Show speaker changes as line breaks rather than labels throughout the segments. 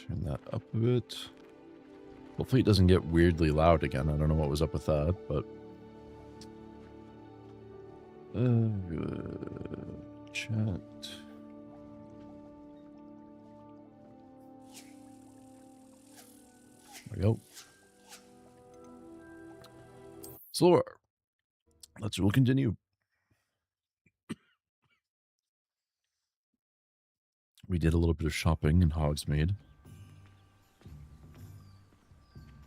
Turn that up a bit. Hopefully it doesn't get weirdly loud again. I don't know what was up with that, but... chat. There we go. Silvar. We'll continue. We did a little bit of shopping in Hogsmeade.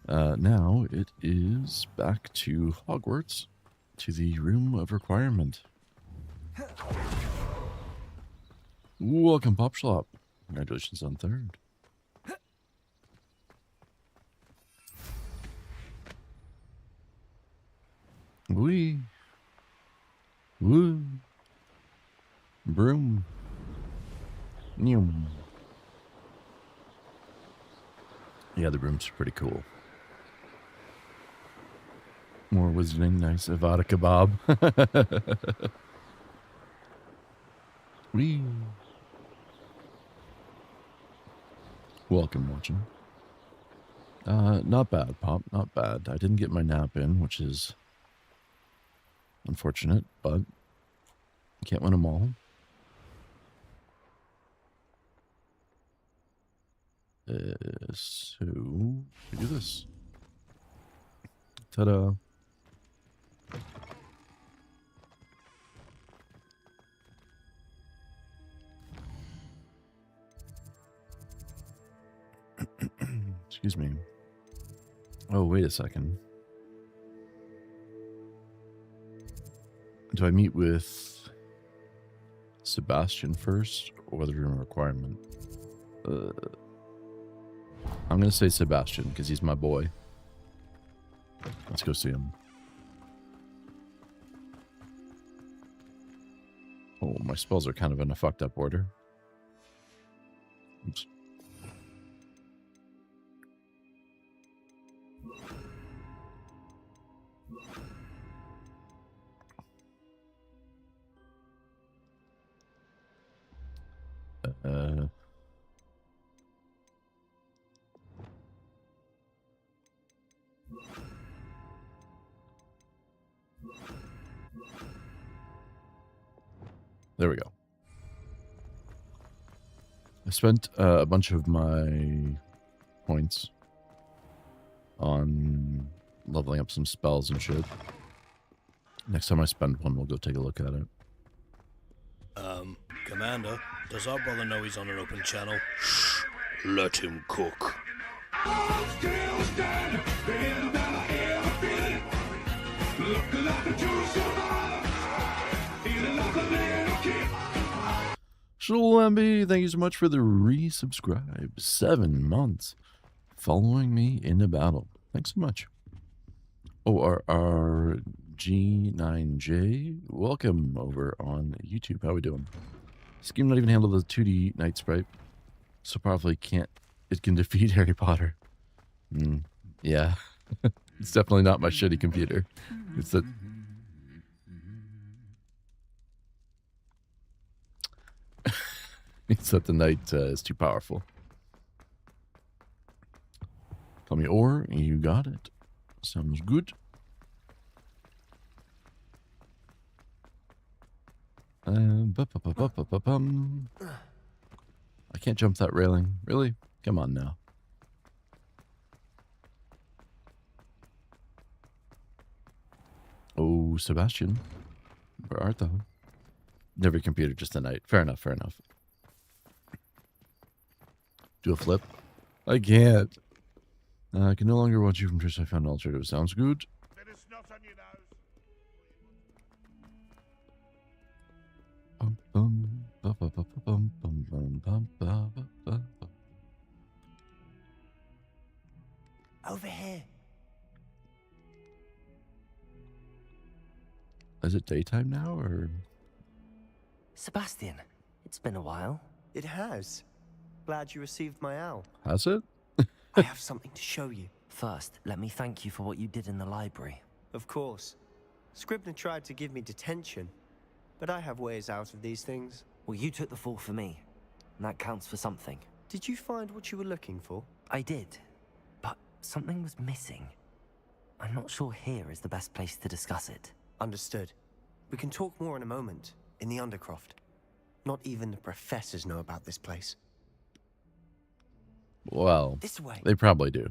Now it is back to Hogwarts, to the Room of Requirement. Welcome, Pop Schlop. Congratulations on third. Wee. Woo. Broom. Neum. Yeah, the room's pretty cool. More wizarding, nice Avada kebab. Wee. Welcome, watching. Not bad, Pop, not bad. I didn't get my nap in, which is unfortunate, but can't win them all. So, we do this. Ta-da. Excuse me. Oh, wait a second. Do I meet with Sebastian first or the Room of Requirement? I'm going to say Sebastian because he's my boy. Let's go see him. Oh, my spells are kind of in a fucked up order. Oops. There we go. I spent a bunch of my points on leveling up some spells and shit. Next time I spend one, we'll go take a look at it.
Commander, does our brother know he's on an open channel? Shh, let him cook.
Shalambi, thank you so much for the resubscribe. 7 months following me into battle. Thanks so much. Oh, our G9J, welcome over on YouTube. How we doing? This game not even handle the 2D Night Sprite. So powerfully it can defeat Harry Potter. Yeah. It's definitely not my shitty computer. It's that... It's that the night is too powerful. Tell me, or you got it. Sounds good. I can't jump that railing. Really? Come on now. Oh, Sebastian. Where art thou? Never computer, just a night. Fair enough, fair enough. Do a flip? I can't. I can no longer watch you from Trish. I found an alternative. Sounds good.
Over here.
Is it daytime now, or?
Sebastian, it's been a while.
It has. Glad you received my owl.
Has it?
I have something to show you.
First, let me thank you for what you did in the library.
Of course. Scribner tried to give me detention, but I have ways out of these things.
Well, you took the fall for me, and that counts for something.
Did you find what you were looking for?
I did, but something was missing. I'm not sure here is the best place to discuss it.
Understood. We can talk more in a moment, in the Undercroft. Not even the professors know about this place.
Well,
This way.
they probably do.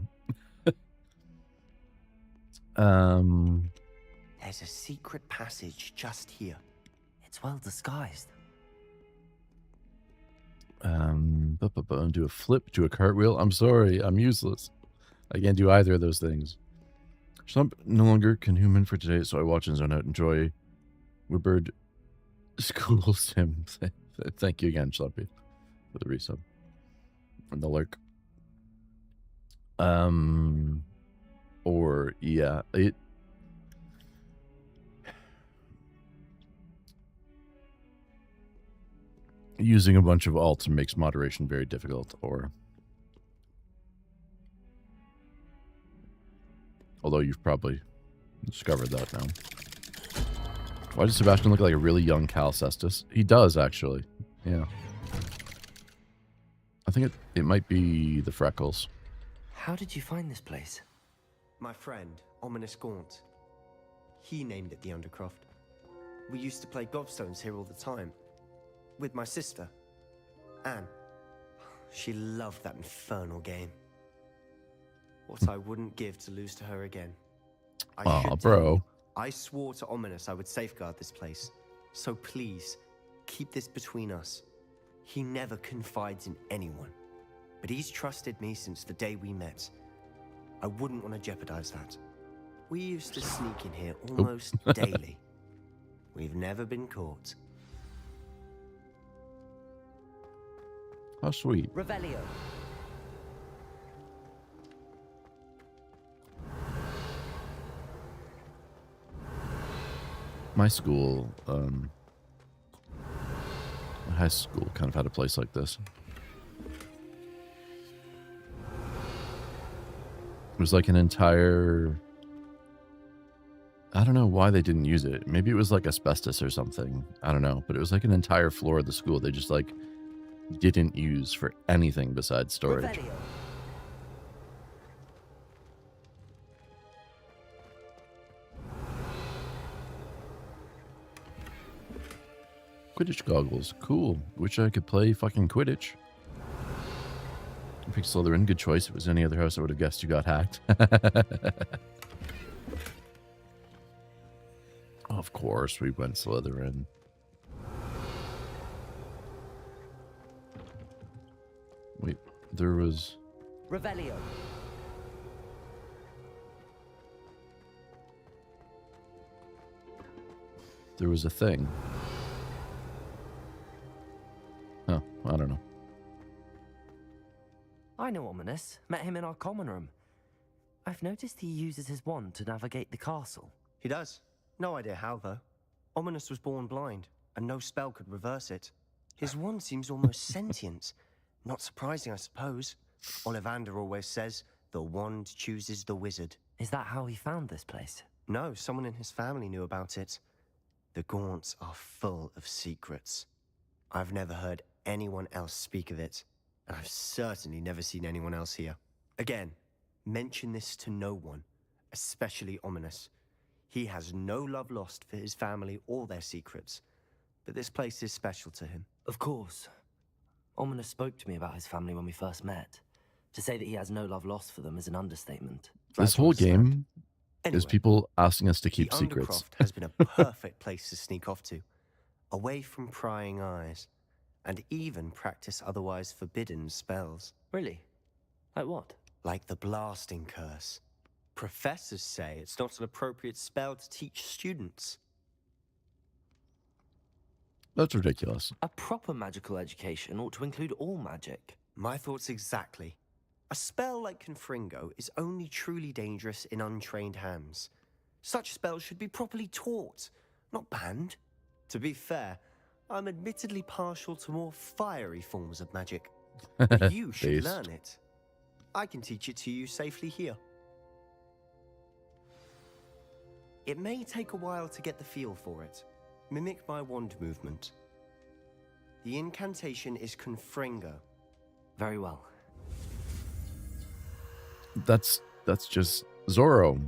There's a secret passage just here.
It's well disguised.
Do a flip, do a cartwheel. I'm sorry, I'm useless. I can't do either of those things. Schlump no longer can human for today, so I watch and zone out. Enjoy Woodbird School Sim. Thank you again, Schlumpy, for the resub and the lurk. Or yeah, it. Using a bunch of alts makes moderation very difficult, or although you've probably discovered that now. Why does Sebastian look like a really young Cal Cestus? He does, actually. Yeah. I think it might be the freckles.
How did you find this place?
My friend, Ominous Gaunt. He named it the Undercroft. We used to play gobstones here all the time. With my sister, Anne. She loved that infernal game. What I wouldn't give to lose to her again. I should tell
bro.
you, I swore to Ominous I would safeguard this place. So please, keep this between us. He never confides in anyone. But he's trusted me since the day we met. I wouldn't want to jeopardize that. We used to sneak in here almost daily. We've never been caught.
How sweet.
Revelio.
My school, my high school kind of had a place like this. It was like an entire... I don't know why they didn't use it. Maybe it was like asbestos or something. I don't know. But it was like an entire floor of the school they just like didn't use for anything besides storage.
Revelio.
Quidditch goggles. Cool. Wish I could play fucking Quidditch. I picked Slytherin. Good choice. If it was any other house, I would have guessed you got hacked. Of course, we went Slytherin. Wait, there was...
Revelio.
There was a thing. Oh, I don't know.
I know Ominous. Met him in our common room. I've noticed he uses his wand to navigate the castle.
He does. No idea how, though. Ominous was born blind, and no spell could reverse it. His wand seems almost sentient. Not surprising, I suppose. Ollivander always says, the wand chooses the wizard.
Is that how he found this place?
No, someone in his family knew about it. The Gaunts are full of secrets. I've never heard anyone else speak of it, and I've certainly never seen anyone else here. Again, mention this to no one, especially Ominous. He has no love lost for his family or their secrets, but this place is special to him.
Of course. Ominous spoke to me about his family when we first met. To say that he has no love lost for them is an understatement.
This whole game is
Anyway,
people asking us to keep
the
secrets.
Undercroft has been a perfect place to sneak off to, away from prying eyes, and even practice otherwise forbidden spells.
Really? Like what?
Like the blasting curse. Professors say it's not an appropriate spell to teach students.
That's ridiculous.
A proper magical education ought to include all magic.
My thoughts exactly. A spell like Confringo is only truly dangerous in untrained hands. Such spells should be properly taught, not banned. To be fair, I'm admittedly partial to more fiery forms of magic. But you should
Based.
learn it. I can teach it to you safely here. It may take a while to get the feel for it. Mimic my wand movement. The incantation is Confringo.
Very well.
That's just Zorro.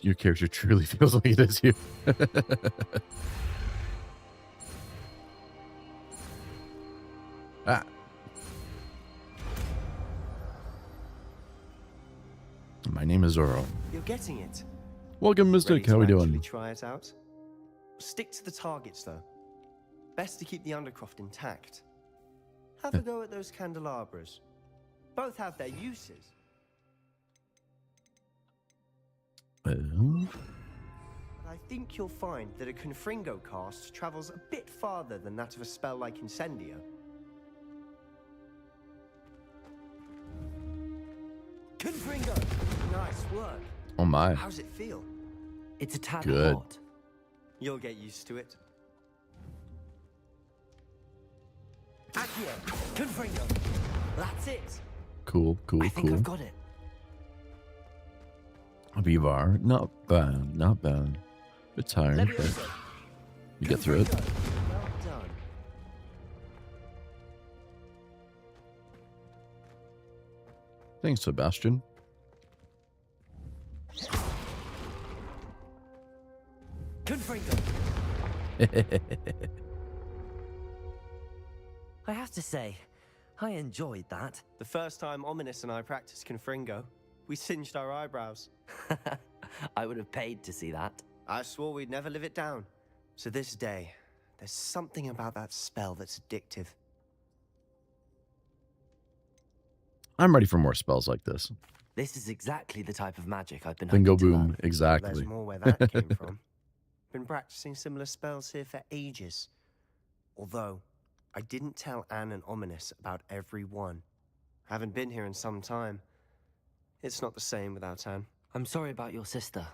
Your character truly feels like it is you. Ah. My name is Zorro.
You're getting it.
Welcome,
Ready
Mystic.
to
How we
actually
doing?
try it out. Stick to the targets, though. Best to keep the undercroft intact. Have a go at those candelabras. Both have their uses. But I think you'll find that a Confringo cast travels a bit farther than that of a spell like Incendio. Confringo! Nice work.
Oh my.
How's it feel?
It's a tad
Good.
hot.
You'll get used to it. Accio! Confringo! That's it!
Cool, cool,
I think
cool.
I've got it.
Vivar, not bad, not bad. Bit tired, but
Leviosa!
you get through it.
Confringo. Well done.
Thanks, Sebastian.
Confringo!
I have to say, I enjoyed that.
The first time Ominous and I practiced Confringo, we singed our eyebrows.
I would have paid to see that.
I swore we'd never live it down. To this day, there's something about that spell that's addictive.
I'm ready for more spells like this.
This is exactly the type of magic I've been
Bingo
hoping to
boom,
learn.
exactly.
There's more where that came from. Been practicing similar spells here for ages. Although, I didn't tell Anne and Ominous about every one. Haven't been here in some time. It's not the same without Anne.
I'm sorry about your sister.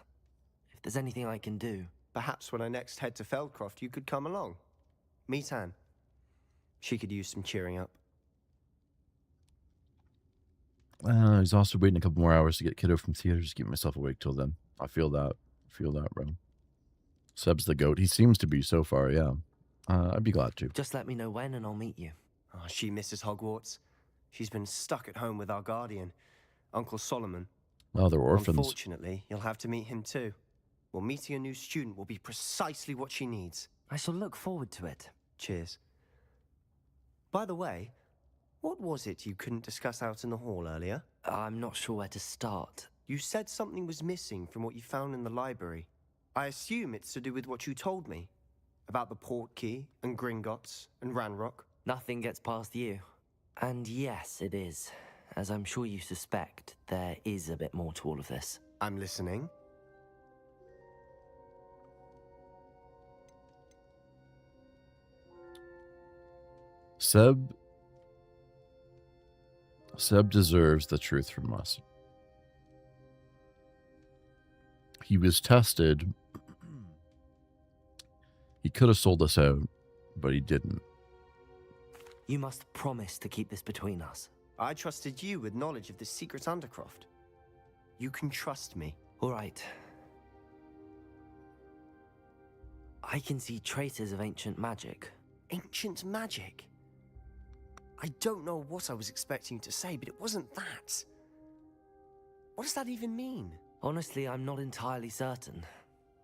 If there's anything I can do...
Perhaps when I next head to Feldcroft, you could come along. Meet Anne. She could use some cheering up.
He's also waiting a couple more hours to get Kiddo from theater. Just keep myself awake till then. I feel that. Bro. Seb's the goat. He seems to be so far, yeah. I'd be glad to.
Just let me know when and I'll meet you.
Oh, she misses Hogwarts. She's been stuck at home with our guardian, Uncle Solomon.
Oh, they're orphans.
Unfortunately, you'll have to meet him too. Well, meeting a new student will be precisely what she needs.
I shall look forward to it.
Cheers. By the way, what was it you couldn't discuss out in the hall earlier?
I'm not sure where to start.
You said something was missing from what you found in the library. I assume it's to do with what you told me. About the port key, and Gringotts, and Ranrock.
Nothing gets past you. And yes, it is. As I'm sure you suspect, there is a bit more to all of this.
I'm listening.
Seb deserves the truth from us. He was tested. He could have sold us out, but he didn't.
You must promise to keep this between us.
I trusted you with knowledge of the secret Undercroft. You can trust me.
All right. I can see traces of ancient magic.
Ancient magic? I don't know what I was expecting you to say, but it wasn't that. What does that even mean?
Honestly, I'm not entirely certain.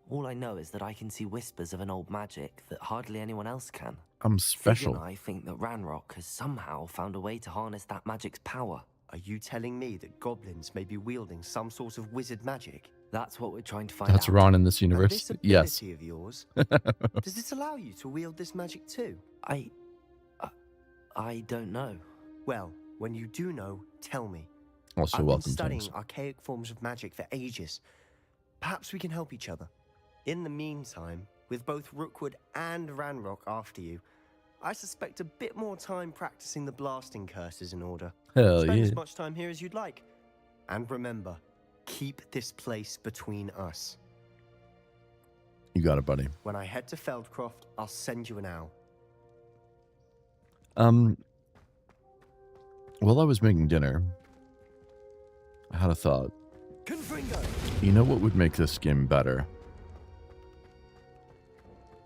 All I know is that I can see whispers of an old magic that hardly anyone else can.
I'm
Fig
special.
and I think that Ranrock has somehow found a way to harness that magic's power.
Are you telling me that goblins may be wielding some sort of wizard magic?
That's what we're trying to find
That's
out.
Ron in this
And
universe.
this
Yes.
ability of yours, does it allow you to wield this magic too?
I don't know.
Well, when you do know, tell me.
Also,
I've been
welcome,
studying
James.
archaic forms of magic for ages. Perhaps we can help each other. In the meantime, with both Rookwood and Ranrock after you, I suspect a bit more time practicing the blasting curse is in order.
Hell
Spend
yeah.
as much time here as you'd like. And remember, keep this place between us.
You got it, buddy.
When I head to Feldcroft, I'll send you an owl.
While I was making dinner, I had a thought.
Confringo!
You know what would make this game better?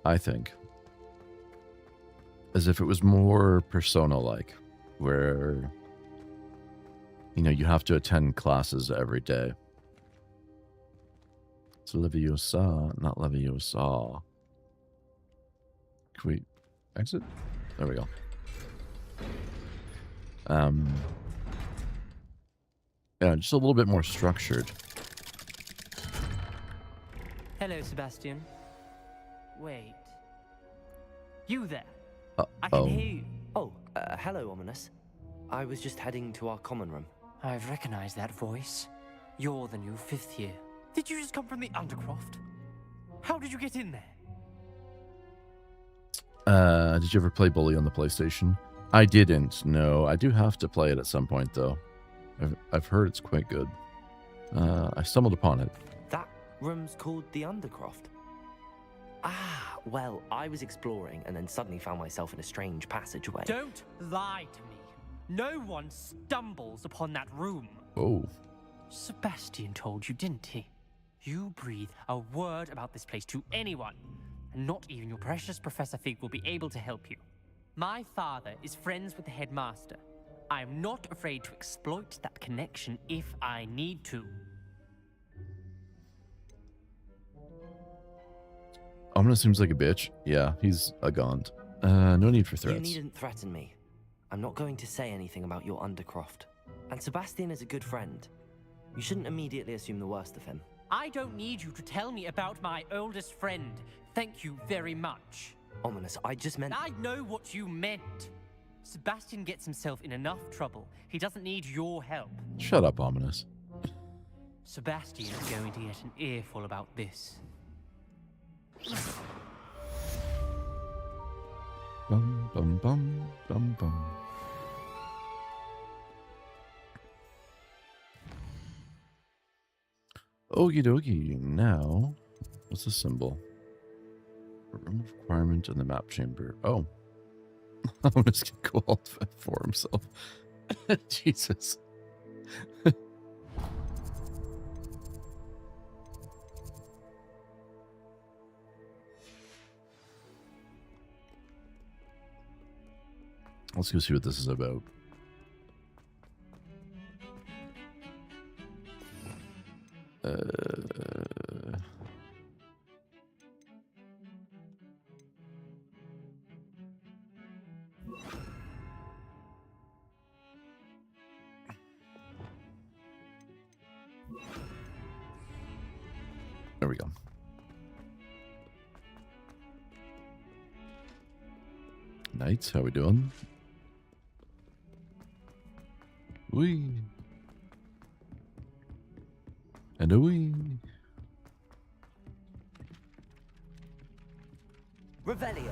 I think. As if it was more Persona-like. where, you know, you have to attend classes every day. It's Leviosa, not Leviosa. Can we exit? There we go. Yeah, just a little bit more structured.
Hello, Sebastian. Wait. You there? I
Oh.
can hear you.
Oh, hello, Ominous. I was just heading to our common room.
I've recognized that voice. You're the new 5th year. Did you just come from the Undercroft? How did you get in there?
Did you ever play Bully on the PlayStation? I didn't. No, I do have to play it at some point though. I've heard it's quite good. I stumbled upon it.
That room's called the Undercroft. Ah, well, I was exploring and then suddenly found myself in a strange passageway.
Don't lie to me. No one stumbles upon that room.
Oh.
Sebastian told you, didn't he? You breathe a word about this place to anyone, and not even your precious Professor Fig will be able to help you. My father is friends with the headmaster. I am not afraid to exploit that connection if I need to.
Ominous seems like a bitch. Yeah, he's a gaunt. No need for threats.
You needn't threaten me. I'm not going to say anything about your Undercroft. And Sebastian is a good friend. You shouldn't immediately assume the worst of him.
I don't need you to tell me about my oldest friend. Thank you very much.
Ominous, I just meant...
I know what you meant. Sebastian gets himself in enough trouble. He doesn't need your help.
Shut up, Ominous.
Sebastian is going to get an earful about this.
Bum, bum, bum, bum, bum. Okie dokie. Now, what's the symbol? A room of requirement in the map chamber. Oh. I'm just gonna go all for himself. Jesus. Let's go see what this is about. There we go. Knights, how we doing? Wee. And a wee.
Revelio.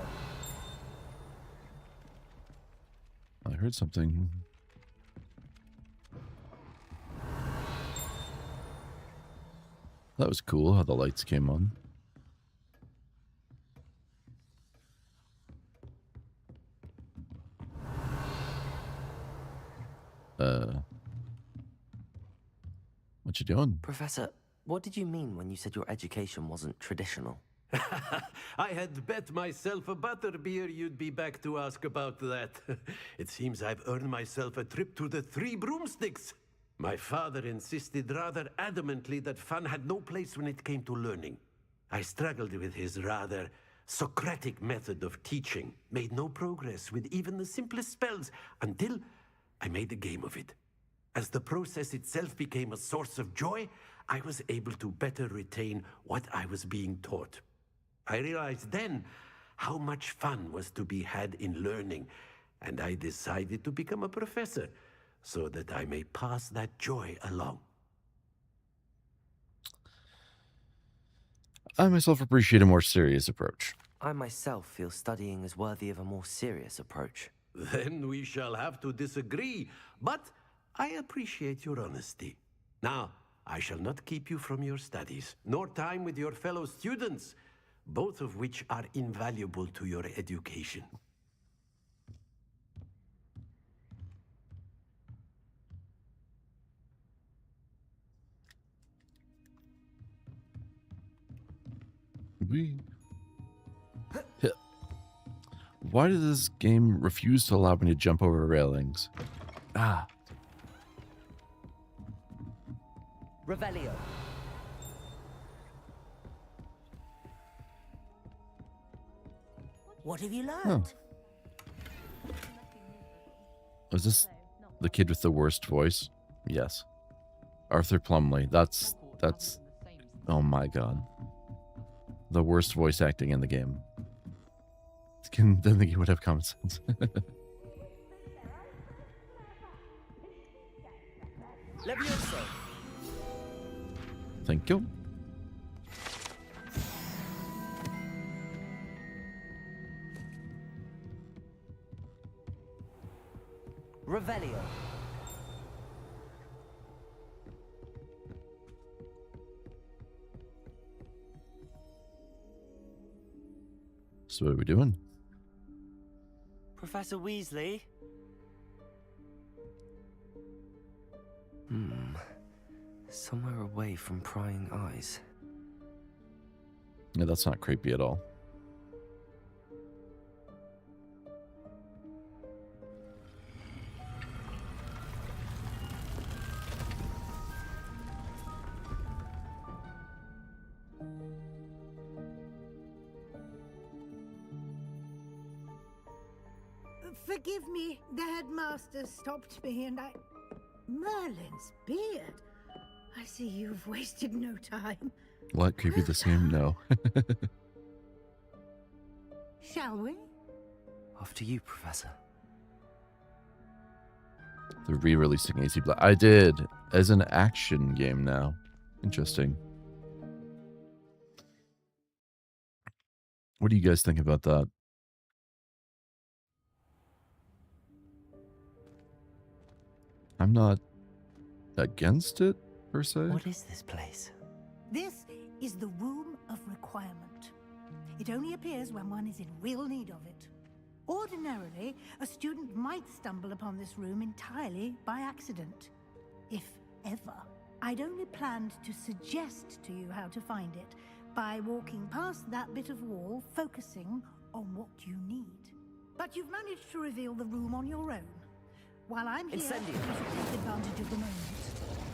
I heard something. That was cool how the lights came on. What you doing?
Professor, what did you mean when you said your education wasn't traditional?
I had bet myself a butterbeer you'd be back to ask about that. It seems I've earned myself a trip to the Three Broomsticks. My father insisted rather adamantly that fun had no place when it came to learning. I struggled with his rather Socratic method of teaching, made no progress with even the simplest spells until I made a game of it. As the process itself became a source of joy, I was able to better retain what I was being taught. I realized then how much fun was to be had in learning, and I decided to become a professor so that I may pass that joy along.
I myself appreciate a more serious approach.
I myself feel studying is worthy of a more serious approach.
Then we shall have to disagree, but I appreciate your honesty. Now, I shall not keep you from your studies, nor time with your fellow students, both of which are invaluable to your education.
Why does this game refuse to allow me to jump over railings? Ah.
Revelio.
What have you learned?
Was this the kid with the worst voice? Yes. Arthur Plumley. That's oh my god. The worst voice acting in the game. Didn't think he would have common sense.
Levioso.
Thank you.
Revelio.
So what are we doing?
Professor Weasley? Somewhere away from prying eyes.
Yeah, that's not creepy at all.
Forgive me, the headmaster stopped me and I... Merlin's beard. I see you've wasted no time.
What? Creepy the same? No.
Shall we?
After you, Professor.
They're re-releasing AC Black. I did. As an action game now. Interesting. What do you guys think about that? I'm not against it, per se.
What is this place?
This is the Room of Requirement. It only appears when one is in real need of it. Ordinarily, a student might stumble upon this room entirely by accident. If ever. I'd only planned to suggest to you how to find it by walking past that bit of wall, focusing on what you need. But you've managed to reveal the room on your own. While I'm here,
Incendio.
you should take advantage of the moment.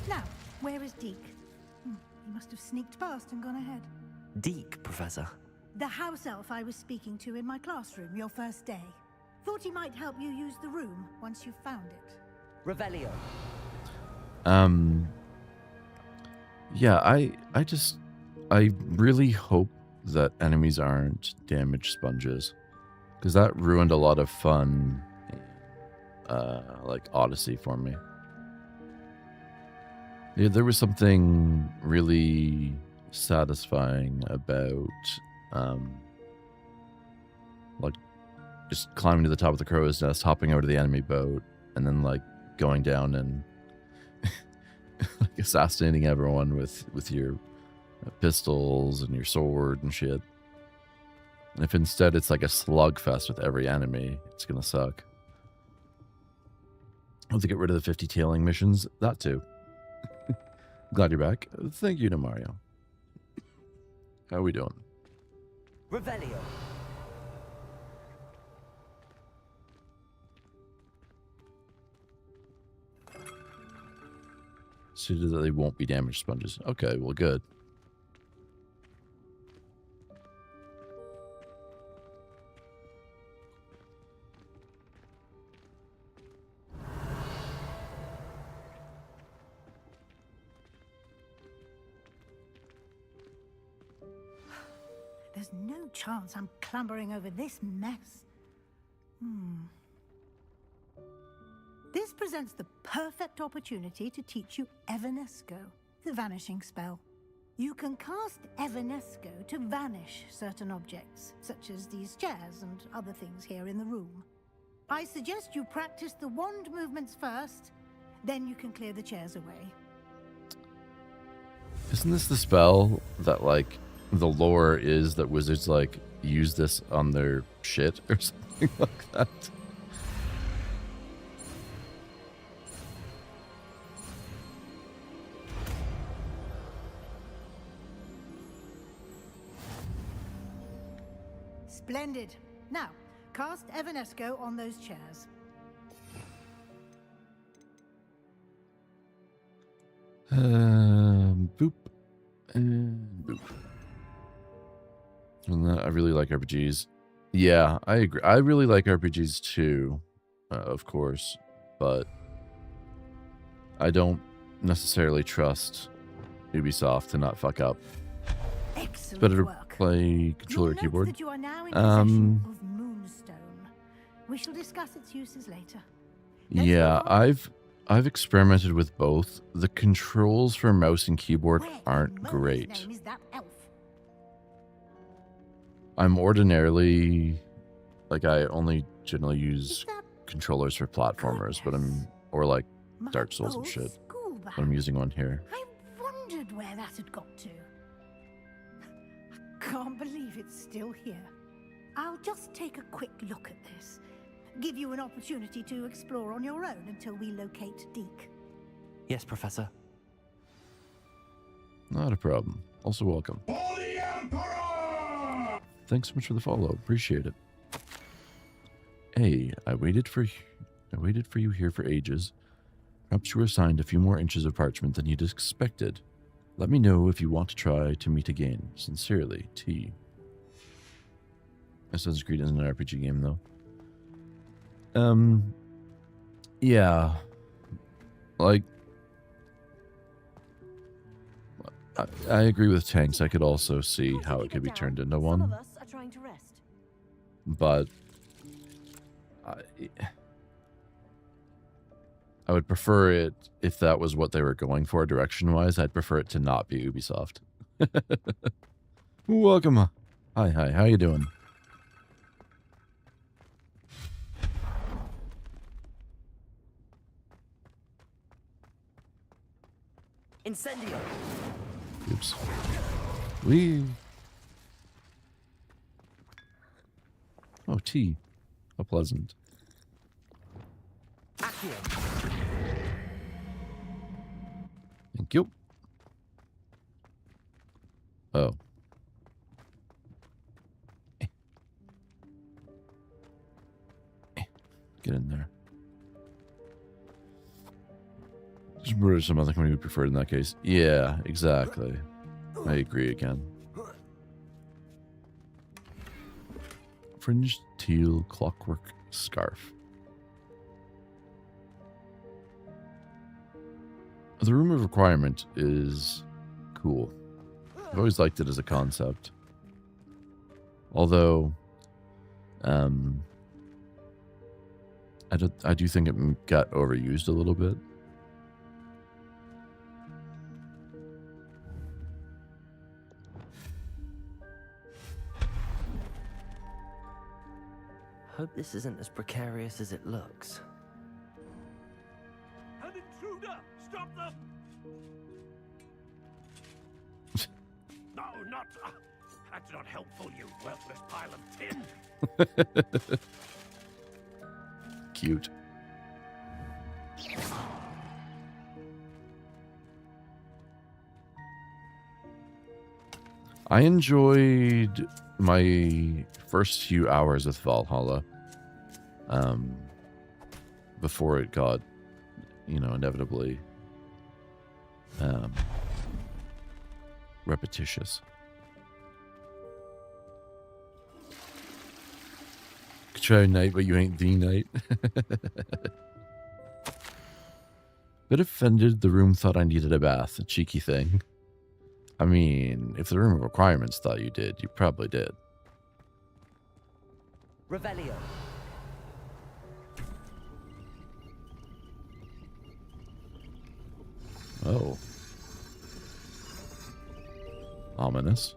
Now, where is Deke? He must have sneaked past and gone ahead.
Deke, Professor.
The house elf I was speaking to in my classroom your first day. Thought he might help you use the room once you've found it.
Revelio.
Yeah, I really hope that enemies aren't damaged sponges, because that ruined a lot of fun, like Odyssey for me. Yeah, there was something really satisfying about, like, just climbing to the top of the crow's nest, hopping over to the enemy boat, and then, like, going down and like assassinating everyone with your pistols and your sword and shit. And if instead it's like a slugfest with every enemy, it's gonna suck. I'll have to get rid of the 50 tailing missions. That too. Glad you're back. Thank you to Mario. How we doing?
Revelio.
So that they won't be damaged sponges. Okay, well, good.
There's no chance I'm clambering over this mess. This presents the perfect opportunity to teach you Evanesco, the vanishing spell. You can cast Evanesco to vanish certain objects, such as these chairs and other things here in the room. I suggest you practice the wand movements first, then you can clear the chairs away.
Isn't this the spell that, like, the lore is that wizards, like, use this on their shit or something like that?
Splendid. Now, cast Evanesco on those chairs.
Boop and boop. And I really like RPGs. Yeah, I agree. I really like RPGs too, of course, but I don't necessarily trust Ubisoft to not fuck up. It's
Excellent
better to
work.
play controller
You'll note
keyboard.
that you are now in possession of Moonstone. We shall discuss its uses later. Let's
Yeah,
move on.
I've experimented with both. The controls for mouse and keyboard
Where in
aren't
Moses'
great.
name is that elf?
I'm ordinarily like I only generally use
Is that
controllers for platformers, but or like
my
Dark Souls and
old
shit.
school
But I'm
bag?
using one here.
I wondered where that had got to. Can't believe it's still here. I'll just take a quick look at this. Give you an opportunity to explore on your own until we locate Deke.
Yes, Professor.
Not a problem. Also welcome. Thanks so much for the follow. Appreciate it. Hey, I waited for you here for ages. Perhaps you were assigned a few more inches of parchment than you'd expected. Let me know if you want to try to meet again. Sincerely, T. Assassin's Creed isn't an RPG game, though. Yeah. Like, I agree with Tanks. I could also see how it could be turned into one.
Some of us are trying to rest.
But I would prefer it if that was what they were going for direction-wise. I'd prefer it to not be Ubisoft. Welcome. Hi, how you doing?
Incendio!
Oops. We. Oh, tea. How pleasant.
Accio!
Thank you. Oh. Get in there. Just murder some other company we preferred in that case. Yeah, exactly. I agree again. Fringed teal clockwork scarf. The Room of Requirement is cool. I've always liked it as a concept. Although, I do think it got overused a little bit.
Hope this isn't as precarious as it looks.
An intruder! Stop them! No, not. That's not helpful, you worthless pile of tin!
Cute. I enjoyed my first few hours with Valhalla. Before it got, inevitably repetitious. Could try Knight, but you ain't the Knight. Bit offended the room thought I needed a bath. A cheeky thing. I mean, if the Room of Requirements thought you did, you probably did.
Revelio.
Oh. Ominous.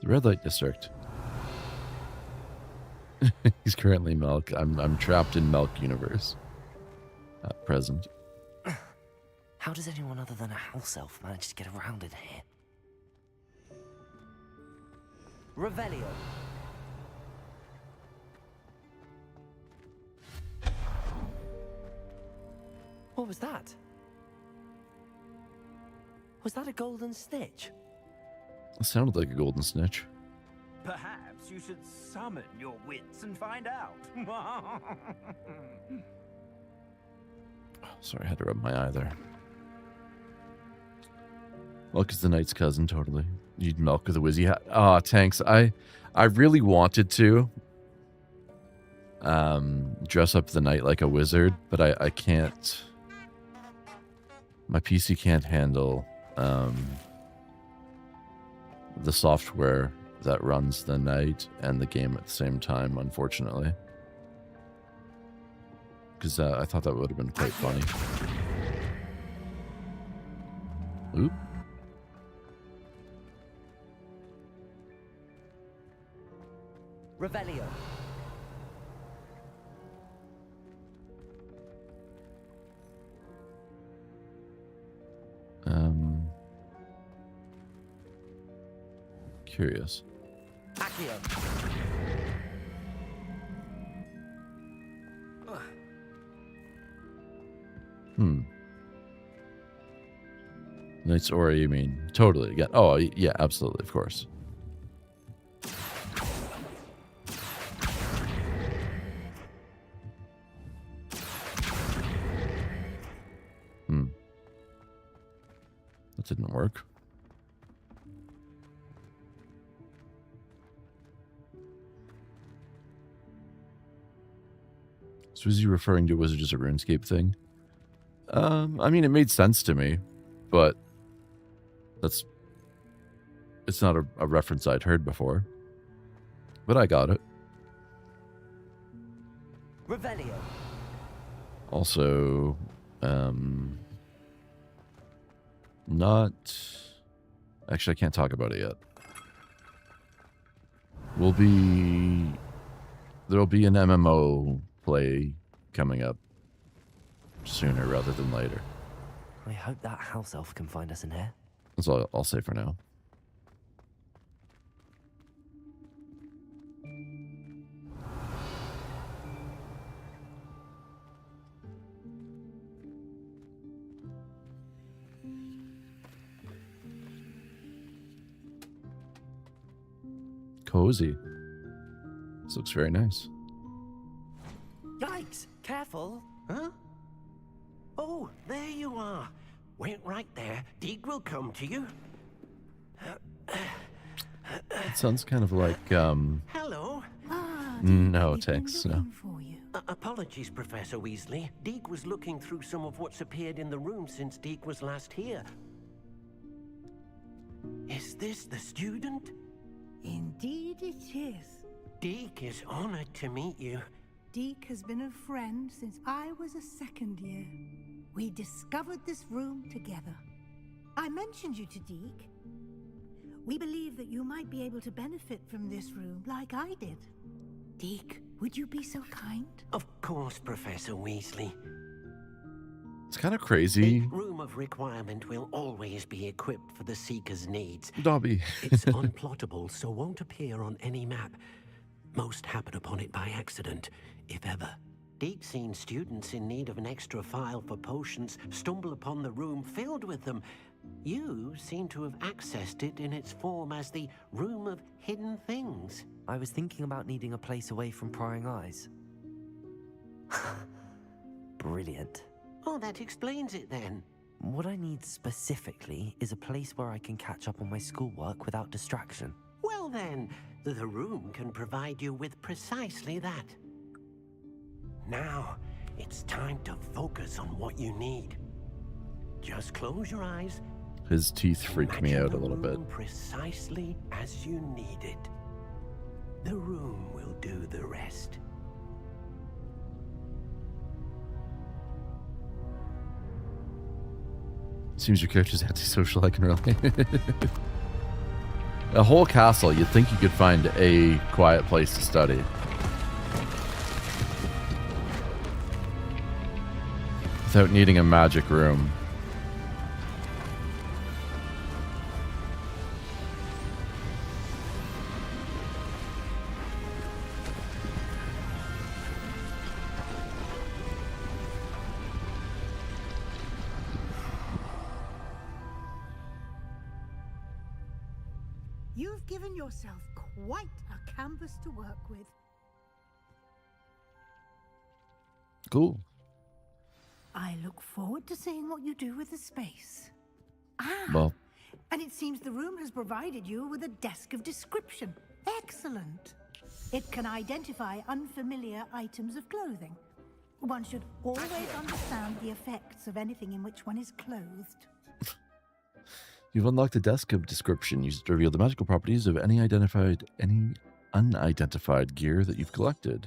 The red light district. He's currently Melk. I'm trapped in Melk universe. At present.
How does anyone other than a house elf manage to get around in here? Revelio. What was that? Was that a golden stitch?
It sounded like a golden snitch.
Perhaps you should summon your wits and find out.
Sorry, I had to rub my eye there. Milk is the knight's cousin, totally. You'd milk with a Wizzy hat. Ah, tanks. I really wanted to dress up the knight like a wizard, but I can't. My PC can't handle the software that runs the knight and the game at the same time, unfortunately. Because I thought that would have been quite funny. Oop.
Revelio.
Curious.
Accio.
Knight's Aura, you mean? Totally. Yeah. Oh, yeah, absolutely, of course. That didn't work. So is he referring to was it just a RuneScape thing? I mean, it made sense to me, but it's not a reference I'd heard before. But I got it.
Revelio.
Also, not... Actually, I can't talk about it yet. There'll be an MMO play coming up sooner rather than later.
I hope that house elf can find us in here.
That's all I'll say for now. Cozy. This looks very nice.
Yikes! Careful!
Huh? Oh, there you are. Wait right there. Deek will come to you.
It sounds kind of like,
Hello.
no,
We've been
thanks, no.
looking for you.
Apologies, Professor Weasley. Deek was looking through some of what's appeared in the room since Deek was last here. Is this the student?
Indeed it is.
Deek is honored to meet you.
Deke has been a friend since I was a second year. We discovered this room together. I mentioned you to Deke. We believe that you might be able to benefit from this room like I did. Deke, would you be so kind?
Of course, Professor Weasley.
It's kind of crazy.
The room of requirement will always be equipped for the Seeker's needs.
Dobby.
It's unplottable, so won't appear on any map. Most happen upon it by accident, if ever. Deke's seen students in need of an extra file for potions stumble upon the room filled with them. You seem to have accessed it in its form as the Room of Hidden Things.
I was thinking about needing a place away from prying eyes. Brilliant.
Oh, that explains it then.
What I need specifically is a place where I can catch up on my schoolwork without distraction.
Well then, the room can provide you with precisely that. Now, it's time to focus on what you need. Just close your eyes.
His teeth freak me out a little bit.
Imagine the room precisely as you need it. The room will do the rest.
Seems your character's antisocial, I can relate. A whole castle, you'd think you could find a quiet place to study. Without needing a magic room.
You've given yourself quite a canvas to work with.
Cool.
I look forward to seeing what you do with the space. Ah,
Well,
and it seems the room has provided you with a desk of description. Excellent. It can identify unfamiliar items of clothing. One should always understand the effects of anything in which one is clothed.
you've unlocked the desk of description. Use it to reveal the magical properties of any unidentified gear that you've collected.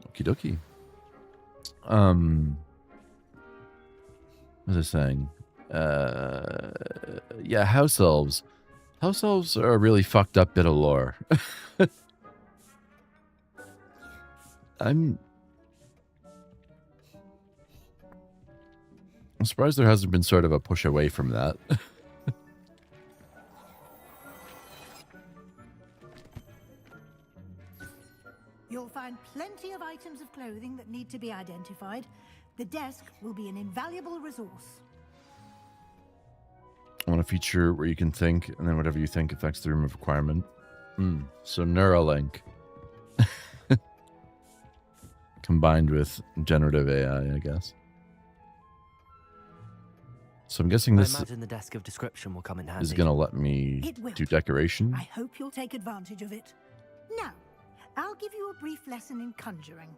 Okie dokie. What was I saying? Yeah, house elves. House elves are a really fucked up bit of lore. I'm surprised there hasn't been sort of a push away from that.
You'll find plenty of items of clothing that need to be identified. The desk will be an invaluable resource.
I want a feature where you can think, and then whatever you think affects the room of requirement. So Neuralink. Combined with generative AI, I guess. So I'm guessing
I
this
imagine the desk of description will come in handy.
is going to let me
It will.
do decoration.
I hope you'll take advantage of it. Now, I'll give you a brief lesson in conjuring.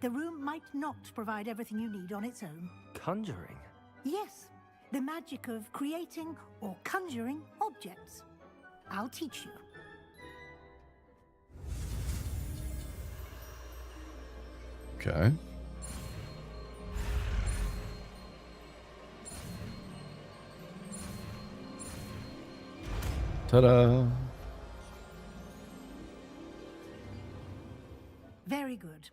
The room might not provide everything you need on its own.
Conjuring?
Yes, the magic of creating or conjuring objects. I'll teach you.
Okay. Ta-da!
Very good.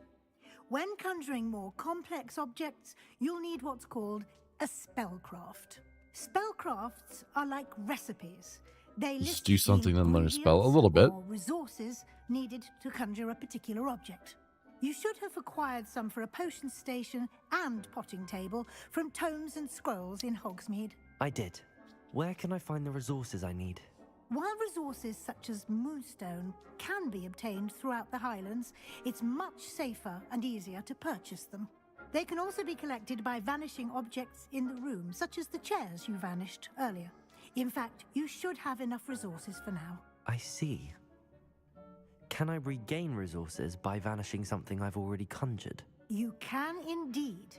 When conjuring more complex objects, you'll need what's called a spellcraft. Spellcrafts are like recipes. They
Just
list
do
the
something and learn a spell a
ingredients
little bit.
or resources needed to conjure a particular object. You should have acquired some for a potion station and potting table from tomes and scrolls in Hogsmeade.
I did. Where can I find the resources I need?
While resources such as moonstone can be obtained throughout the Highlands, it's much safer and easier to purchase them. They can also be collected by vanishing objects in the room, such as the chairs you vanished earlier. In fact, you should have enough resources for now.
I see. Can I regain resources by vanishing something I've already conjured?
You can indeed.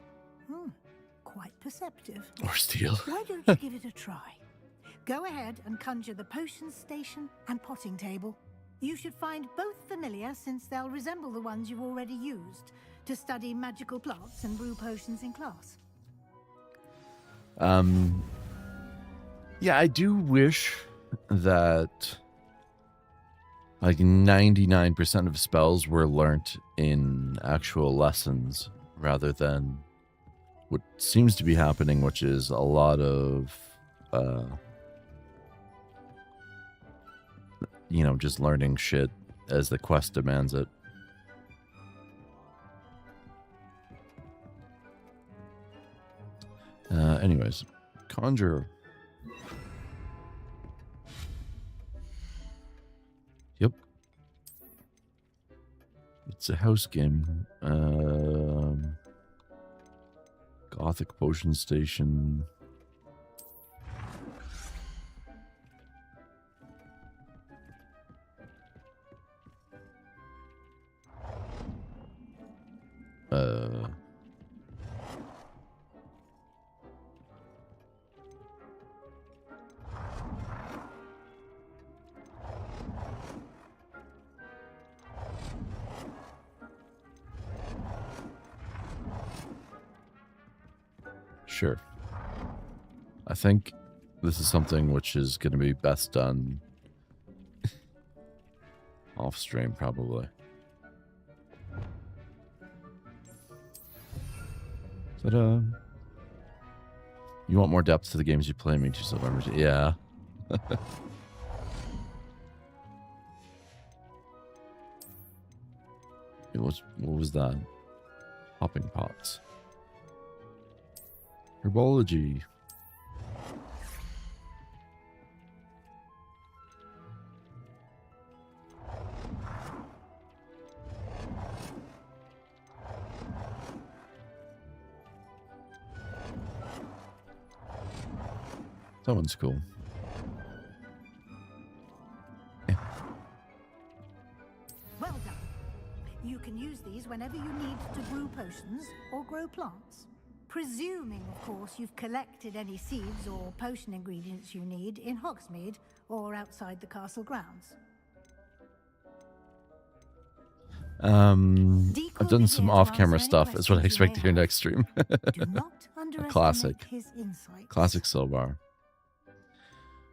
Quite perceptive.
Or steal.
Why don't you give it a try? Go ahead and conjure the potion station and potting table. You should find both familiar, since they'll resemble the ones you've already used to study magical plants and brew potions in class.
Yeah, I do wish that like 99% of spells were learnt in actual lessons rather than what seems to be happening, which is a lot of just learning shit as the quest demands it. Anyways, conjure. Yep. It's a house game. Gothic potion station. Sure. I think this is something which is going to be best done off stream, probably. Ta-da. You want more depth to the games you play? Me too, Silvar. Yeah. What was that? Hopping pots. Herbology. That one's cool.
Well done. You can use these whenever you need to brew potions or grow plants. Presuming, of course, you've collected any seeds or potion ingredients you need in Hogsmeade or outside the castle grounds.
I've done some off-camera stuff. Is what I expect to hear next stream.
Do not underestimate
Classic.
his insights.
Classic Silvar.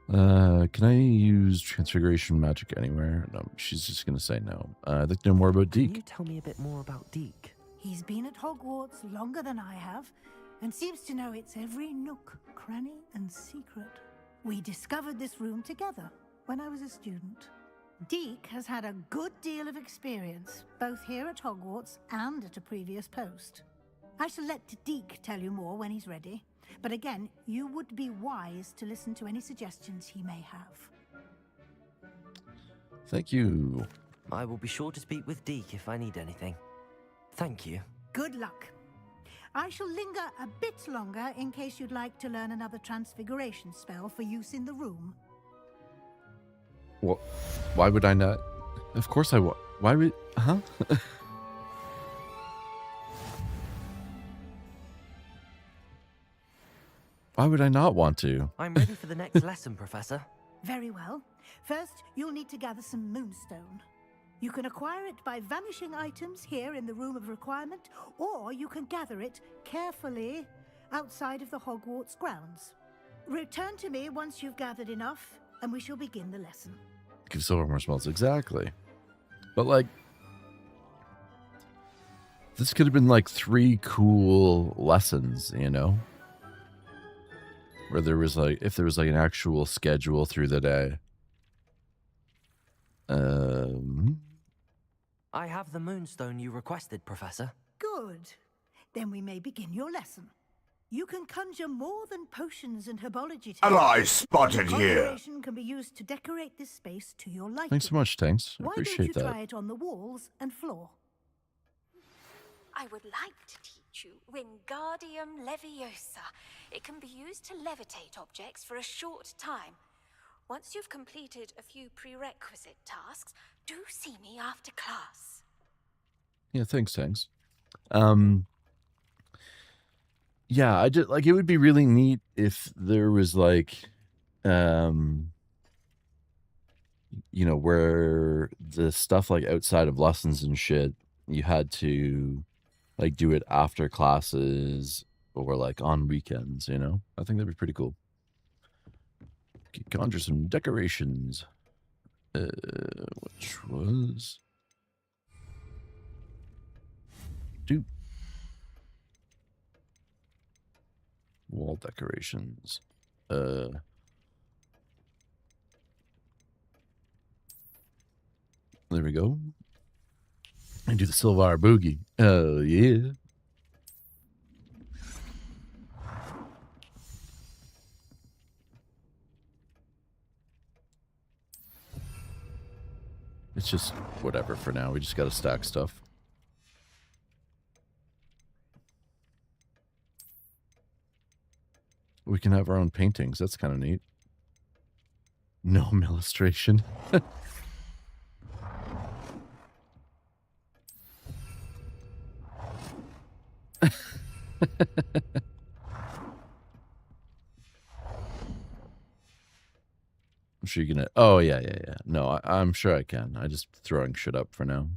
Can I use Transfiguration magic anywhere? No, she's just gonna say no. I'd like to know more about
Can you
Deke.
tell me a bit more about Deke?
He's been at Hogwarts longer than I have, and seems to know its every nook, cranny, and secret. We discovered this room together when I was a student. Deke has had a good deal of experience, both here at Hogwarts and at a previous post. I shall let Deke tell you more when he's ready, but again, you would be wise to listen to any suggestions he may have.
Thank you.
I will be sure to speak with Deke if I need anything. Thank you.
Good luck. I shall linger a bit longer in case you'd like to learn another transfiguration spell for use in the room.
Well, why would I not? Of course I would. Why would? Huh? Why would I not want to?
I'm ready for the next lesson, Professor.
Very well. First, you'll need to gather some moonstone. You can acquire it by vanishing items here in the Room of Requirement, or you can gather it carefully outside of the Hogwarts grounds. Return to me once you've gathered enough, and we shall begin the lesson.
Give Silver more smells. Exactly. But like, this could have been like 3 cool lessons, you know? Where there was like, if there was like an actual schedule through the day.
I have the moonstone you requested, Professor.
Good. Then we may begin your lesson. You can conjure more than potions and herbology.
Ally spotted here.
Conjuration can be used to decorate this space to your liking.
Thanks so much, Tanks. I
Why
appreciate
don't you
that.
try it on the walls and floor?
I would like to teach you Wingardium Leviosa. It can be used to levitate objects for a short time. Once you've completed a few prerequisite tasks, do see me after class.
Yeah, thanks, Tanks. Yeah, I just like it would be really neat if there was like you know, where the stuff like outside of lessons and shit, you had to like do it after classes or like on weekends, you know? I think that'd be pretty cool. Conjure some decorations. Which was wall decorations. There we go. And do the Silvar boogie. Oh yeah. It's just whatever for now. We just gotta stack stuff. We can have our own paintings. That's kind of neat. No illustration. I'm sure you're gonna. Oh yeah. No, I'm sure I can. I just throwing shit up for now.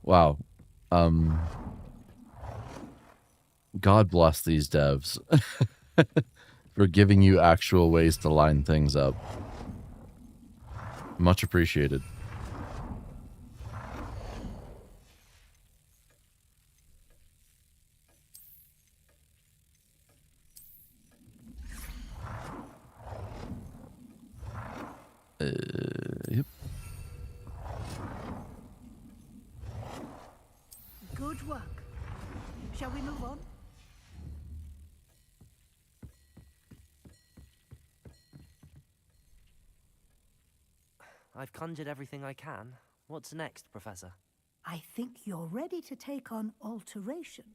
Wow. God bless these devs for giving you actual ways to line things up. Much appreciated. Yep.
Good work. Shall we move on?
I've conjured everything I can. What's next, Professor?
I think you're ready to take on alteration.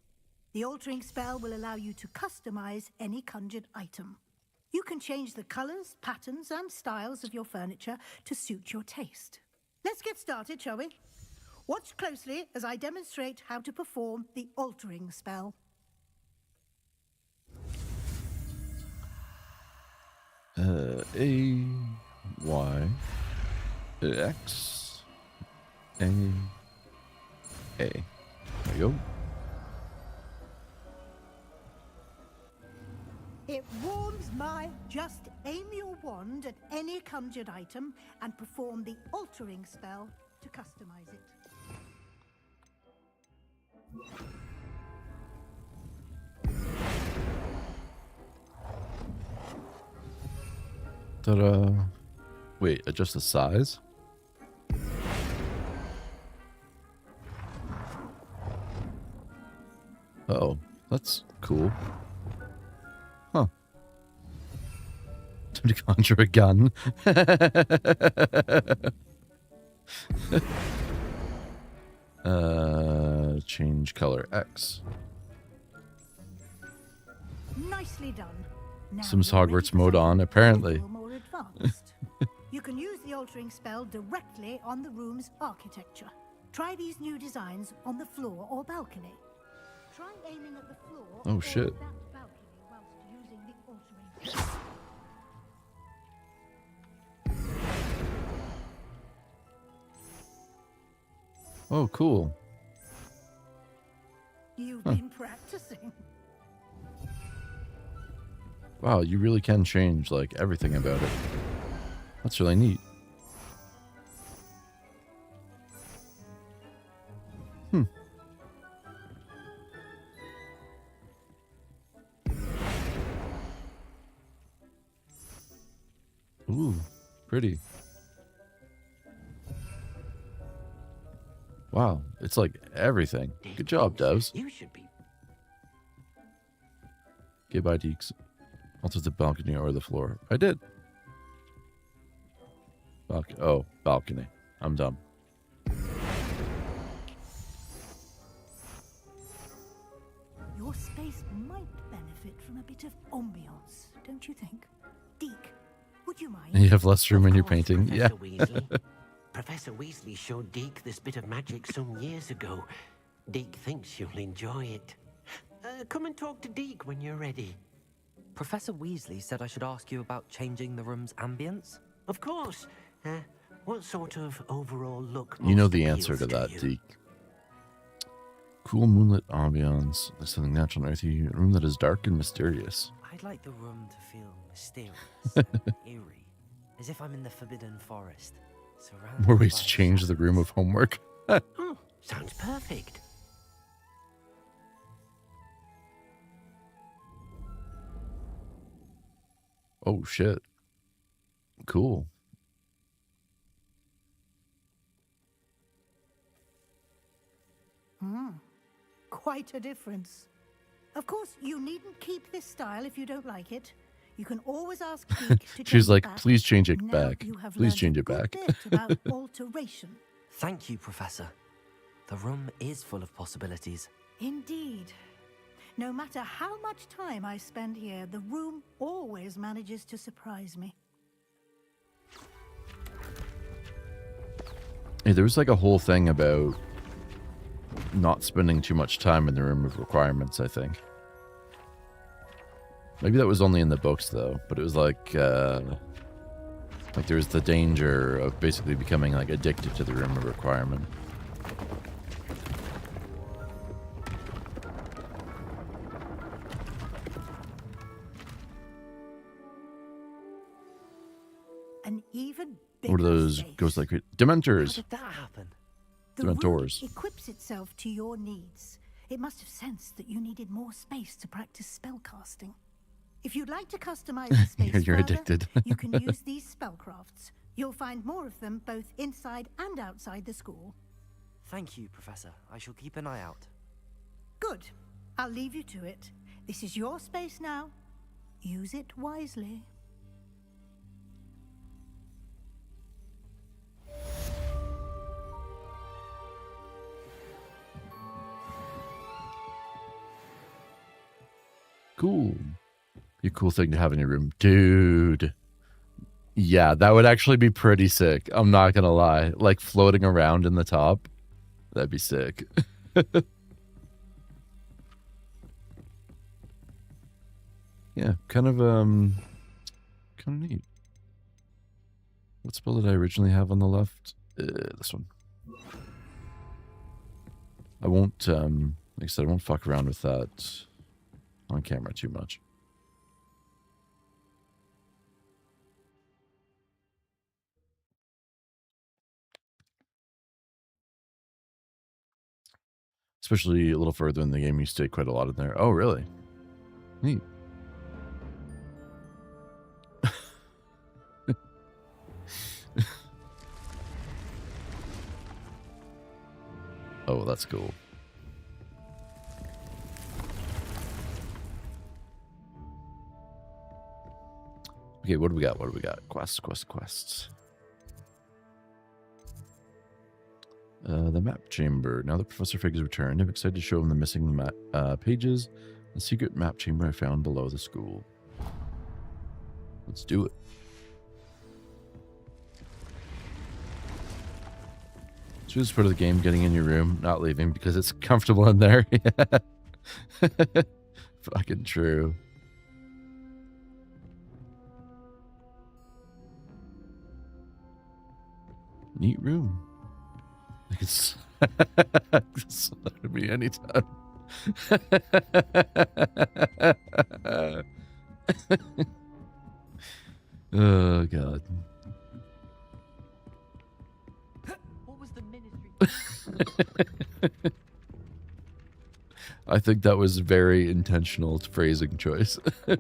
The altering spell will allow you to customize any conjured item. You can change the colors, patterns, and styles of your furniture to suit your taste. Let's get started, shall we? Watch closely as I demonstrate how to perform the altering spell.
A, Y, X, A. There you go.
It warms my just aim your wand at any conjured item and perform the altering spell to customize it.
Ta-da. Wait, adjust the size? Uh-oh, that's cool. Huh. Time to conjure a gun. Change color X.
Nicely done. Now
Sims
you're ready
Hogwarts
for
mode
something
on,
a
apparently.
little more advanced. You can use the altering spell directly on the room's architecture. Try these new designs on the floor or balcony. Try aiming at the floor
Oh,
or
shit.
that balcony whilst using the altering spell.
Oh, cool.
You've been practicing.
Wow, you really can change, like, everything about it. That's really neat. Ooh, pretty. Wow, it's like everything. Good job, devs.
You should be.
Okay, bye, Deeks. Alter the balcony or the floor. I did. Balcony. I'm dumb.
Your space might benefit from a bit of ambiance, don't you think? Deke, would you mind?
You have less room in your
Of course,
painting. Yeah.
Professor Weasley. Professor Weasley showed Deke this bit of magic some years ago. Deke thinks you'll enjoy it. Come and talk to Deke when you're ready.
Professor Weasley said I should ask you about changing the room's ambience.
Of course. What sort of overall look
You know
most
the answer to
appeals
that,
you?
Deke. Cool moonlit ambiance. There's something natural and earthy. A room that is dark and mysterious.
I'd like the room to feel mysterious and eerie, as if I'm in the Forbidden Forest. Surrounded
More ways
by
to change the room of homework.
Oh, sounds perfect.
Oh, shit. Cool.
Quite a difference. Of course, you needn't keep this style if you don't like it. You can always ask Deke to change
She's
it
like,
back.
please change it
Now
back.
you have
Please
learned
change
a
it
good
back.
bit about alteration.
Thank you, Professor. The room is full of possibilities.
Indeed. No matter how much time I spend here, the room always manages to surprise me.
Hey, there was like a whole thing about not spending too much time in the room of requirements, I think. Maybe that was only in the books, though. But it was like there's the danger of basically becoming like addicted to the room of requirement.
An even bigger
What are those
space.
ghost like
How
Dementors?
did that happen?
The room
Dementors.
equips itself to your needs. It must have sensed that you needed more space to practice spellcasting. If you'd like to customize the space
You're
further,
addicted.
you can use these spellcrafts. You'll find more of them both inside and outside the school.
Thank you, Professor. I shall keep an eye out.
Good. I'll leave you to it. This is your space now. Use it wisely.
Cool. Be a cool thing to have in your room. Dude. Yeah, that would actually be pretty sick. I'm not gonna lie. Like floating around in the top. That'd be sick. Yeah, kind of neat. What spell did I originally have on the left? This one. I won't like I said, I won't fuck around with that on camera too much. Especially a little further in the game, you stay quite a lot in there. Oh, really? Neat. Oh, that's cool. Okay, what do we got? What do we got? Quests. The map chamber. Now that Professor Fig has returned, I'm excited to show him the missing pages. The secret map chamber I found below the school. Let's do it. Choose part of the game, getting in your room, not leaving because it's comfortable in there. Fucking true. Neat room. Like it's to me anytime. Oh god.
What was the ministry?
I think that was very intentional phrasing choice. I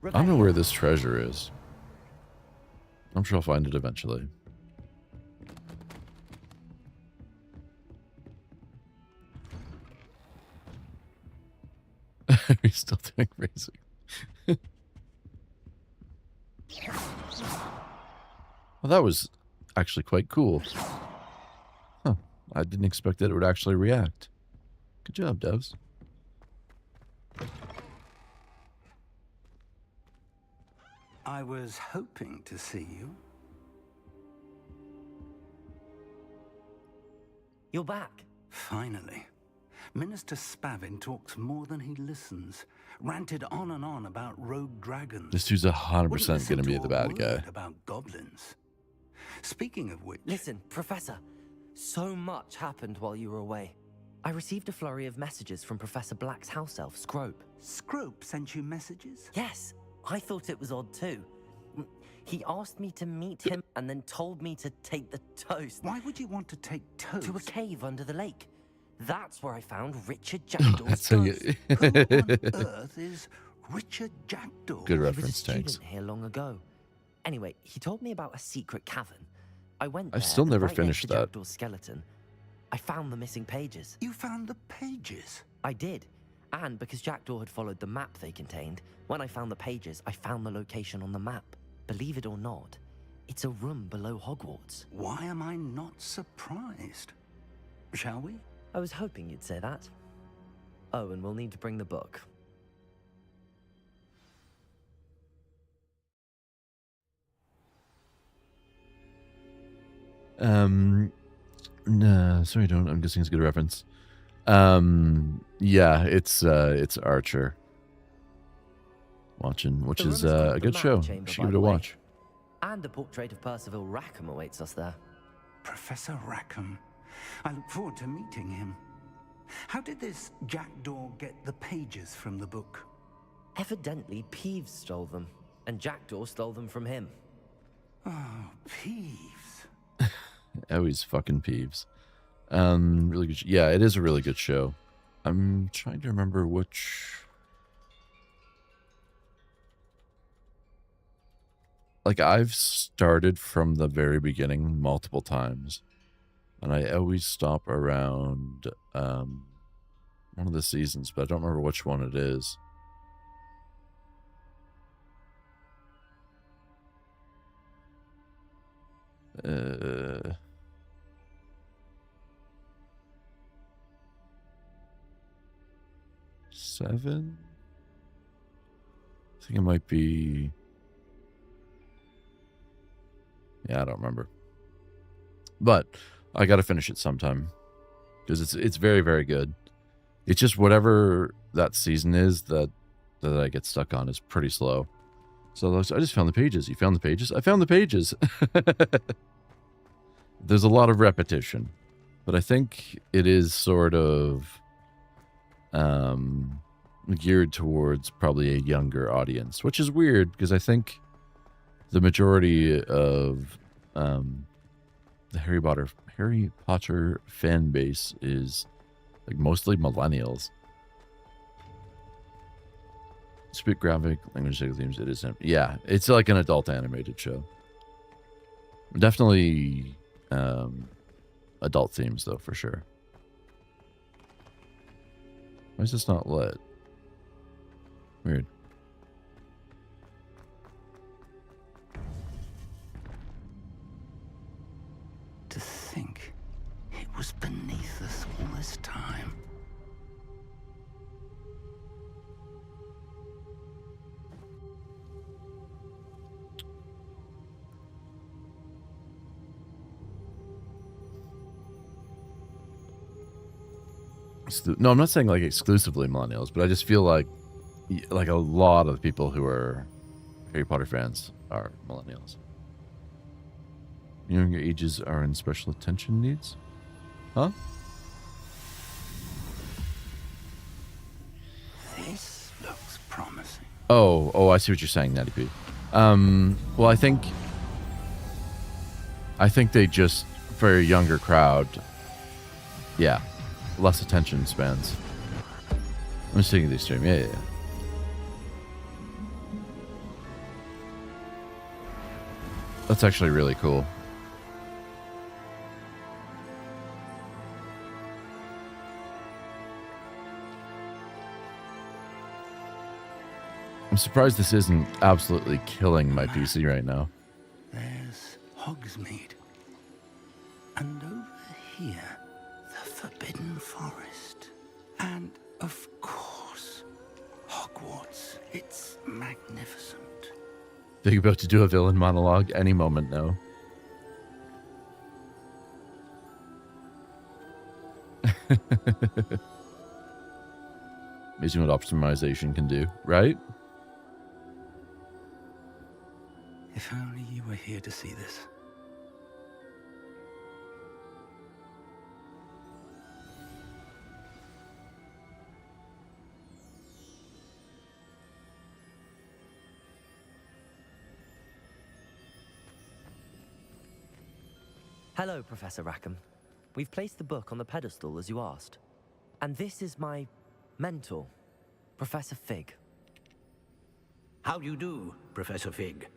don't know where this treasure is. I'm sure I'll find it eventually. We're still doing phrasing. Well, that was actually quite cool. Huh. I didn't expect that it would actually react. Good job, devs.
I was hoping to see you.
You're back.
Finally. Minister Spavin talks more than he listens. Ranted on and on about rogue dragons.
This dude's 100% going to be the bad guy.
About goblins. Speaking of which...
Listen, Professor. So much happened while you were away. I received a flurry of messages from Professor Black's house elf, Scrope.
Scrope sent you messages?
Yes. I thought it was odd too. He asked me to meet him and then told me to take the toast.
Why would you want to take toast?
To a cave under the lake. That's where I found Richard Jackdaw's
Who
ghost.
on earth is Richard Jackdaw?
Good
He was a
reference,
student
thanks.
here long ago. Anyway, he told me about a secret cavern. I went there.
I've still
and
never
right
finished
next to
that.
Jackdaw's skeleton. I found the missing pages.
You found the pages?
I did. And because Jackdaw had followed the map they contained, when I found the pages, I found the location on the map. Believe it or not, it's a room below Hogwarts.
Why am I not surprised? Shall we?
I was hoping you'd say that. Oh, and we'll need to bring the book.
No, sorry, don't. I'm guessing it's a good reference. Yeah, it's Archer. Watching, which
The
is
room is called
a
the
good
Map
show.
Chamber,
Should
by
give it
the
a
way.
watch.
And a portrait of Percival Rackham awaits us there.
Professor Rackham. I look forward to meeting him. How did this Jackdaw get the pages from the book?
Evidently, Peeves stole them, and Jackdaw stole them from him.
Oh, Peeves.
Always fucking Peeves. Really good. Yeah, it is a really good show. I'm trying to remember which. Like, I've started from the very beginning multiple times, and I always stop around one of the seasons, but I don't remember which one it is. 7? I think it might be... Yeah, I don't remember. But I got to finish it sometime because it's very, very good. It's just whatever that season is that I get stuck on is pretty slow. So I just found the pages. You found the pages? I found the pages. There's a lot of repetition, but I think it is sort of geared towards probably a younger audience, which is weird because I think the majority of the Harry Potter fan base is like mostly millennials. Speak graphic, language, themes, it isn't. Yeah, it's like an adult animated show. Definitely adult themes, though, for sure. Why is this not lit? Weird.
To think it was beneath us all this time.
No, I'm not saying like exclusively millennials, but I just feel like a lot of the people who are Harry Potter fans are millennials. Younger ages are in special attention needs? Huh?
This looks promising.
Oh, I see what you're saying, Natty P. Well, I think they just, for a younger crowd, yeah, less attention spans. I'm just thinking the stream, yeah. That's actually really cool. I'm surprised this isn't absolutely killing my PC right now.
There's Hogsmeade. And over here, the Forbidden Forest. And, of course, Hogwarts. It's magnificent.
Think about to do a villain monologue any moment now. Amazing what optimization can do, right?
If only you were here to see this.
Hello, Professor Rackham. We've placed the book on the pedestal as you asked. And this is my mentor, Professor Fig.
How do you do, Professor Fig?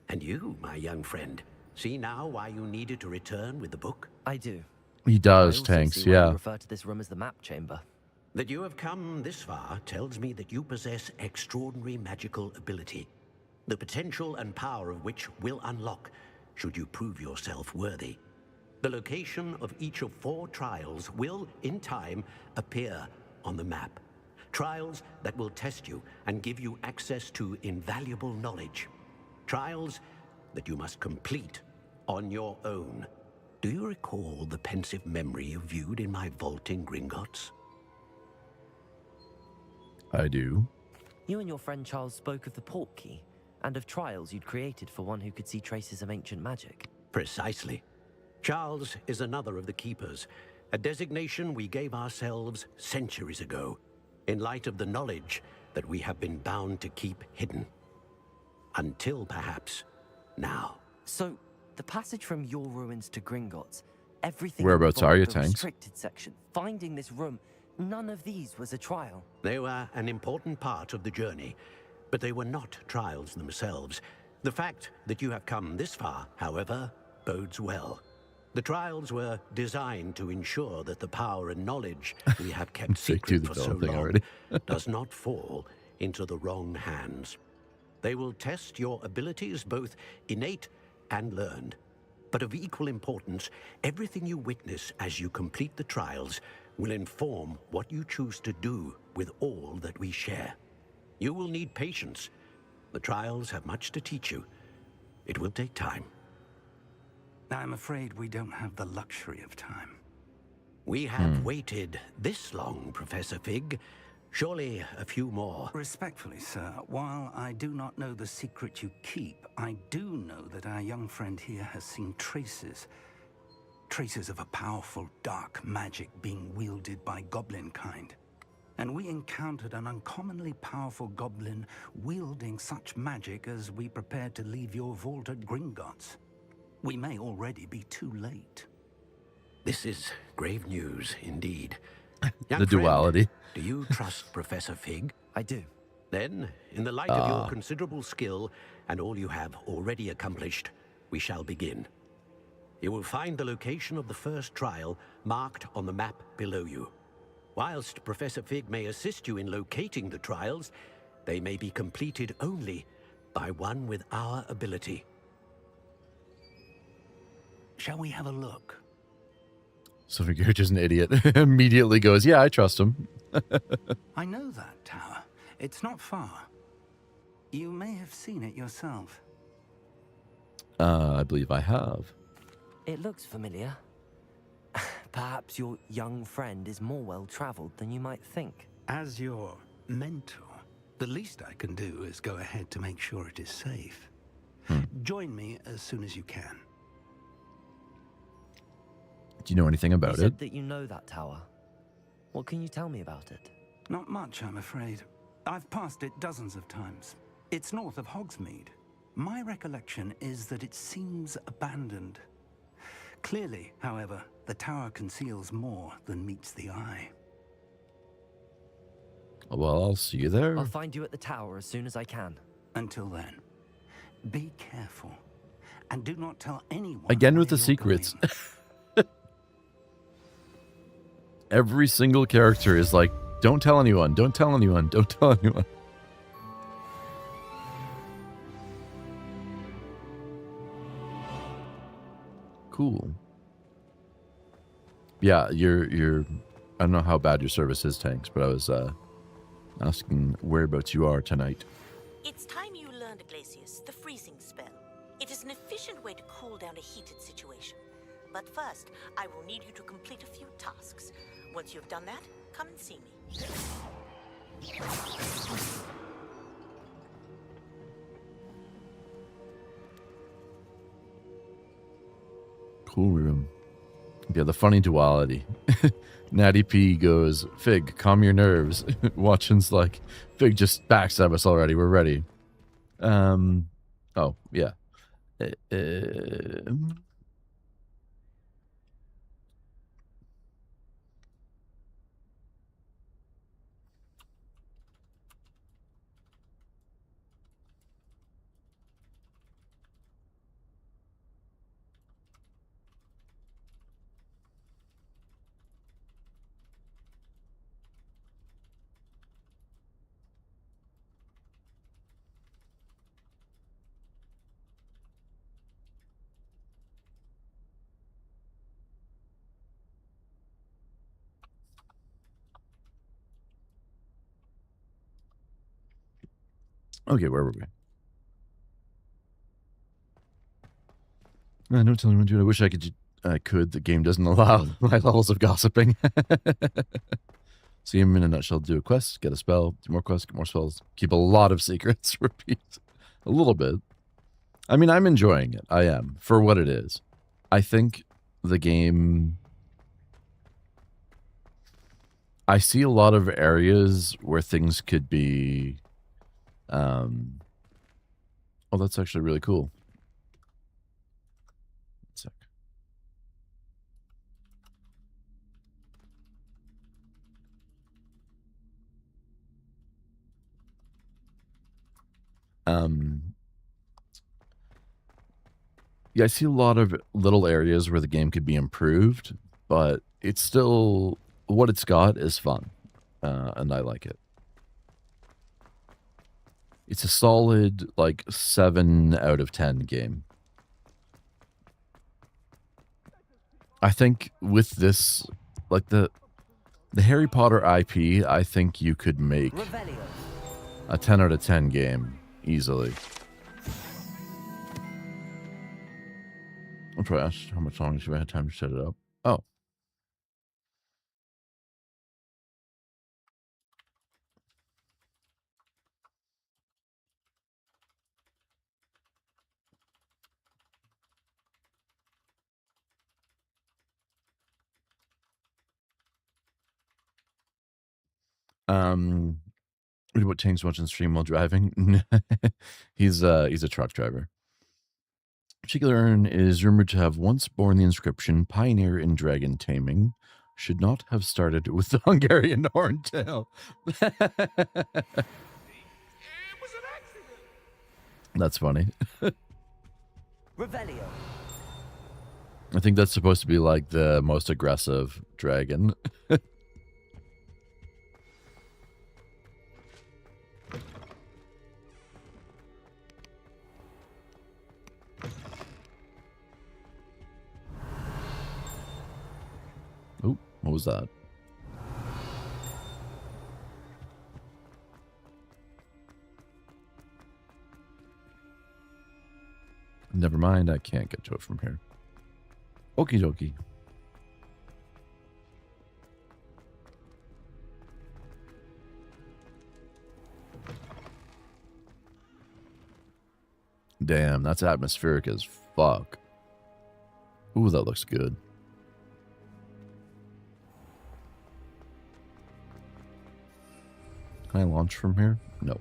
And you, my young friend, see now why you needed to return with the book?
I do.
He
I
does,
also
Tanks,
see why you
yeah.
refer to this room as the map chamber.
That you have come this far tells me that you possess extraordinary magical ability, the potential and power of which will unlock should you prove yourself worthy. The location of each of 4 trials will, in time, appear on the map. Trials that will test you and give you access to invaluable knowledge. Trials that you must complete on your own. Do you recall the pensive memory you viewed in my vault in Gringotts?
I do.
You and your friend Charles spoke of the port key, and of trials you'd created for one who could see traces of ancient magic.
Precisely. Charles is another of the Keepers, a designation we gave ourselves centuries ago, in light of the knowledge that we have been bound to keep hidden. Until, perhaps, now.
So, the passage from your ruins to Gringotts, everything...
Whereabouts are you,
the
Tanks?
restricted section, finding this room, none of these was a trial.
They were an important part of the journey, but they were not trials themselves. The fact that you have come this far, however, bodes well. The trials were designed to ensure that the power and knowledge we have kept secret for so long does not fall into the wrong hands. They will test your abilities, both innate and learned. But of equal importance, everything you witness as you complete the trials will inform what you choose to do with all that we share. You will need patience. The trials have much to teach you. It will take time.
I'm afraid we don't have the luxury of time.
We have waited this long, Professor Fig. Surely a few more.
Respectfully, sir, while I do not know the secret you keep, I do know that our young friend here has seen traces of a powerful dark magic being wielded by goblin kind. And we encountered an uncommonly powerful goblin wielding such magic as we prepared to leave your vault at Gringotts. We may already be too late.
This is grave news indeed.
The duality.
Do you trust Professor Fig?
I do.
Then, in the light of your considerable skill and all you have already accomplished, we shall begin. You will find the location of the first trial marked on the map below you. Whilst Professor Fig may assist you in locating the trials, they may be completed only by one with our ability.
Shall we have a look?
So you're just an idiot. Immediately goes, yeah, I trust him.
I know that tower. It's not far. You may have seen it yourself.
I believe I have.
It looks familiar. Perhaps your young friend is more well-traveled than you might think.
As your mentor, the least I can do is go ahead to make sure it is safe. Join me as soon as you can.
Do you know anything about
You said
it?
that you know that tower. What can you tell me about it?
Not much, I'm afraid. I've passed it dozens of times. It's north of Hogsmeade. My recollection is that it seems abandoned. Clearly, however, the tower conceals more than meets the eye.
Well, I'll see you there.
I'll find you at the tower as soon as I can.
Until then, be careful. And do not tell anyone.
Again with
where
the
you're
secrets.
going.
Every single character is like, don't tell anyone, don't tell anyone, don't tell anyone. Cool. Yeah, you're I don't know how bad your service is, Tanks, but I was asking whereabouts you are tonight.
It's time you learned, Glacius, the freezing spell. It is an efficient way to cool down a heated situation. But first, I will need you to complete a few tasks. Once you've done that, come and see me.
Cool room. Yeah, the funny duality. Natty P goes, Fig, calm your nerves. Watching's like, Fig just backstab us already. We're ready. Oh, yeah. Okay, where were we? Don't tell anyone, dude. I wish I could. The game doesn't allow my levels of gossiping. See him in a nutshell. Do a quest, get a spell, do more quests, get more spells. Keep a lot of secrets. Repeat a little bit. I mean, I'm enjoying it. I am, for what it is. I think the game... I see a lot of areas where things could be... Oh, that's actually really cool. One sec. Yeah, I see a lot of little areas where the game could be improved, but it's still, what it's got is fun, and I like it. It's a solid, like, 7 out of 10 game. I think with this, like, The Harry Potter IP, I think you could make a 10 out of 10 game easily. I'll probably ask how much longer should I have time to set it up. Oh. What Tank's watching stream while driving? He's a truck driver. Chiglern is rumored to have once borne the inscription "Pioneer in Dragon Taming." Should not have started with the Hungarian horntail. That's funny.
Revelio.
I think that's supposed to be like the most aggressive dragon. Oop, what was that? Never mind, I can't get to it from here. Okie dokie. Damn, that's atmospheric as fuck. Ooh, that looks good. Can I launch from here? No.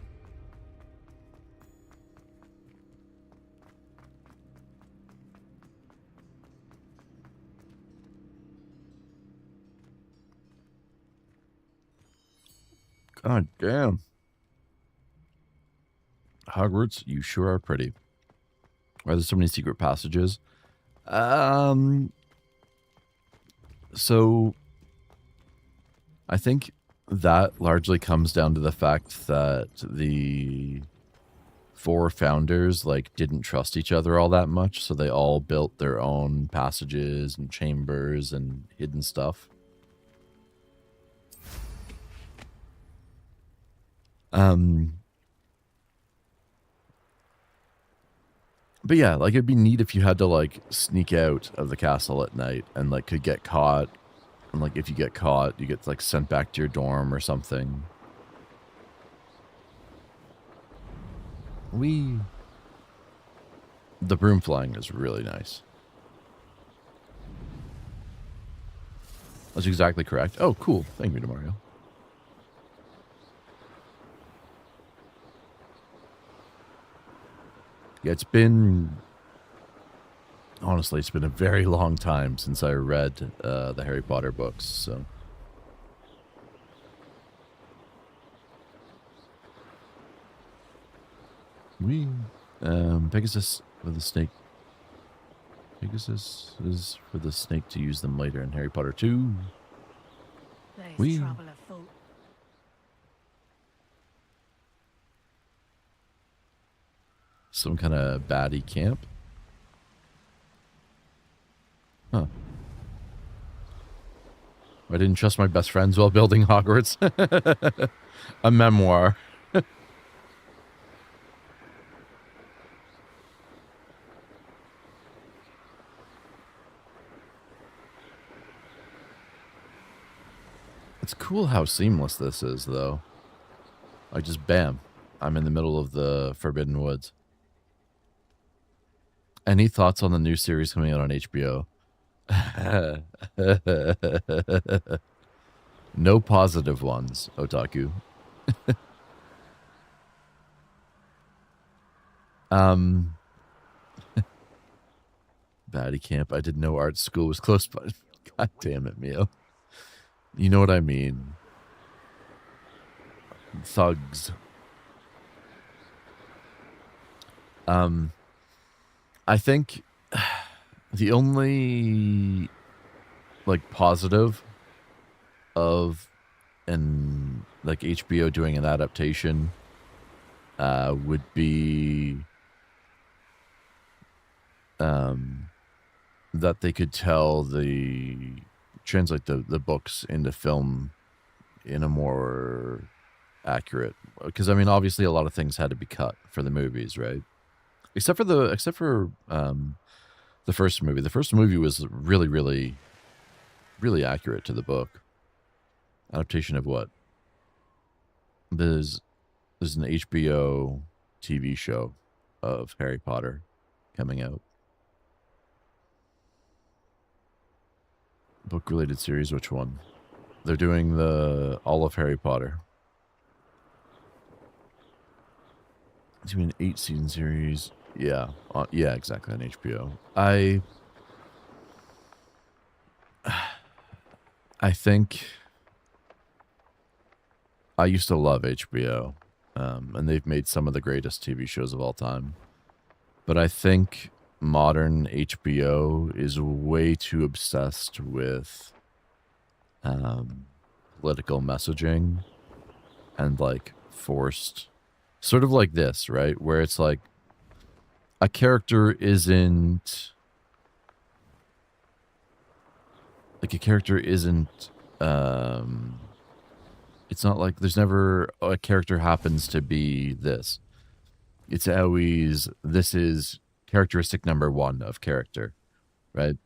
God damn. Hogwarts, you sure are pretty. Why are there so many secret passages? So I think that largely comes down to the fact that the 4 founders like didn't trust each other all that much, so they all built their own passages and chambers and hidden stuff. But yeah, like it'd be neat if you had to like sneak out of the castle at night and like could get caught, and like if you get caught, you get like sent back to your dorm or something. The broom flying is really nice. That's exactly correct. Oh, cool. Thank you, Mario. Yeah, honestly, it's been a very long time since I read the Harry Potter books, so. Pegasus with the snake. Pegasus is for the snake to use them later in Harry Potter 2.
There's trouble afoot.
Some kind of baddie camp. Huh. I didn't trust my best friends while building Hogwarts. A memoir. It's cool how seamless this is, though. Like, just bam. I'm in the middle of the Forbidden Woods. Any thoughts on the new series coming out on HBO? No positive ones, Otaku. Baddie camp. I didn't know art school was close by. God damn it, Mio. You know what I mean. Thugs. I think the only like positive of like HBO doing an adaptation would be that they could translate the books into film in a more accurate, because I mean, obviously a lot of things had to be cut for the movies, right? Except for the first movie. The first movie was really, really, really accurate to the book. Adaptation of what? There's an HBO TV show of Harry Potter coming out. Book-related series, which one? They're doing all of Harry Potter. It's doing an 8-season series. Yeah, yeah, exactly, on HBO. I think I used to love HBO, and they've made some of the greatest TV shows of all time. But I think modern HBO is way too obsessed with political messaging and like forced, sort of like this, right? Where it's like a character isn't it's not like there's never a character happens to be this. It's always, this is characteristic number 1 of character, right?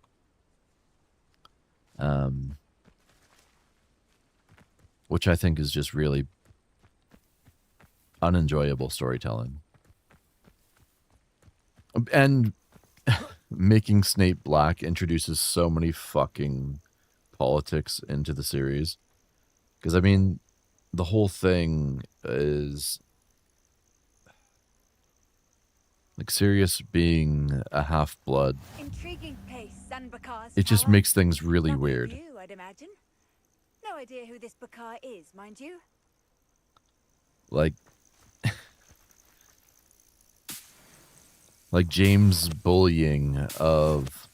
Which I think is just really unenjoyable storytelling. And making Snape black introduces so many fucking politics into the series. Because, I mean, the whole thing is like Sirius being a half-blood.
Intriguing place, Sanbakar's
It just
tower.
makes things really
Lovely
weird.
view, I'd imagine. No idea who this Bakar is, mind you.
Like James' bullying of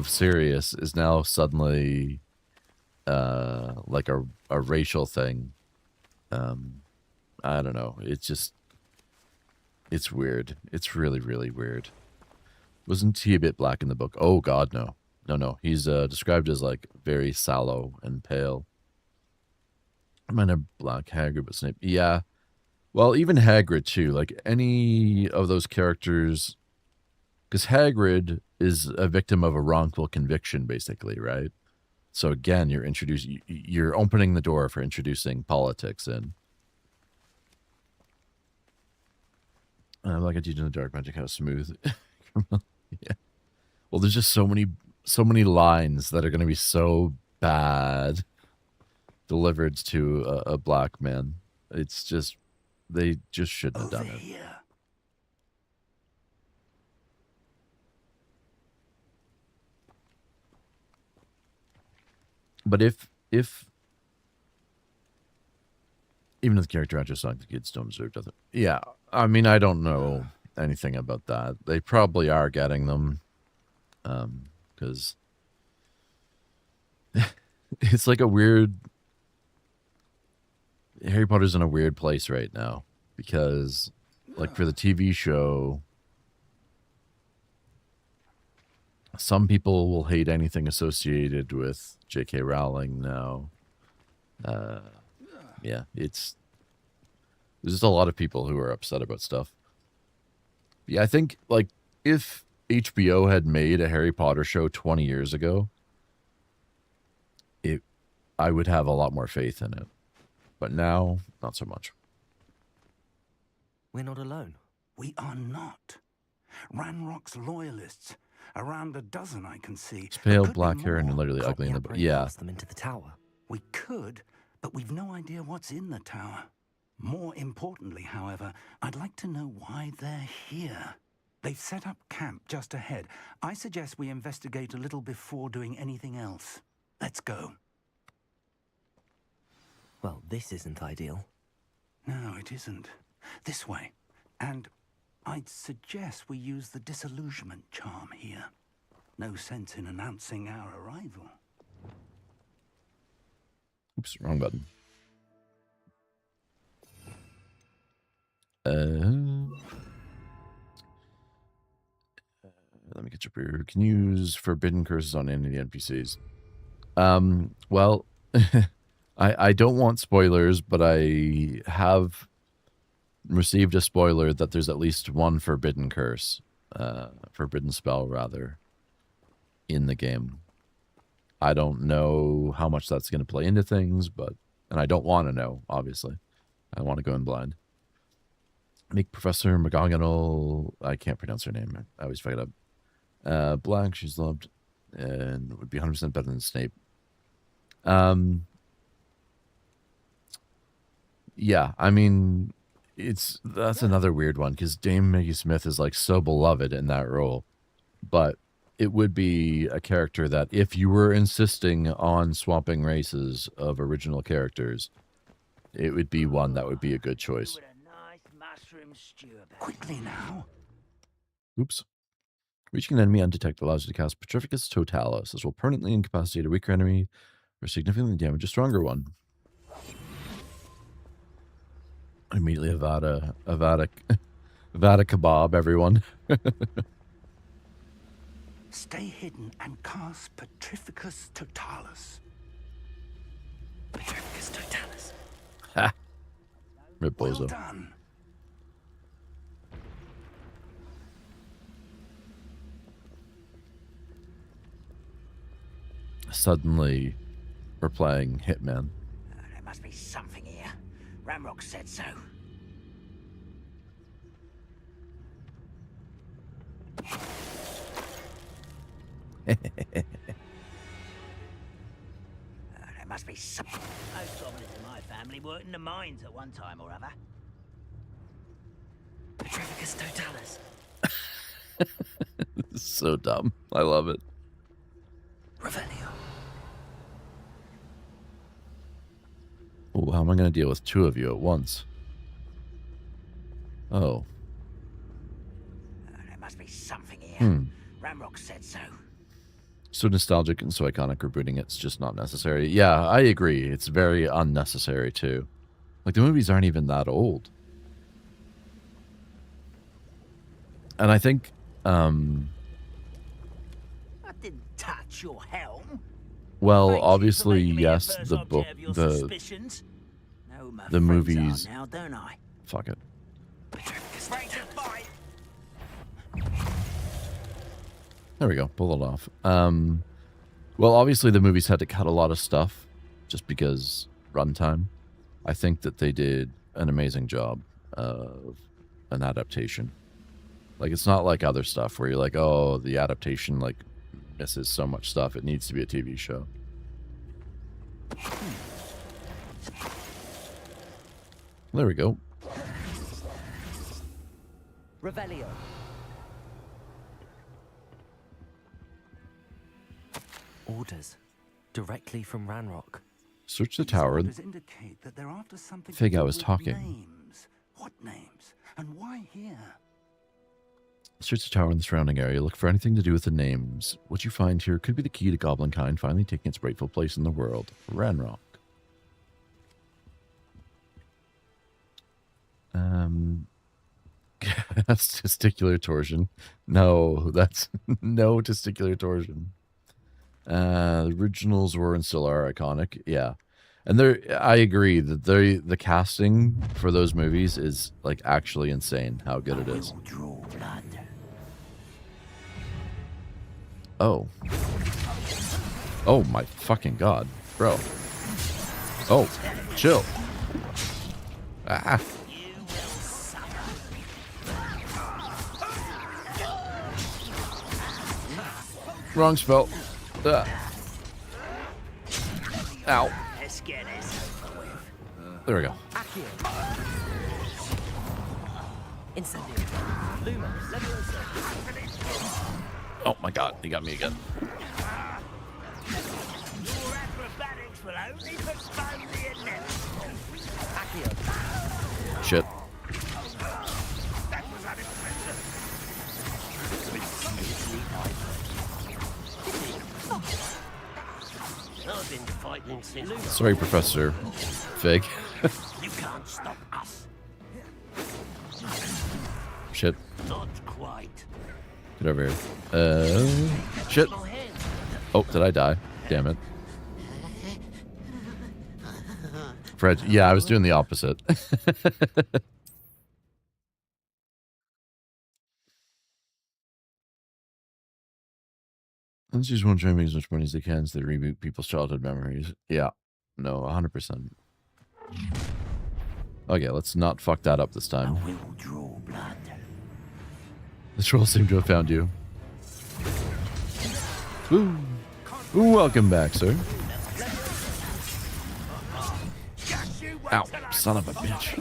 Sirius is now suddenly like a racial thing. I don't know. It's weird. It's really, really weird. Wasn't he a bit black in the book? Oh God, no. No. He's described as like very sallow and pale. I might have black Hagrid, but Snape. Yeah. Well, even Hagrid too. Like any of those characters, because Hagrid is a victim of a wrongful conviction, basically, right? So again, you're opening the door for introducing politics in. Like I teach in the dark magic, how smooth. Yeah. Well, there's just so many lines that are going to be so bad delivered to a black man. It's just, they just shouldn't have done it.
Here.
But if even if the character actors like the kids don't deserve nothing. Yeah, I mean, I don't know anything about that. They probably are getting them, because it's like a weird. Harry Potter's in a weird place right now because, like, for the TV show, some people will hate anything associated with J.K. Rowling now. Yeah, there's just a lot of people who are upset about stuff. Yeah, I think, like, if HBO had made a Harry Potter show 20 years ago, I would have a lot more faith in it. But now, not so much.
We're not alone.
We are not. Ranrock's loyalists. Around a dozen I can see.
It's pale, black hair, and literally ugly in the book. Yeah.
Them into the tower.
We could, but we've no idea what's in the tower. More importantly, however, I'd like to know why they're here. They've set up camp just ahead. I suggest we investigate a little before doing anything else. Let's go.
Well, this isn't ideal.
No, it isn't. This way. And I'd suggest we use the disillusionment charm here. No sense in announcing our arrival.
Oops, wrong button. Let me get you up here. Can you use forbidden curses on any of the NPCs? Well, I don't want spoilers, but I have received a spoiler that there's at least one forbidden curse, forbidden spell rather, in the game. I don't know how much that's going to play into things, and I don't want to know, obviously. I want to go in blind. Make Professor McGonagall, I can't pronounce her name. I always fuck it up. Black, she's loved, and would be 100% better than Snape. Yeah, I mean, that's another weird one, because Dame Maggie Smith is like so beloved in that role, but it would be a character that if you were insisting on swapping races of original characters, it would be one that would be a good choice.
Quickly now.
Oops. Reaching an enemy undetected allows you to cast Petrificus Totalis. This will permanently incapacitate a weaker enemy or significantly damage a stronger one. Immediately Avada kebab, everyone.
Stay hidden and cast Petrificus Totalis.
Petrificus Totalis.
Ha! Rip
Well
Bozo.
done.
Suddenly, we're playing Hitman.
There must be something here. Ramrock said so. There must be something. Most goblins in my family worked in the mines at one time or other.
Petrificus Totalis.
This is so dumb. I love it.
Revelio.
Oh, how am I going to deal with two of you at once? Oh.
There must be something here. Ramrock said so.
So nostalgic and so iconic, rebooting it's just not necessary. Yeah, I agree. It's very unnecessary, too. Like, the movies aren't even that old. And I think,
I didn't touch your helm.
well,
Thank you for
obviously,
making me
yes,
a first
the
object
book,
of your
the
suspicions. Know my
the
friends
movies.
are now, don't I?
Fuck it.
Break the fight.
There we go. Pull it off. Well, obviously the movies had to cut a lot of stuff just because runtime. I think that they did an amazing job of an adaptation. Like, it's not like other stuff where you're like, oh, the adaptation, like, misses so much stuff. It needs to be a TV show. There we go.
Revelio. Orders. Directly from Ranrock.
Search the tower.
Orders indicate that they're after something to
Fig, I
do
was
with
talking.
Names. What names? And why here?
Search the tower in the surrounding area. Look for anything to do with the names. What you find here could be the key to Goblinkind finally taking its rightful place in the world. Ranrock. That's testicular torsion. No, that's no testicular torsion. The originals were and still are iconic. Yeah. And I agree that the casting for those movies is like actually insane how good it is. Oh. Oh my fucking god, bro. Oh, chill. Ah. Wrong spell. Ow.
Let's get this over with.
There we go.
Incendiary. Luma. Leviosa.
Oh my god, he got me again.
Your acrobatics will only postpone the inevitable.
Accio.
Shit.
That was unexpected. I've been fighting since.
Sorry, Professor Fig.
You can't stop us.
Shit.
Not quite.
Get over here. Shit. Oh, did I die? Damn it. Yeah, I was doing the opposite. Let's just want to try and make as much money as they can so they reboot people's childhood memories. Yeah. No, 100%. Okay, let's not fuck that up this time.
I will draw blood.
The trolls seem to have found you. Ooh. Welcome back, sir. Ow, son of a bitch.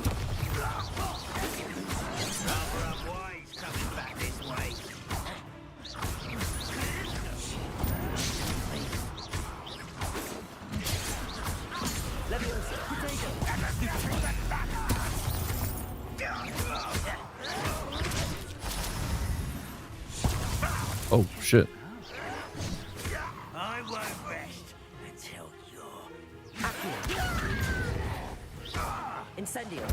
Oh, shit.
I won't rest until you're...
Incendio.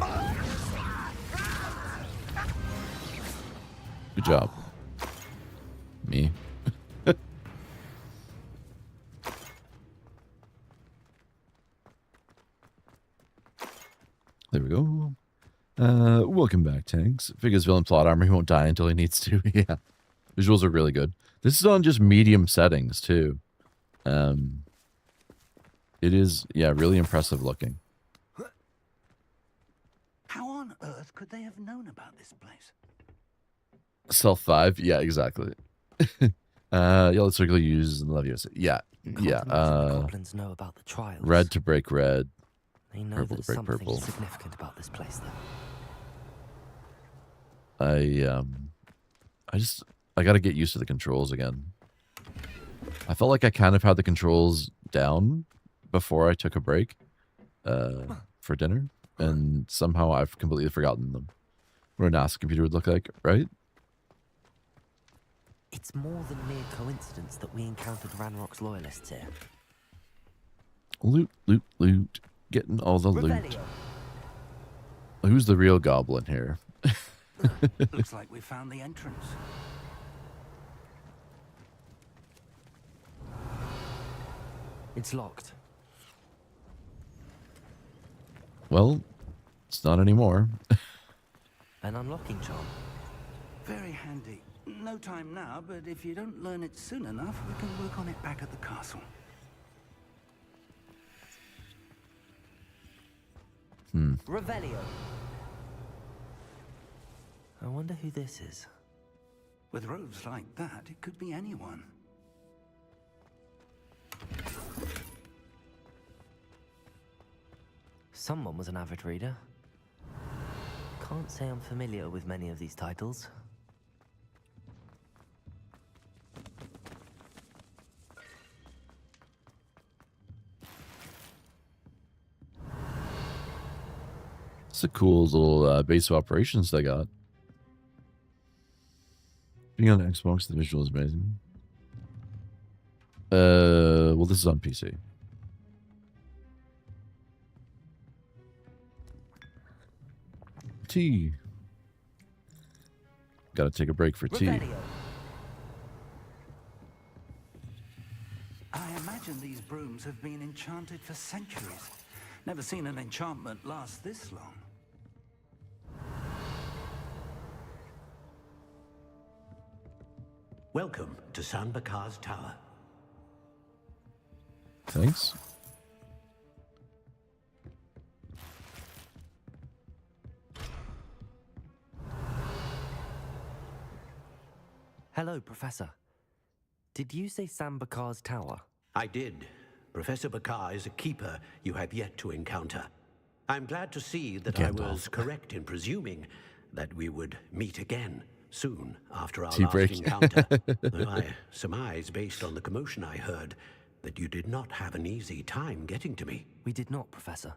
Good job. Me. There we go. Welcome back, tanks. Figures villain plot armor. He won't die until he needs to. Yeah. Visuals are really good. This is on just medium settings, too. It is, yeah, really impressive looking.
How on earth could they have known about this place?
Stealth 5? Yeah, exactly. Yellow circle uses Leviosa. Yeah, yeah.
Goblins know about the trials.
Red to break red.
They know
Purple to break
something
purple.
significant about this place, though.
I gotta get used to the controls again. I felt like I kind of had the controls down before I took a break for dinner, and somehow I've completely forgotten them. What a NASA computer would look like, right?
It's more than mere coincidence that we encountered Ranrock's loyalists here.
Loot, loot, loot. Getting all the loot.
Revelio.
Who's the real goblin here?
Looks like we found the entrance.
It's locked.
Well, it's not anymore.
An unlocking charm.
Very handy. No time now, but if you don't learn it soon enough, we can work on it back at the castle.
Revelio. I wonder who this is.
With robes like that, it could be anyone.
Someone was an avid reader. Can't say I'm familiar with many of these titles.
It's a cool little base of operations they got. Being on Xbox, the visual is amazing. Well, this is on PC. Tea. Gotta take a break for tea.
Revelio.
I imagine these brooms have been enchanted for centuries. Never seen an enchantment last this long.
Welcome to San Bakar's Tower.
Thanks.
Hello, Professor. Did you say Sambakar's tower?
I did. Professor Bakar is a keeper you have yet to encounter. I'm glad to see that I was correct in presuming that we would meet again soon after our
Tea
last
break.
encounter. Though I surmise, based on the commotion I heard, that you did not have an easy time getting to me.
We did not, Professor.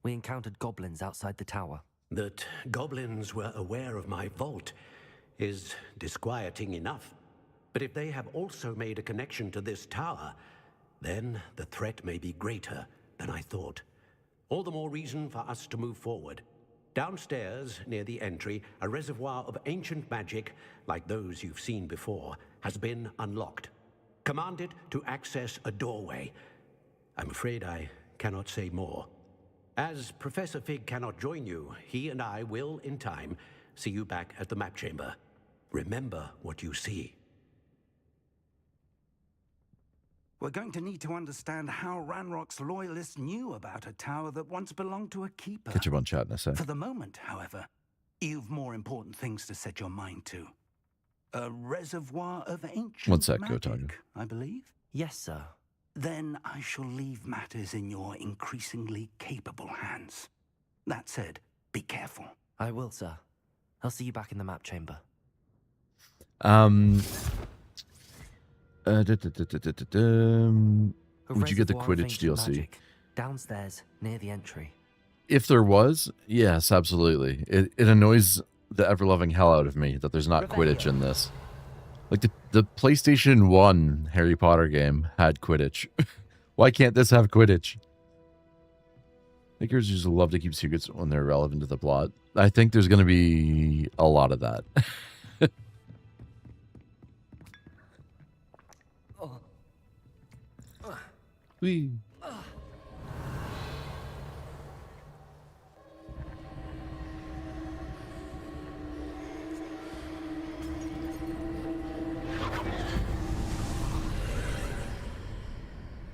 We encountered goblins outside the tower.
That goblins were aware of my vault is disquieting enough. But if they have also made a connection to this tower, then the threat may be greater than I thought. All the more reason for us to move forward. Downstairs, near the entry, a reservoir of ancient magic, like those you've seen before, has been unlocked. Command it to access a doorway. I'm afraid I cannot say more. As Professor Fig cannot join you, he and I will, in time, see you back at the map chamber. Remember what you see.
We're going to need to understand how Ranrock's loyalists knew about a tower that once belonged to a keeper.
Catch up on chat in a sec.
For the moment, however, you've more important things to set your mind to. A reservoir of ancient
1 sec,
magic,
Gotaga.
I believe?
Yes, sir.
Then I shall leave matters in your increasingly capable hands. That said, be careful.
I will, sir. I'll see you back in the map chamber.
Would you get the
Reservoir of
Quidditch
ancient
DLC?
magic, downstairs, near the entry.
If there was, yes, absolutely. It annoys the ever-loving hell out of me that there's not Quidditch in this. Like, the PlayStation 1 Harry Potter game had Quidditch. Why can't this have Quidditch? Makers just love to keep secrets when they're relevant to the plot. I think there's going to be a lot of that. Whee.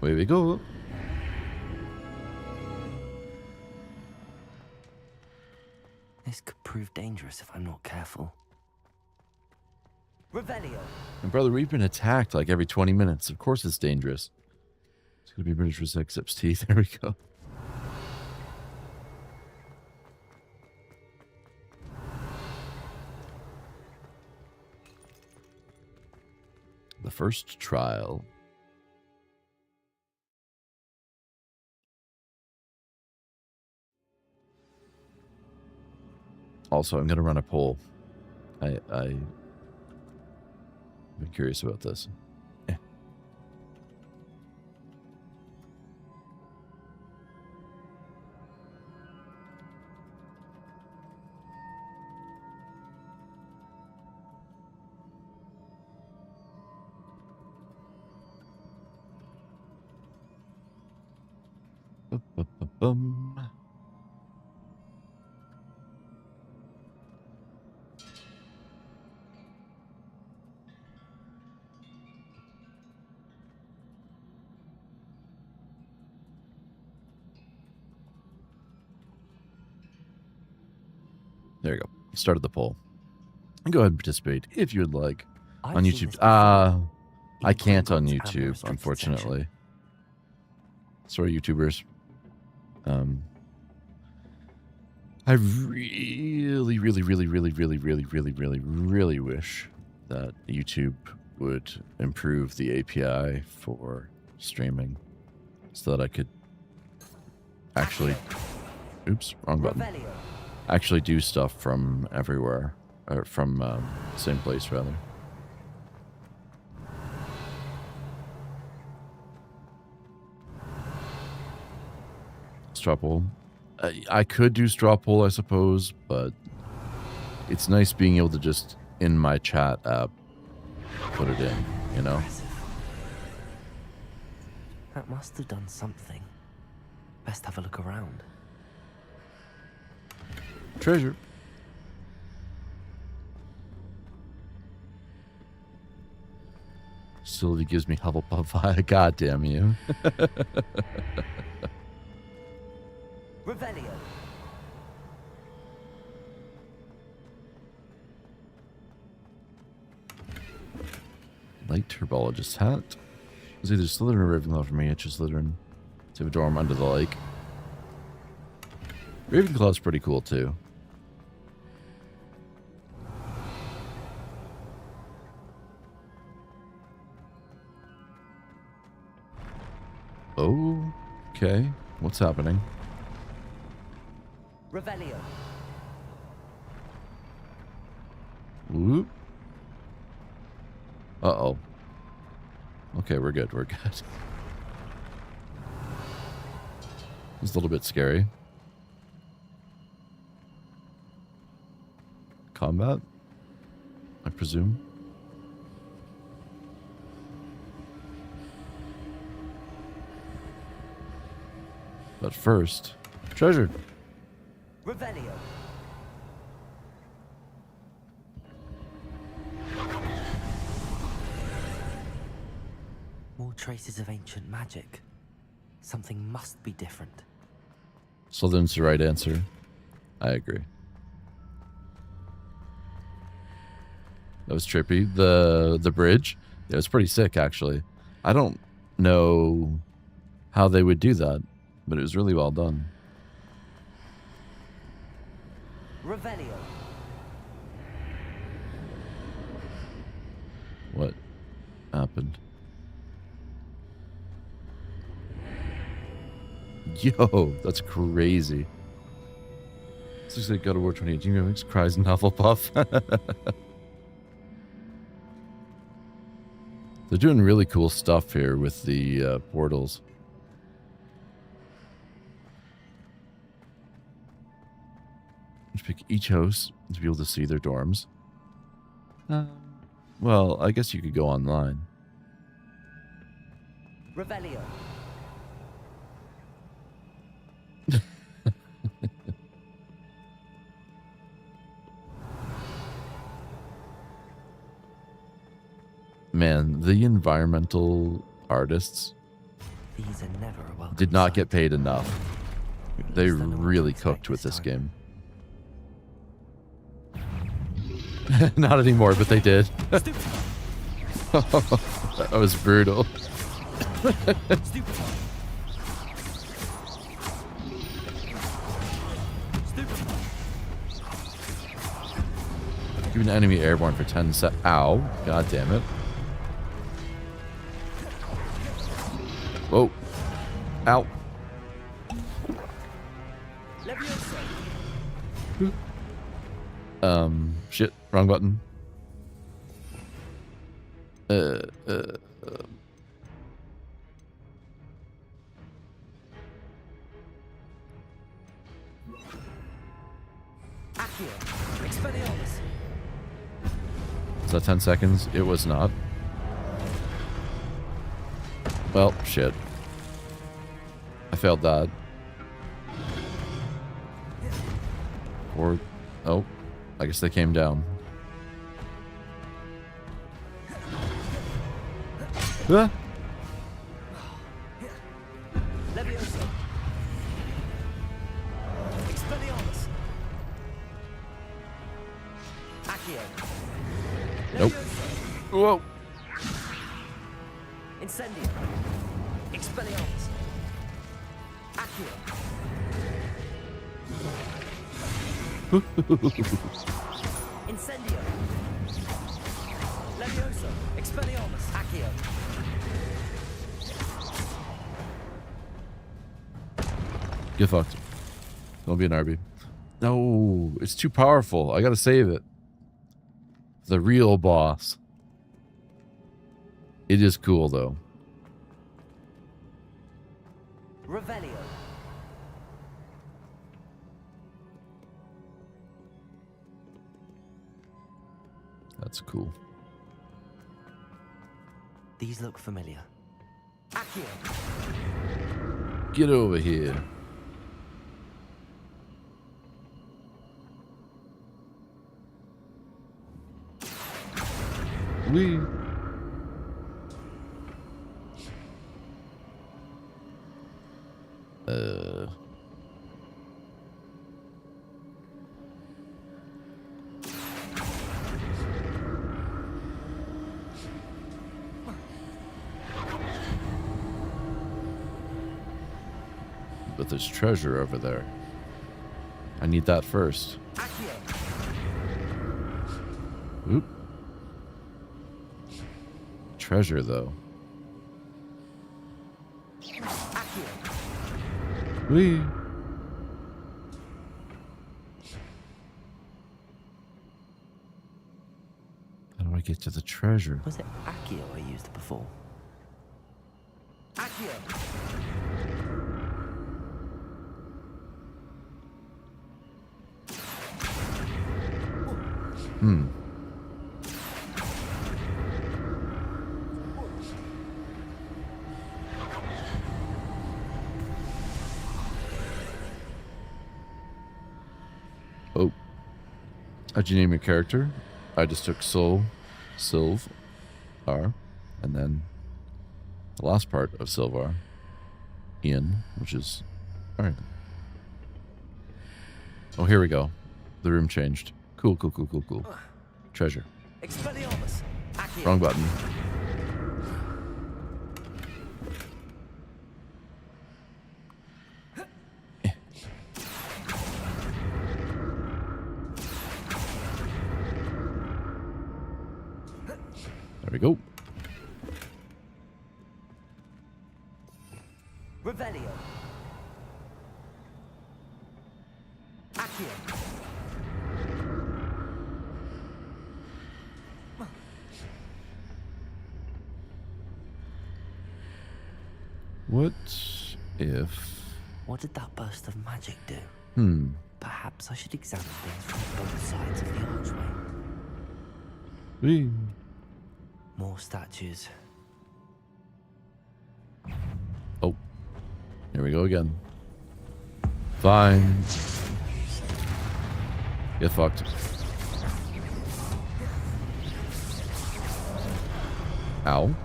Away we go.
This could prove dangerous if I'm not careful. Revelio.
And brother, we've been attacked like every 20 minutes. Of course it's dangerous. It's gonna be British for sex except teeth. There we go. The first trial. Also, I'm gonna run a poll. I'm curious about this. Bum. There you go. Started the poll. Go ahead and participate if you would like on YouTube. I can't on YouTube, unfortunately. Sorry, YouTubers. I really wish that YouTube would improve the API for streaming so that I could actually, oops, wrong button, actually do stuff from everywhere, or from same place rather. Straw poll. I could do straw poll, I suppose, but it's nice being able to just in my chat app put it in, you know?
That must have done something. Best have a look around.
Treasure. Sylvie gives me Hufflepuff. God damn you.
Revelio.
Light herbologist hat. It's either Slytherin or Ravenclaw for me. It's just Slytherin. To have a dorm under the lake. Ravenclaw's pretty cool too. Okay. What's happening?
Revelio.
Whoop. Uh-oh. Okay, we're good. We're good. It's a little bit scary. Combat, I presume. But first, Treasure.
Revelio. More traces of ancient magic. Something must be different.
Slytherin's the right answer. I agree. That was trippy. The bridge, it was pretty sick, actually. I don't know how they would do that, but it was really well done.
Revelio.
What happened? Yo, that's crazy. This looks like God of War 2018 remix. Cries in Hufflepuff. They're doing really cool stuff here with the portals. Just pick each host to be able to see their dorms. Well, I guess you could go online.
Revelio.
Man, the environmental artists
These are never a welcome
did not
sight.
get paid enough. They really cooked with this game. Not anymore, but they did. That was brutal. Give an enemy airborne for 10 seconds. Ow. God damn it. Whoa. Ow. Shit. Wrong button. Is that 10 seconds? It was not. Well, shit. I failed that. Or, oh, I guess they came down. Ah. Nope. Whoa.
Incendio. Expelliarmus. Accio. Incendio. Levioso. Expelliarmus. Accio.
Get fucked. Don't be an RB. No, it's too powerful. I gotta save it. The real boss. It is cool, though.
Revelio.
That's cool.
These look familiar. Accio.
Get over here. Wee. But there's treasure over there. I need that first. Oop. Treasure, though. Whee! How do I get to the treasure?
Was it Accio I used before? Accio!
How'd you name your character? I just took Silvar, and then the last part of Silvar, Ian, which is alright. Oh, here we go. The room changed. Cool. Treasure.
Expelliarmus. Accio.
Wrong button. There we go.
Revelio. Accio.
What if...
What did that burst of magic do? Perhaps I should examine things from both sides of the archway.
Whee.
More statues.
Oh. Here we go again. Fine. Get fucked. Ow.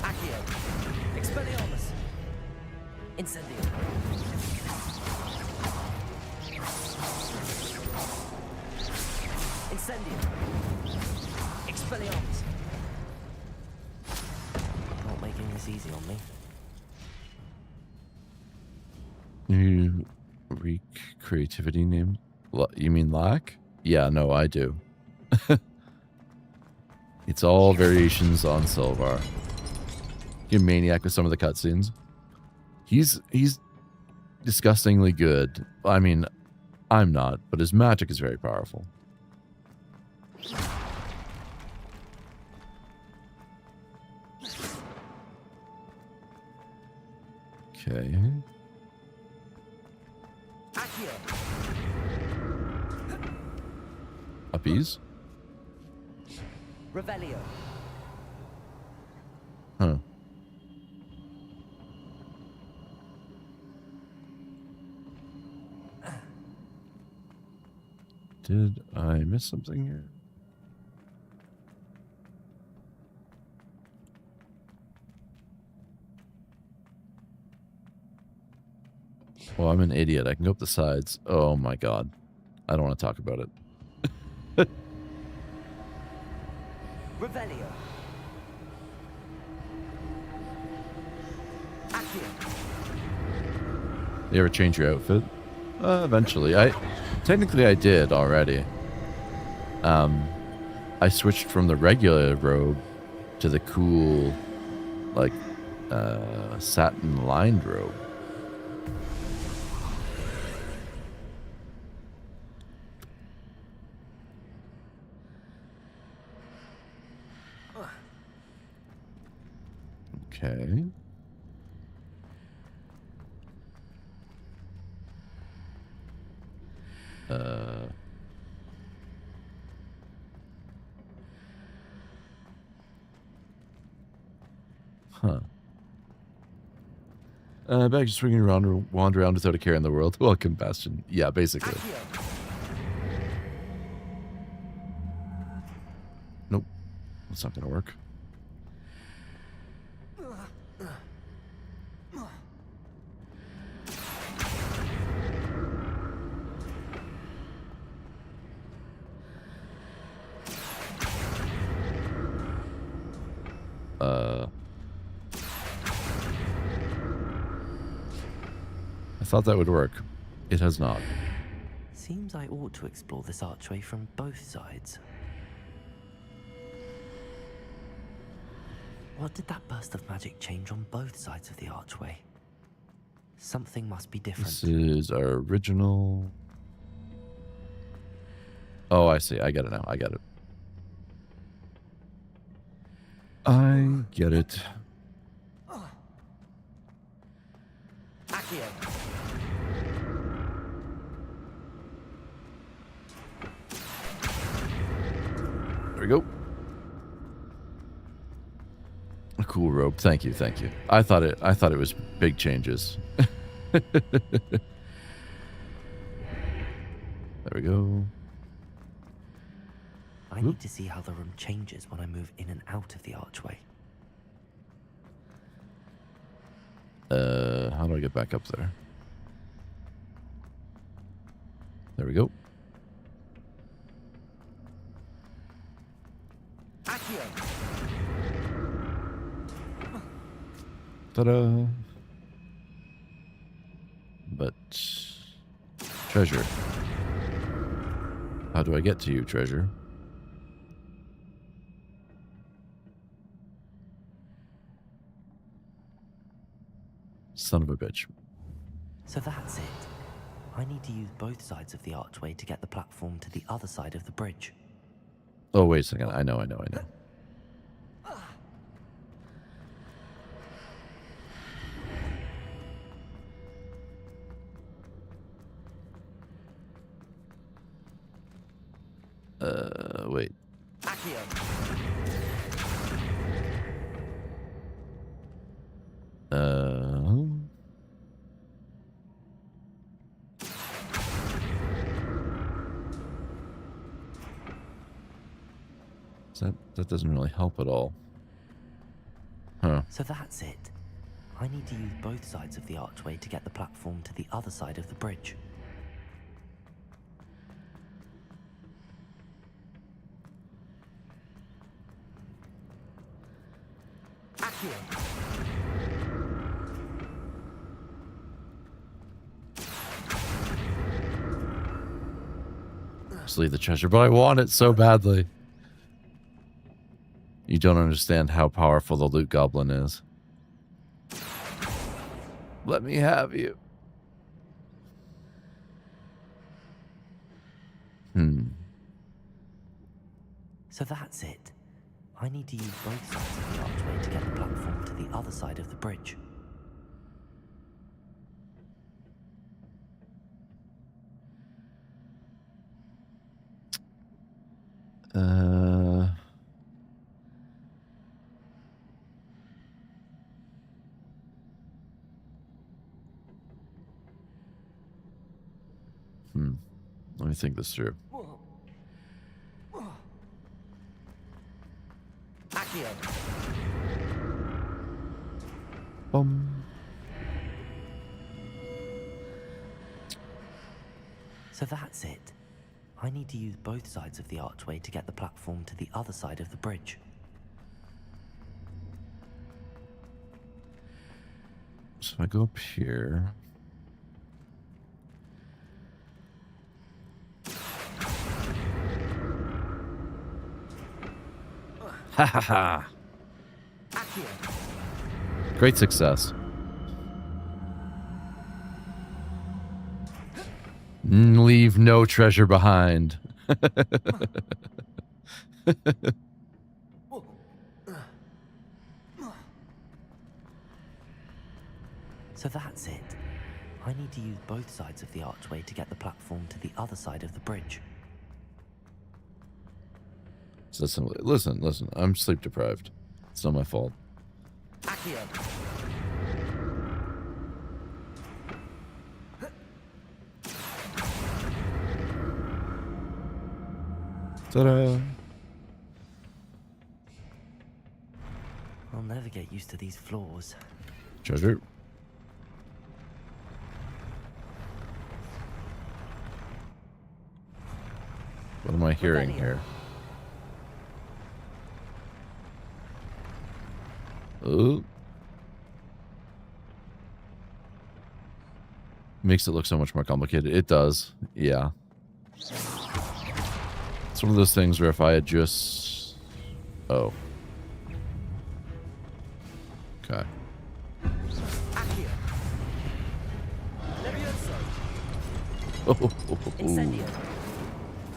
Accio. Expelliarmus. Incendio. Incendio. Expelliarmus. Not making this easy on me.
You reek creativity name? You mean lack? Yeah, no, I do. It's all variations on Silvar. You maniac with some of the cutscenes. He's disgustingly good. I mean, I'm not, but his magic is very powerful. Okay. Uppies?
Revelio.
Huh. Did I miss something here? Well, I'm an idiot. I can go up the sides. Oh my god. I don't want to talk about it.
Revelio. Accio.
You ever change your outfit? Eventually. Technically I did already. I switched from the regular robe to the cool, like, satin lined robe. Okay. Huh. Back to swinging around or wander around without a care in the world. Welcome, Bastion. Yeah, basically. Nope. That's not gonna work. I thought that would work. It has not.
Seems I ought to explore this archway from both sides. What did that burst of magic change on both sides of the archway? Something must be different.
This is our original... Oh, I see. I get it now. I get it. I get it.
Accio.
There we go. A cool robe. Thank you, thank you. I thought it was big changes. There we go.
I need to see how the room changes when I move in and out of the archway.
How do I get back up there? There we go. Ta-da! But treasure. How do I get to you, treasure? Son of a bitch.
So that's it. I need to use both sides of the archway to get the platform to the other side of the bridge.
Oh, wait a second. I know. Wait. That doesn't really help at all. Huh.
So that's it. I need to use both sides of the archway to get the platform to the other side of the bridge.
Just leave the treasure, but I want it so badly. You don't understand how powerful the loot goblin is. Let me have you.
So that's it. I need to use both sides of the archway to get the platform to the other side of the bridge.
Let me think this through.
So that's it. I need to use both sides of the archway to get the platform to the other side of the bridge.
So I go up here. Ha ha ha. Great success. Leave no treasure behind.
So that's it. I need to use both sides of the archway to get the platform to the other side of the bridge.
Listen. I'm sleep deprived. It's not my fault. Ta-da!
I'll never get used to these floors.
Treasure. What am I hearing here? Ooh. Makes it look so much more complicated. It does. Yeah. It's one of those things where if I had just... Oh. Okay. Oh.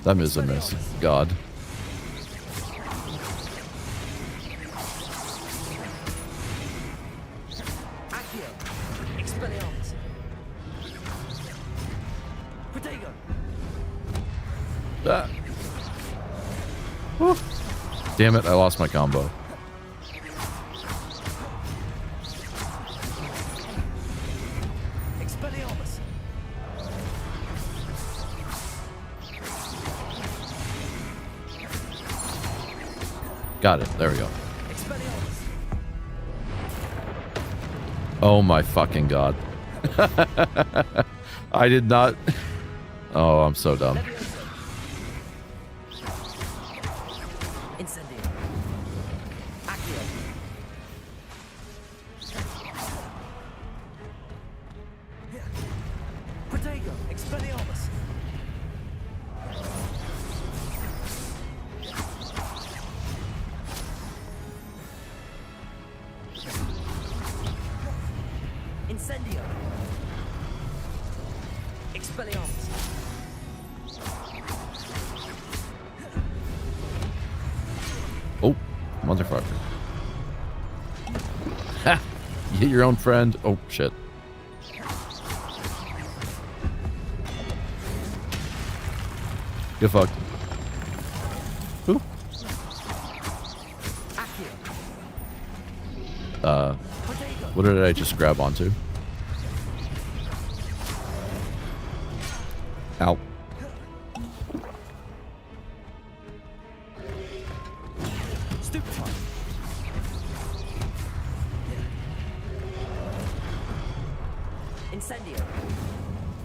That is a miss. God. Ah. Woo. Damn it, I lost my combo. Got it. There we go. Oh my fucking god. I did not... Oh, I'm so dumb. Oh, motherfucker. Ha! You hit your own friend. Oh, shit. Get fucked. Ooh. What did I just grab onto? Ow.
Incendio.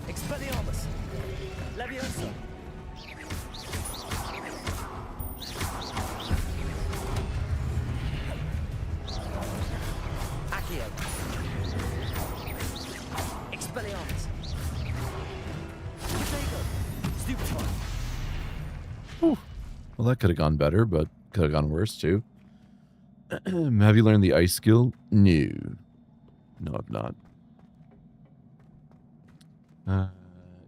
Expelliarmus. Leviosa. Accio. Expelliarmus. Potato. Stupefy.
Well, that could have gone better, but could have gone worse too. Have you learned the ice skill? No. No, I've not.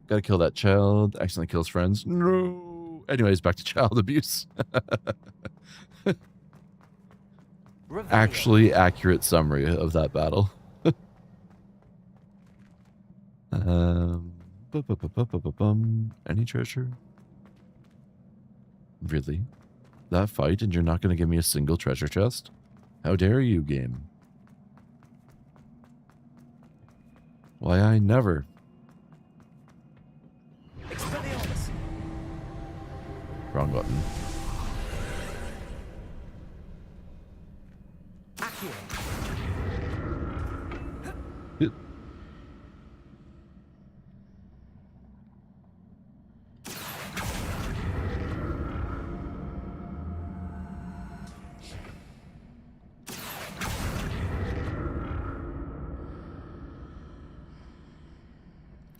Gotta kill that child. Accidentally kills friends. No. Anyways, back to child abuse. Actually accurate summary of that battle. Any treasure? Really? That fight and you're not going to give me a single treasure chest? How dare you, game? Why, I never. Wrong button.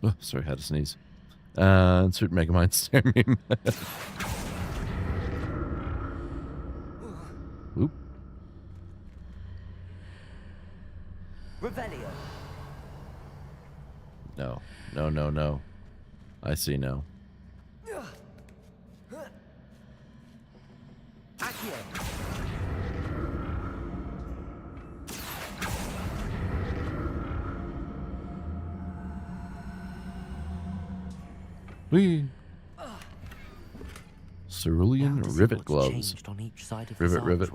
Oh, sorry, I had to sneeze. Insert Megamind stare meme. Oop.
Revelio.
No. No, no, no. I see no.
Accio.
Whee! Cerulean rivet gloves.
On each side of
Rivet, rivet.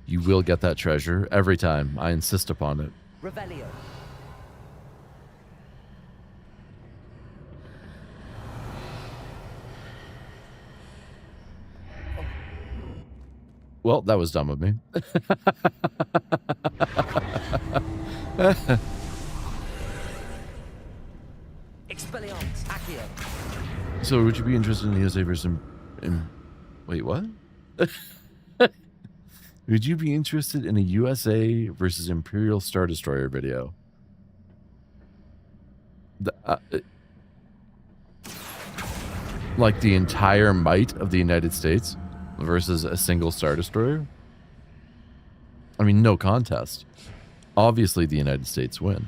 You will get that treasure every time. I insist upon it.
Revelio.
Well, that was dumb of me.
Expelliarmus. Accio.
So, would you be interested in the USA versus... Wait, what? Would you be interested in a USA versus Imperial Star Destroyer video? Like the entire might of the United States versus a single Star Destroyer? I mean, no contest. Obviously, the United States win.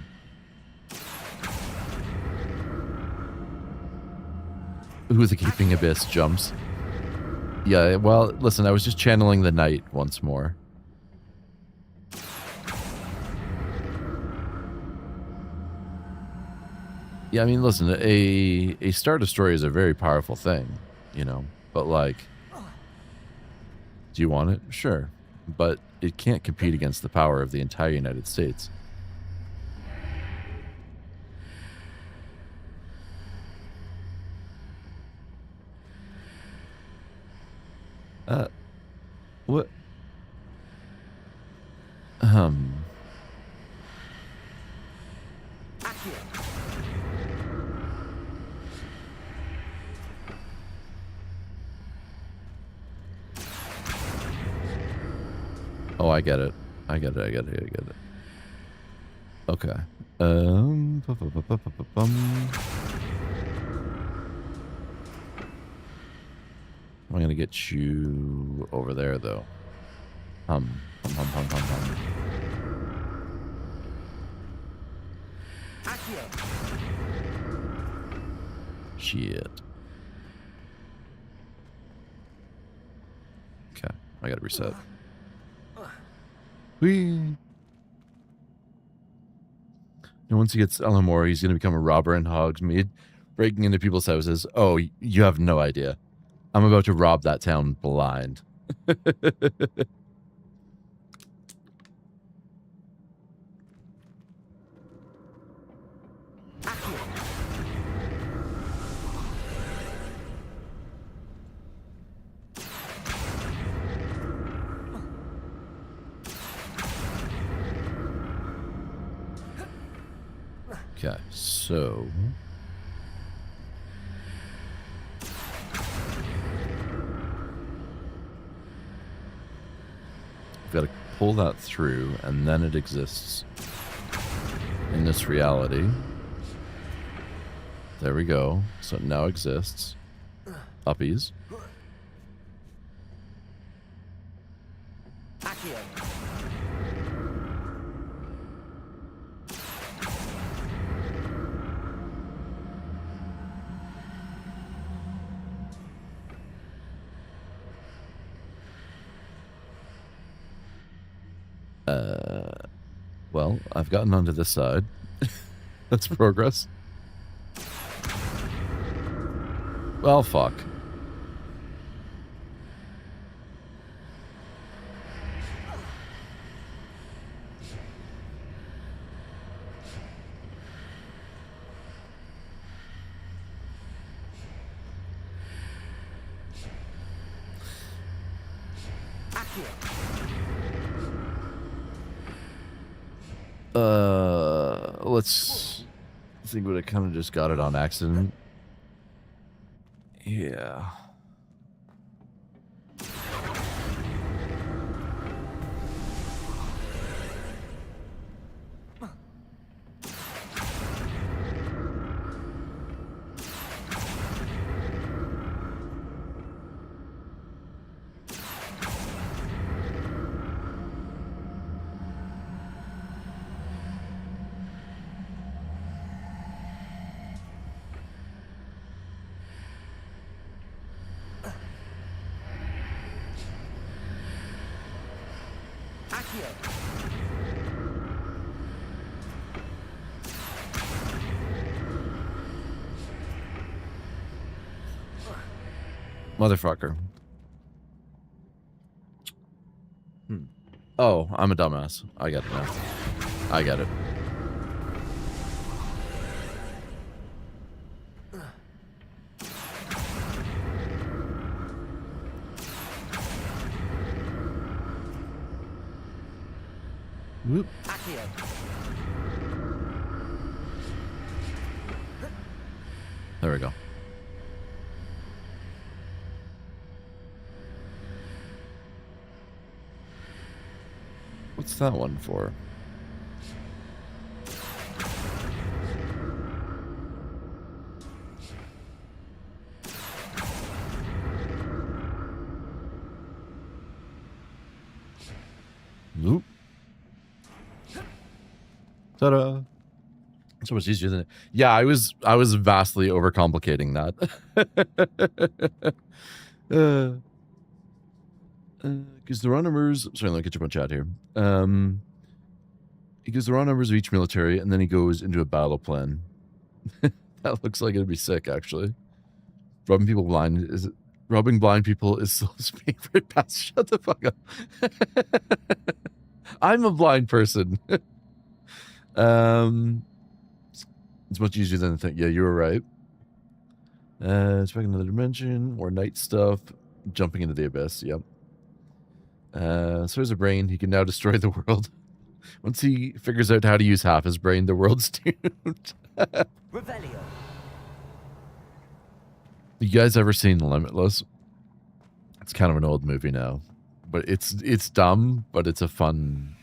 Ooh, the Gaping Abyss jumps. Yeah, well, listen, I was just channeling the night once more. Yeah, I mean, listen, a Star Destroyer is a very powerful thing, you know, but like, do you want it? Sure. But it can't compete against the power of the entire United States. What? Oh, I get it. I get it. Okay. I'm gonna get you over there, though. Hum. Shit. Okay, I gotta reset. Whee! And once he gets Elamore, he's gonna become a robber in Hogsmeade, breaking into people's houses. Oh, you have no idea. I'm about to rob that town blind. Okay, so we've got to pull that through, and then it exists in this reality. There we go. So it now exists. Uppies. Well, I've gotten onto this side. That's progress. Well, fuck. Let's think what I kind of just got it on accident. Yeah. Motherfucker. Oh, I'm a dumbass. I get it now. I get it. Whoop. There we go. What's that one for? Loop. Ta-da. So much easier than it. Yeah, I was vastly overcomplicating that. Because the raw numbers. Sorry, let me catch up on chat here. He gives the raw numbers of each military, and then he goes into a battle plan. That looks like it'd be sick, actually. Robbing blind people is Syl's favorite pastime. Shut the fuck up. I'm a blind person. It's much easier than I think. Yeah, you were right. It's back in another dimension, more night stuff, jumping into the abyss. Yep. So there's a brain. He can now destroy the world. Once he figures out how to use half his brain, the world's doomed.
Revelio.
You guys ever seen Limitless? It's kind of an old movie now, but it's dumb, but it's a fun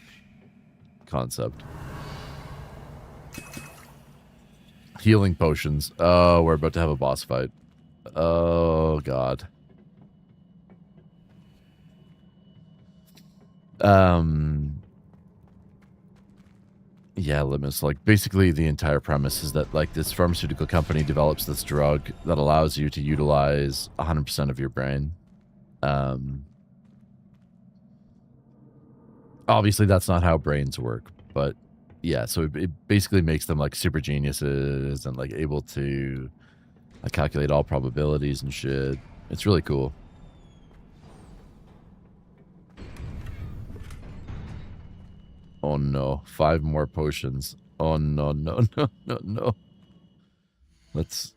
concept. Healing potions. Oh, we're about to have a boss fight. Oh God. Yeah, Limitless. Like, basically the entire premise is that, like, this pharmaceutical company develops this drug that allows you to utilize 100% of your brain. Obviously that's not how brains work, but yeah, so it basically makes them like super geniuses and like able to like calculate all probabilities and shit. It's really cool. Oh no, 5 more potions. Oh no, no, no, no, no. Let's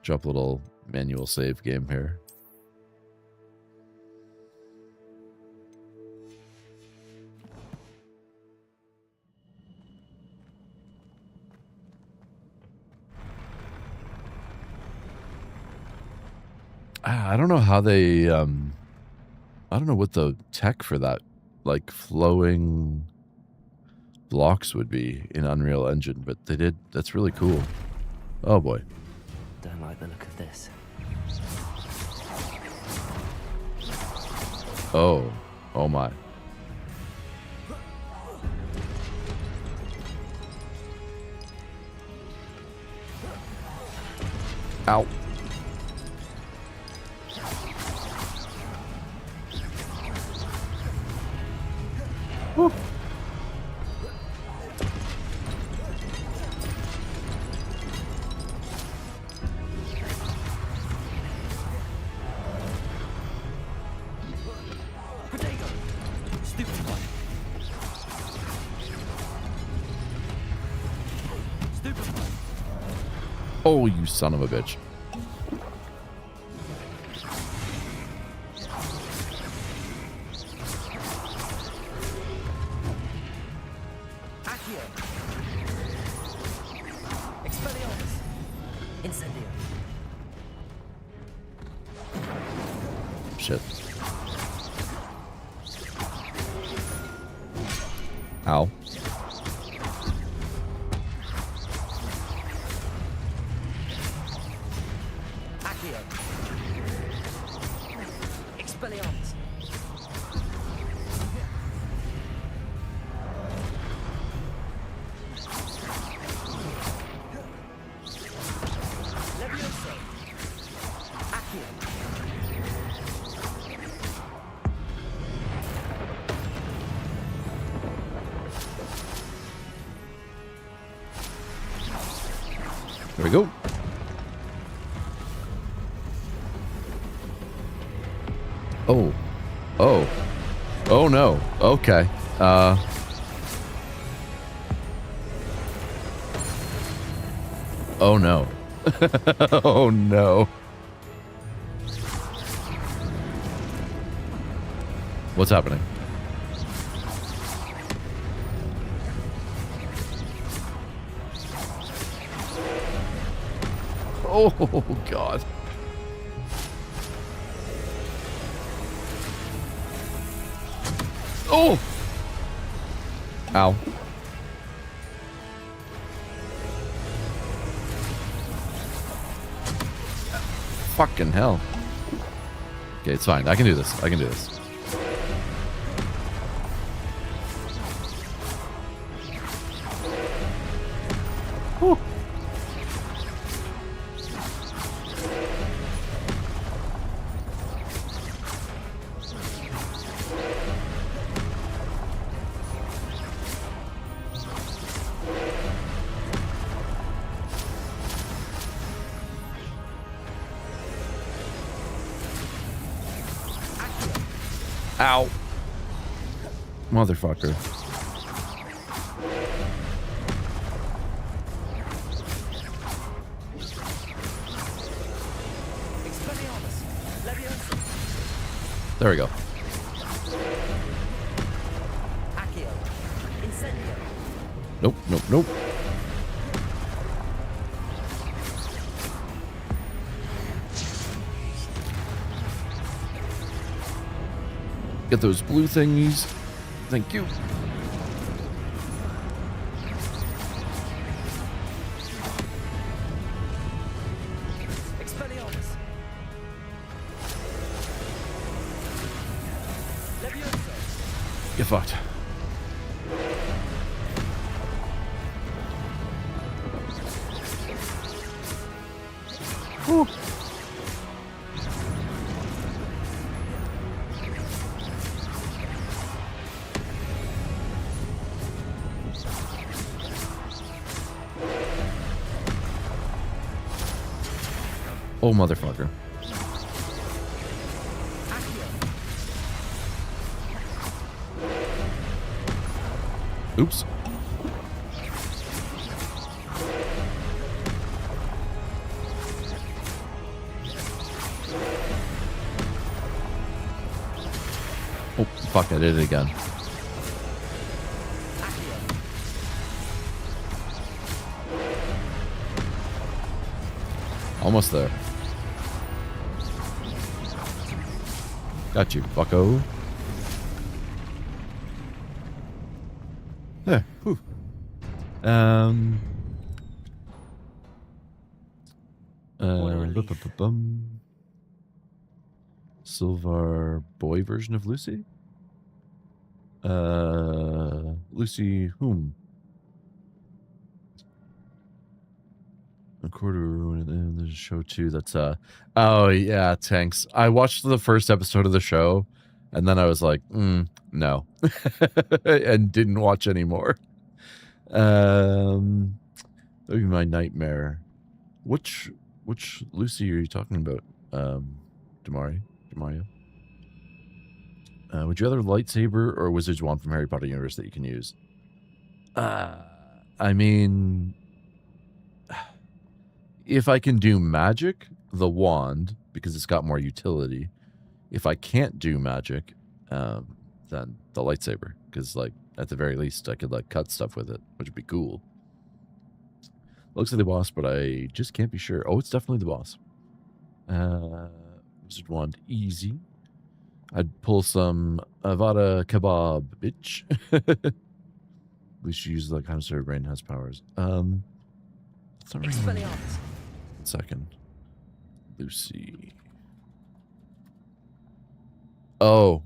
drop a little manual save game here. I don't know how they, I don't know what the tech for that, like, flowing blocks would be in Unreal Engine, but they did. That's really cool. Oh, boy.
Don't like the look of this.
Oh. Oh, my. Ow. Woo. Oh, you son of a bitch. Shit. Ow. There we go. Oh. Oh. Oh no. Okay. Oh no. Oh no. What's happening? Oh, God. Oh! Ow. Fucking hell. Okay, it's fine. I can do this. I can do this. Whew. Ow. Motherfucker. There we go.
Accio. Incendio.
Nope, nope, nope. Get those blue thingies. Thank you.
Expelliarmus. Levioso.
Get fucked. Whew. Oh, motherfucker. Oops. Oh, fuck, I did it again. Almost there. Got you, bucko. There. Whew. Silvar boy version of Lucy? Lucy whom? A quarter in the show too. That's oh yeah, thanks. I watched the first episode of the show, and then I was like, no, and didn't watch anymore. That would be my nightmare. Which Lucy are you talking about? Demario? Would you rather lightsaber or wizard's wand from Harry Potter universe that you can use? I mean, if I can do magic, the wand, because it's got more utility. If I can't do magic, then the lightsaber, because like at the very least I could like cut stuff with it, which would be cool. Looks like the boss, but I just can't be sure. Oh, it's definitely the boss. Wizard wand, easy. I'd pull some Avada kebab, bitch. At least you use like kind of sort of brain has powers. It's not really... One second. Lucy. Oh.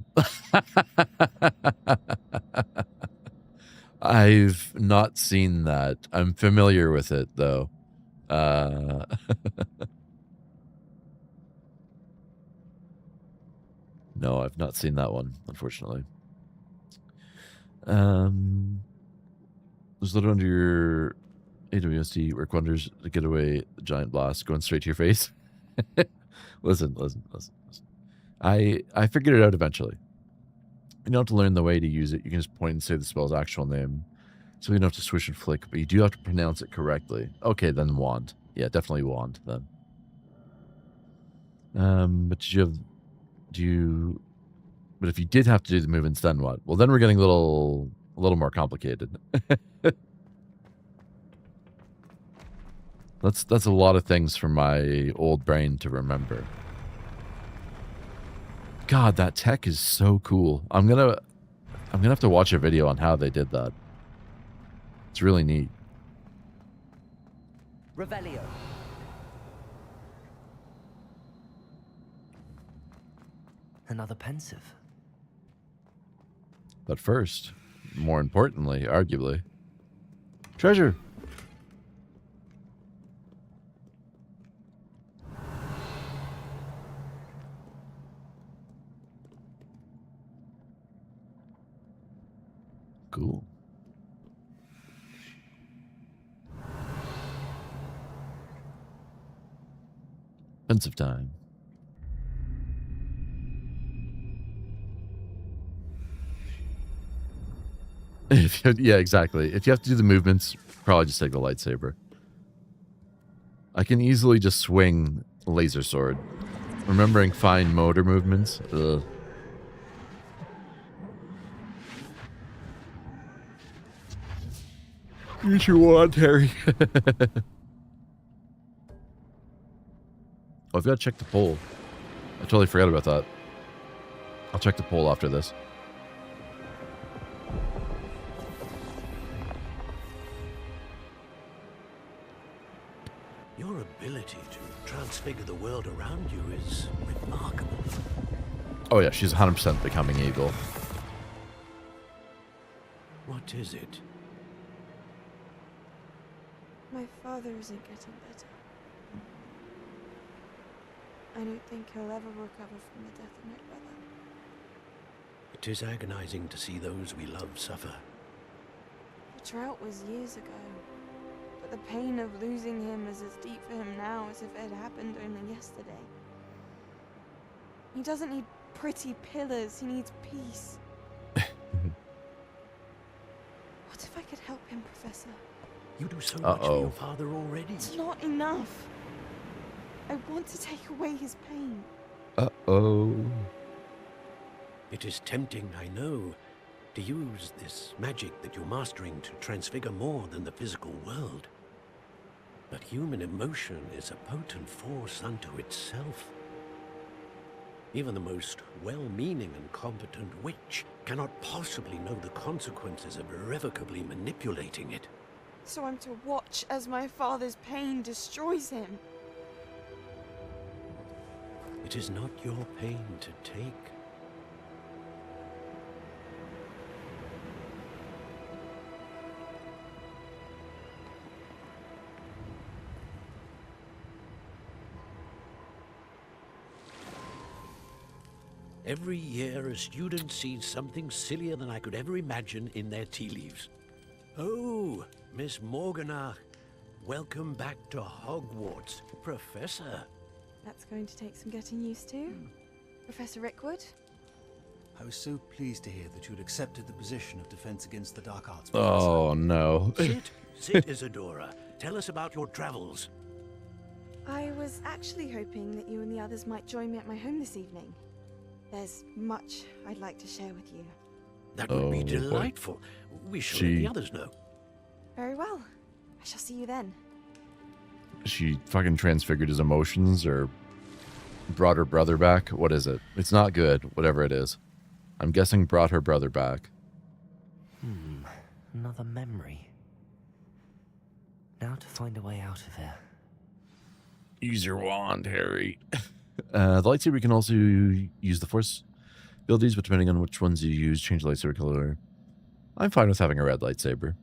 I've not seen that. I'm familiar with it though. No, I've not seen that one, unfortunately. There's a little under your AWSD work wonders to get away the giant blast going straight to your face. Listen. I figured it out eventually. You don't have to learn the way to use it. You can just point and say the spell's actual name. So you don't have to swish and flick, but you do have to pronounce it correctly. Okay, then wand. Yeah, definitely wand then. But but if you did have to do the movements, then what? Well, then we're getting a little more complicated. That's a lot of things for my old brain to remember. God, that tech is so cool. I'm gonna have to watch a video on how they did that. It's really neat.
Revelio. Another pensive.
But first, more importantly, arguably, treasure. Cool. Pensive time. Yeah, exactly. If you have to do the movements, probably just take the lightsaber. I can easily just swing a laser sword. Remembering fine motor movements. Ugh. Use your wand, Harry. Oh, I've got to check the poll. I totally forgot about that. I'll check the poll after this.
Your ability to transfigure the world around you is remarkable.
Oh yeah, she's 100% becoming evil.
What is it?
My father isn't getting better. I don't think he'll ever recover from the death of my brother.
It is agonizing to see those we love suffer.
The drought was years ago, but the pain of losing him is as deep for him now as if it had happened only yesterday. He doesn't need pretty pillars, he needs peace. What if I could help him, Professor?
You do so much for your father already.
It's not enough. I want to take away his pain.
Uh-oh.
It is tempting, I know, to use this magic that you're mastering to transfigure more than the physical world. But human emotion is a potent force unto itself. Even the most well-meaning and competent witch cannot possibly know the consequences of irrevocably manipulating it.
So I'm to watch as my father's pain destroys him.
It is not your pain to take. Every year, a student sees something sillier than I could ever imagine in their tea leaves. Oh, Miss Morganach, welcome back to Hogwarts, Professor.
That's going to take some getting used to. Professor Rickwood?
I was so pleased to hear that you'd accepted the position of Defense Against the Dark Arts.
Oh, no.
Sit, Isadora. Tell us about your travels.
I was actually hoping that you and the others might join me at my home this evening. There's much I'd like to share with you.
That would be delightful. We shall let the others know.
Very well. I shall see you then.
She fucking transfigured his emotions or brought her brother back. What is it? It's not good, whatever it is. I'm guessing brought her brother back.
Another memory. Now to find a way out of here.
Use your wand, Harry. The lightsaber can also use the force abilities, but depending on which ones you use, change the lightsaber color. I'm fine with having a red lightsaber.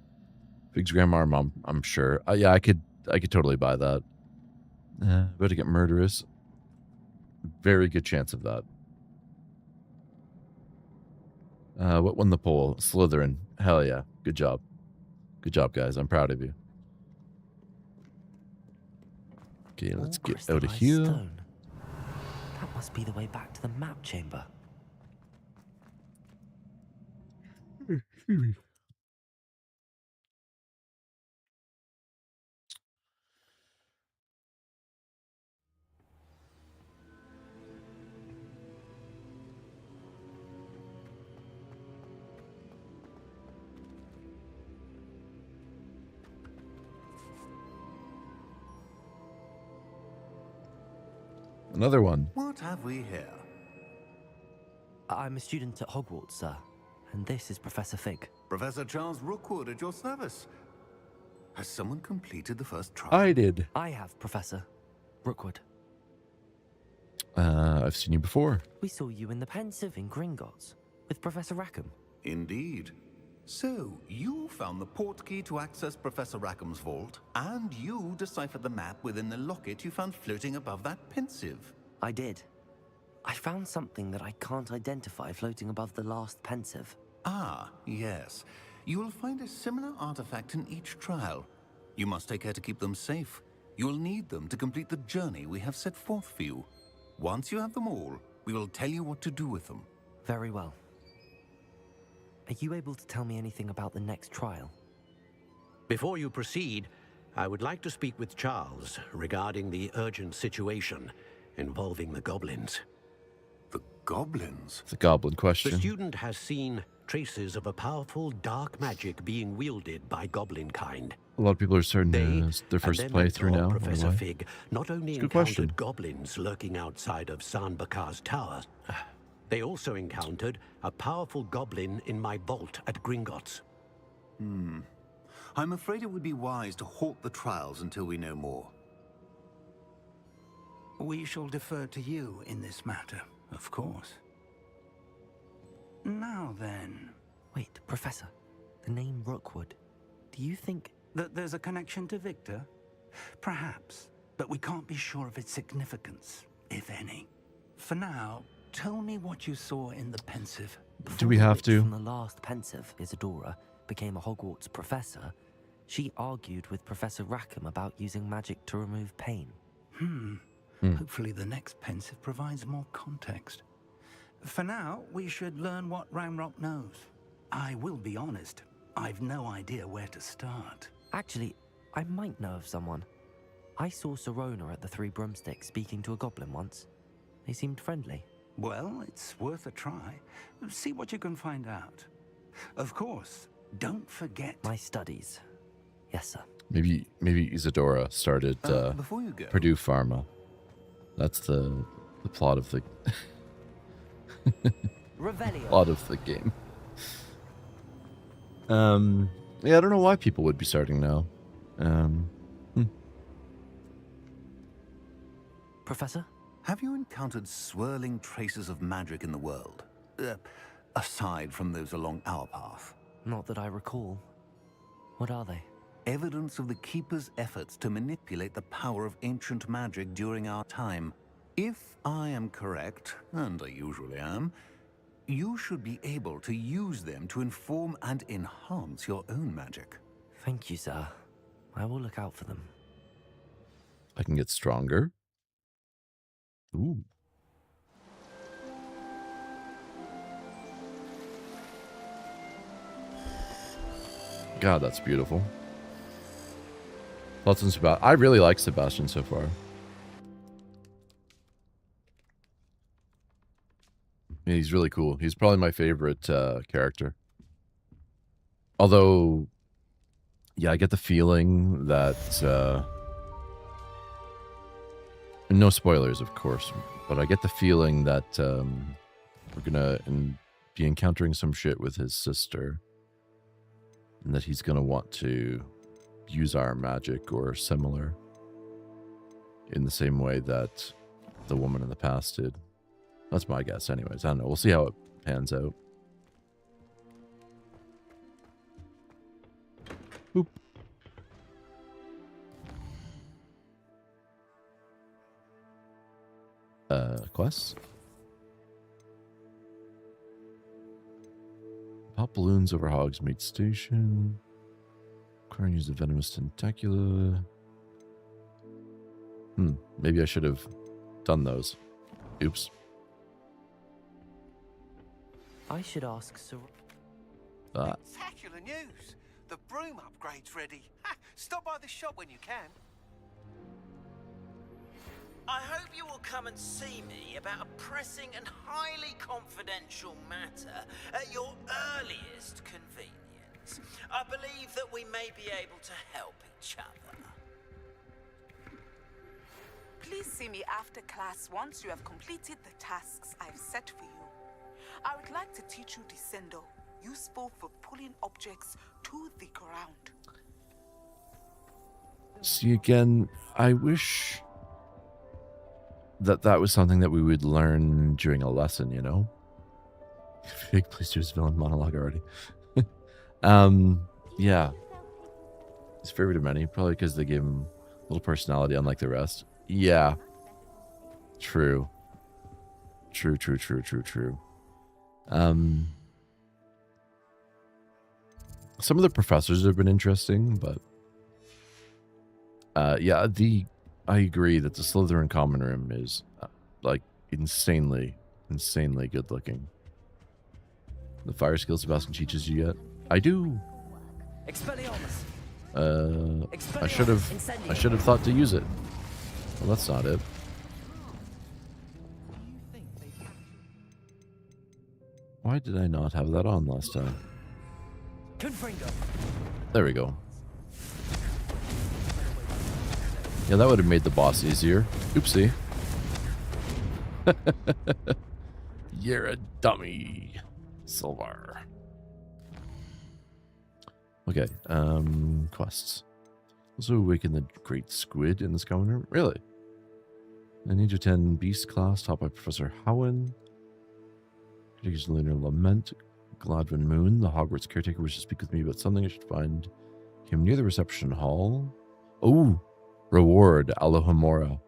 Fig's grandma, mom, I'm sure. Yeah, I could totally buy that. About to get murderous. Very good chance of that. What won the poll? Slytherin. Hell yeah. Good job. Good job, guys. I'm proud of you. Okay, let's get out of here.
Stone. That must be the way back to the map chamber.
Another one.
What have we here?
I'm a student at Hogwarts, sir. And this is Professor Fig.
Professor Charles Rookwood at your service. Has someone completed the first trial?
I did.
I have, Professor Rookwood.
I've seen you before.
We saw you in the Pensive in Gringotts with Professor Rackham.
Indeed. So, you found the portkey to access Professor Rackham's vault, and you deciphered the map within the locket you found floating above that Pensive.
I did. I found something that I can't identify floating above the last Pensive.
Ah, yes. You will find a similar artifact in each trial. You must take care to keep them safe. You will need them to complete the journey we have set forth for you. Once you have them all, we will tell you what to do with them.
Very well. Are you able to tell me anything about the next trial?
Before you proceed, I would like to speak with Charles regarding the urgent situation involving the goblins.
The goblins?
It's a goblin
The
question.
student has seen traces of a powerful dark magic being wielded by goblin kind.
A lot of people are starting their first
And then
playthrough now.
Professor
Why?
Fig not only
It's a good
encountered
question.
goblins lurking outside of San Bakar's tower, they also encountered a powerful goblin in my vault at Gringotts.
I'm afraid it would be wise to halt the trials until we know more.
We shall defer to you in this matter, of course. Now then...
Wait, Professor. The name Rookwood. Do you think...
that there's a connection to Victor? Perhaps, but we can't be sure of its significance, if any. For now, tell me what you saw in the pensive.
Do we have to?
From the last pensive, Isadora, became a Hogwarts professor, she argued with Professor Rackham about using magic to remove pain.
Hopefully the next pensive provides more context. For now, we should learn what Ramrock knows. I will be honest, I've no idea where to start.
Actually, I might know of someone. I saw Sirona at the Three Broomsticks speaking to a goblin once. They seemed friendly.
Well, it's worth a try. See what you can find out. Of course, don't forget...
my studies. Yes, sir.
Maybe Isadora started
Before you go...
Purdue Pharma. That's the plot of the plot of the game. Yeah, I don't know why people would be starting now.
Professor?
Have you encountered swirling traces of magic in the world? Aside from those along our path?
Not that I recall. What are they?
Evidence of the Keeper's efforts to manipulate the power of ancient magic during our time. If I am correct, and I usually am, you should be able to use them to inform and enhance your own magic.
Thank you, sir. I will look out for them.
I can get stronger. Ooh. God, that's beautiful. Thoughts on Sebastian? I really like Sebastian so far. Yeah, he's really cool. He's probably my favorite character. Although, yeah, I get the feeling that... no spoilers, of course, but I get the feeling that we're gonna be encountering some shit with his sister. And that he's gonna want to use our magic or similar in the same way that the woman in the past did. That's my guess anyways. I don't know. We'll see how it pans out. Boop. Quests? Pop balloons over Hogsmeade Station. Acquire use the venomous tentacula. Maybe I should have done those. Oops.
I should ask Sir...
Spectacular news! The broom upgrade's ready. Ha! Stop by the shop when you can.
I hope you will come and see me about a pressing and highly confidential matter at your earliest convenience. I believe that we may be able to help each other.
Please see me after class once you have completed the tasks I've set for you. I would like to teach you Descendo, useful for pulling objects to the ground.
See, again, I wish that was something that we would learn during a lesson, you know? Fig, please do his villain monologue already. Yeah. His favorite of many, probably because they gave him a little personality unlike the rest. Yeah. True. True. Some of the professors have been interesting, but yeah, I agree that the Slytherin common room is like insanely good looking. The fire skills Sebastian teaches you yet? I do.
Expelliarmus.
I should have thought to use it. Well, that's not it. Why did I not have that on last time?
Confringo.
There we go. Yeah, that would have made the boss easier. Oopsie. You're a dummy, Silvar. Okay, quests. Also awaken the Great Squid in this common room. Really? I need to attend Beast class taught by Professor Howen. Critiques Lunar Lament. Gladwin Moon, the Hogwarts caretaker, wishes to speak with me about something. I should find him near the reception hall. Oh, reward, Alohomora.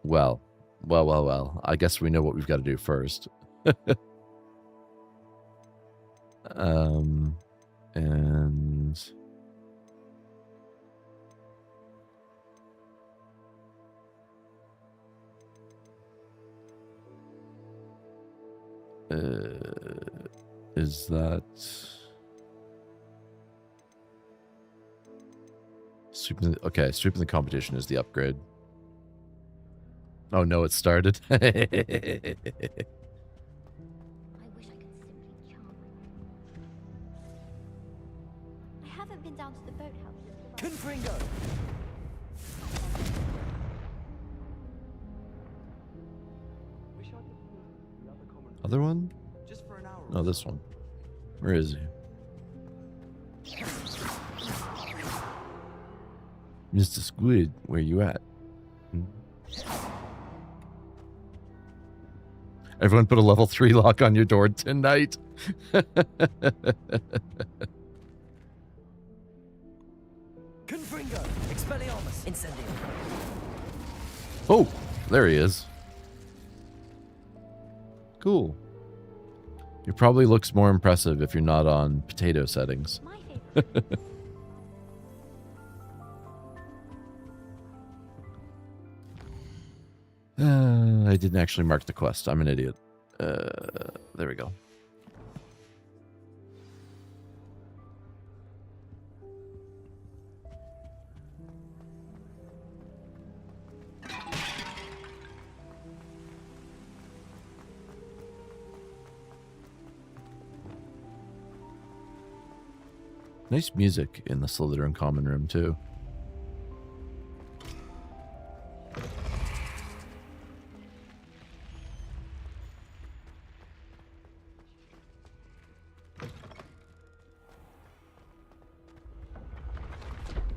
Well. I guess we know what we've got to do first. And is that sweeping? Okay, sweeping the competition is the upgrade. Oh no, it started.
I wish I could simply charm her. I haven't been down to the boathouse since the
Confringo.
Other one? No, this one. Where is he? Mr. Squid, where you at? Everyone put a level 3 lock on your door tonight.
Confringo. Expelliarmus. Incendio.
Oh, there he is. Cool. He probably looks more impressive if you're not on potato settings. I didn't actually mark the quest. I'm an idiot. There we go. Nice music in the Slytherin common room, too.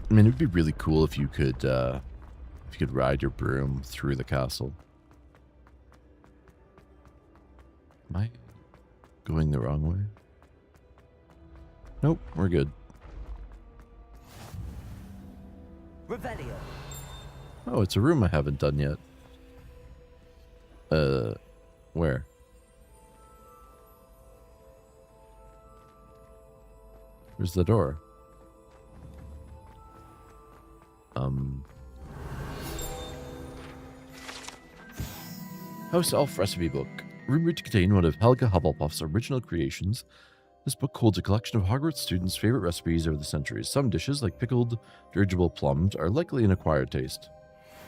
I mean, it'd be really cool if you could ride your broom through the castle. Am I going the wrong way? Nope, we're good.
Revelio.
Oh, it's a room I haven't done yet. Where? Where's the door? House Elf Recipe Book. Rumored to contain one of Helga Hufflepuff's original creations, this book holds a collection of Hogwarts students' favorite recipes over the centuries. Some dishes, like pickled dirigible plums, are likely an acquired taste.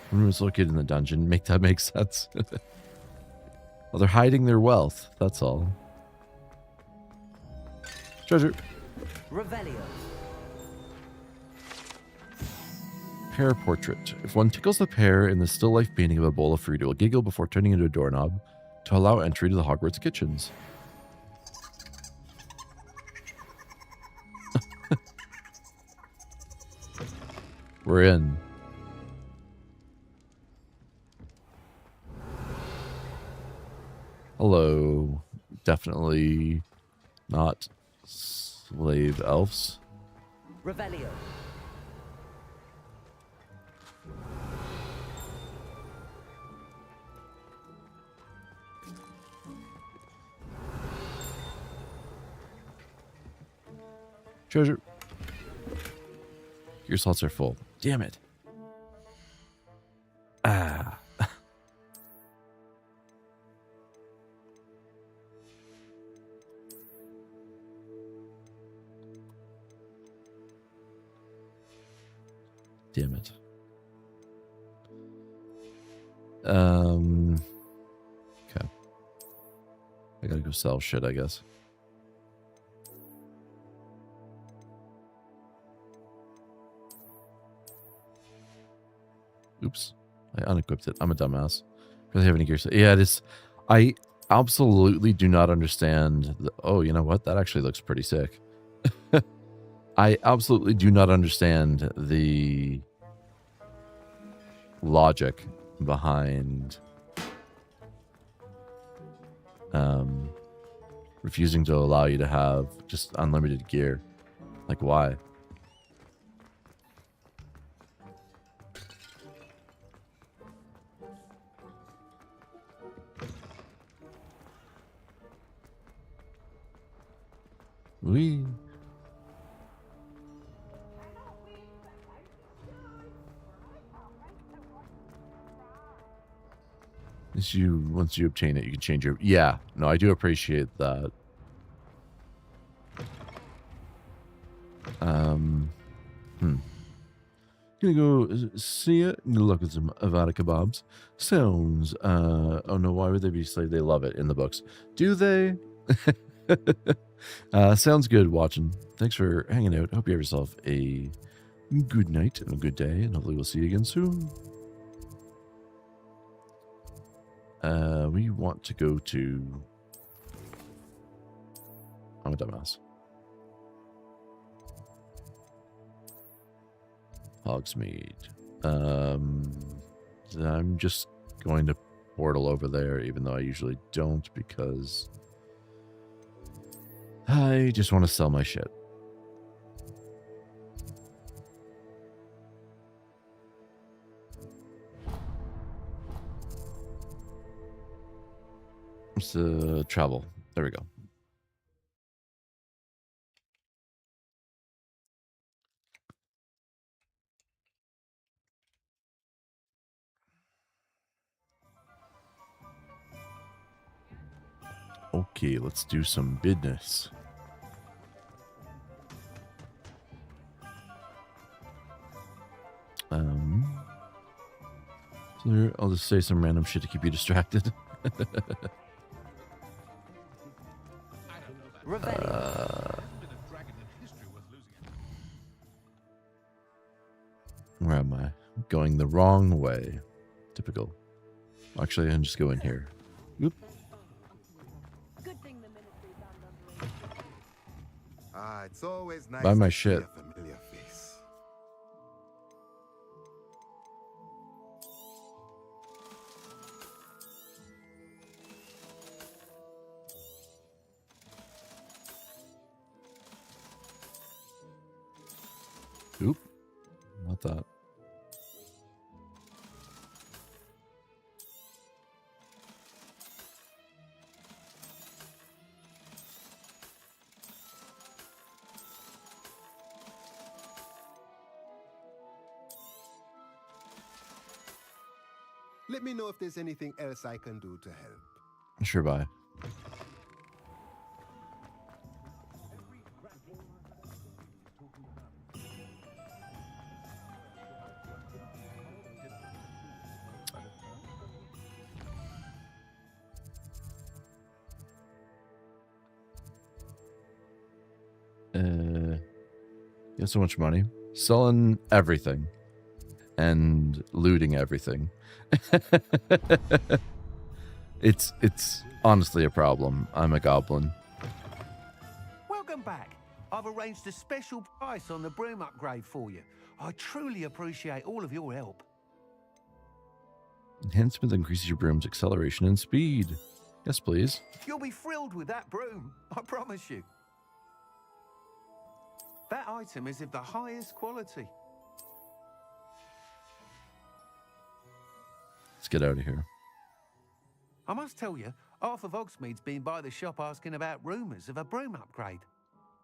The room is located in the dungeon. Make that make sense. Well, they're hiding their wealth, that's all. Treasure.
Revelio.
Pear portrait. If one tickles the pear in the still life painting of a bowl of fruit, it will giggle before turning into a doorknob to allow entry to the Hogwarts kitchens. We're in. Hello. Definitely not slave elves.
Revelio.
Treasure. Your slots are full. Damn it. Ah. Damn it. Okay. I gotta go sell shit, I guess. Oops. I unequipped it. I'm a dumbass. Really have any gear set. Yeah, it is. I absolutely do not understand. Oh, you know what? That actually looks pretty sick. I absolutely do not understand the logic behind refusing to allow you to have just unlimited gear. Like, why? We. Once you obtain it, you can change your. Yeah, no, I do appreciate that. Gonna go see it. Gonna look at some Avada kebabs. Sounds. Oh no, why would they be slave? They love it in the books. Do they? Sounds good watching. Thanks for hanging out. Hope you have yourself a good night and a good day, and hopefully we'll see you again soon. We want to go to... I'm a dumbass. Hogsmeade. I'm just going to portal over there, even though I usually don't, because I just want to sell my shit. It's travel. There we go. Okay, let's do some business. So I'll just say some random shit to keep you distracted. Where am I? Going the wrong way. Typical. Actually, I can just go in here. Oop.
It's always nice
Buy my
to
shit.
see a familiar face.
Oop. Not that.
Let me know if there's anything else I can do to help.
Sure, bye. You have so much money. Selling everything. And looting everything. It's honestly a problem. I'm a goblin.
Welcome back. I've arranged a special price on the broom upgrade for you. I truly appreciate all of your help.
Enhancement increases your broom's acceleration and speed. Yes, please.
You'll be thrilled with that broom, I promise you. That item is of the highest quality.
Let's get out of here.
I must tell you, half of Hogsmeade's been by the shop asking about rumours of a broom upgrade.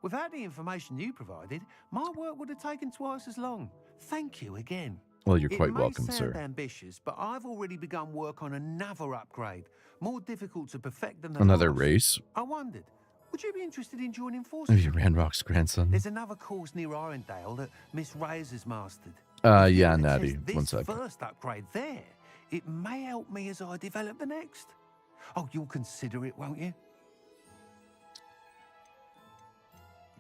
Without the information you provided, my work would have taken twice as long. Thank you again.
Well, you're quite
it may
welcome,
sound
sir.
ambitious, but I've already begun work on another upgrade, more difficult to perfect than the
Another
last.
race?
I wondered, would you be interested in joining forces?
Maybe Ranrock's grandson.
There's another course near Irondale that Miss Reyes has mastered.
Yeah,
If you
Natty.
test
One
this
sec.
first upgrade there, it may help me as I develop the next. Oh, you'll consider it, won't you?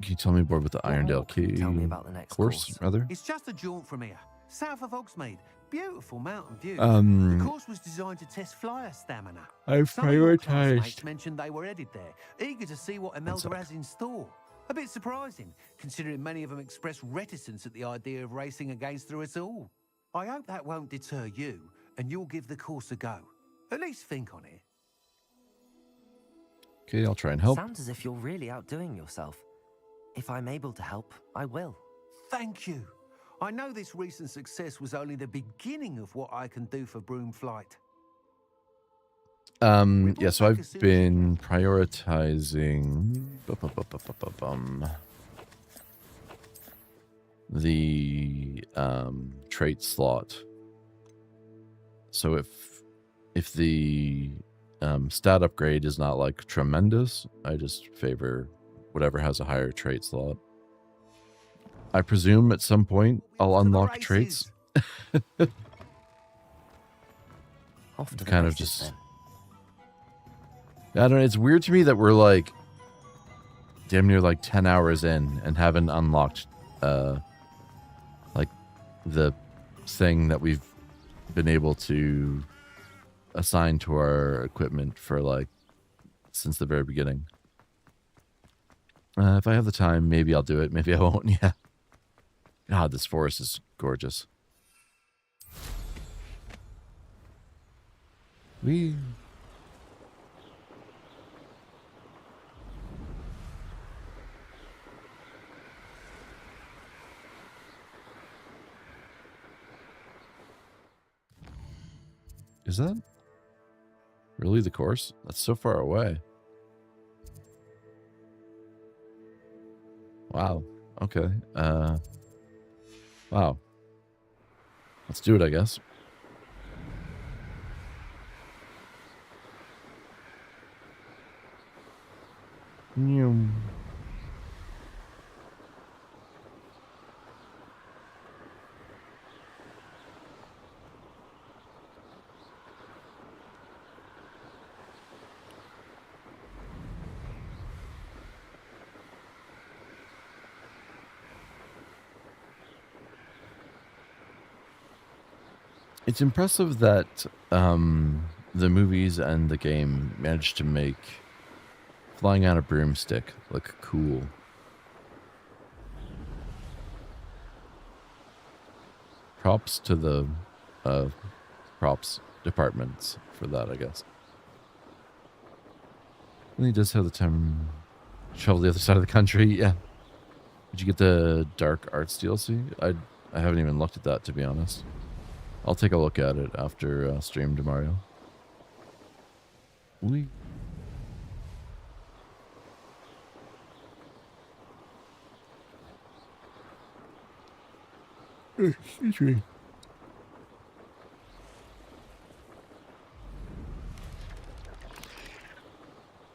Can you tell me more about the Irondale Key
Tell me about the next
course, rather?
It's just a jaunt from here, south of Hogsmeade. Beautiful mountain view.
Um,
the course was designed to test flyer stamina.
I've
Some of your
prioritized-
classmates mentioned they were headed there, eager to see what Imelda
suck.
has in store. A bit surprising, considering many of them expressed reticence at the idea of racing against her at all. I hope that won't deter you, and you'll give the course a go. At least think on it.
Okay, I'll try and help.
Sounds as if you're really outdoing yourself. If I'm able to help, I will.
Thank you. I know this recent success was only the beginning of what I can do for Broomflight.
Yeah, so I've been prioritizing the trait slot. So if the stat upgrade is not like tremendous, I just favor whatever has a higher trait slot. I presume at some point I'll unlock traits.
Off to the
Kind of
races,
just.
then.
I don't know. It's weird to me that we're like damn near like 10 hours in and haven't unlocked like the thing that we've been able to assign to our equipment for like since the very beginning. If I have the time, maybe I'll do it. Maybe I won't. Yeah. God, this forest is gorgeous. Wee. Is that really the course? That's so far away. Wow. Okay. Wow. Let's do it, I guess. Nyum. It's impressive that the movies and the game managed to make flying on a broomstick look cool. Props to the props departments for that, I guess. And he does have the time to travel the other side of the country. Yeah. Did you get the Dark Arts DLC? I haven't even looked at that, to be honest. I'll take a look at it after stream tomorrow. We. Excuse me.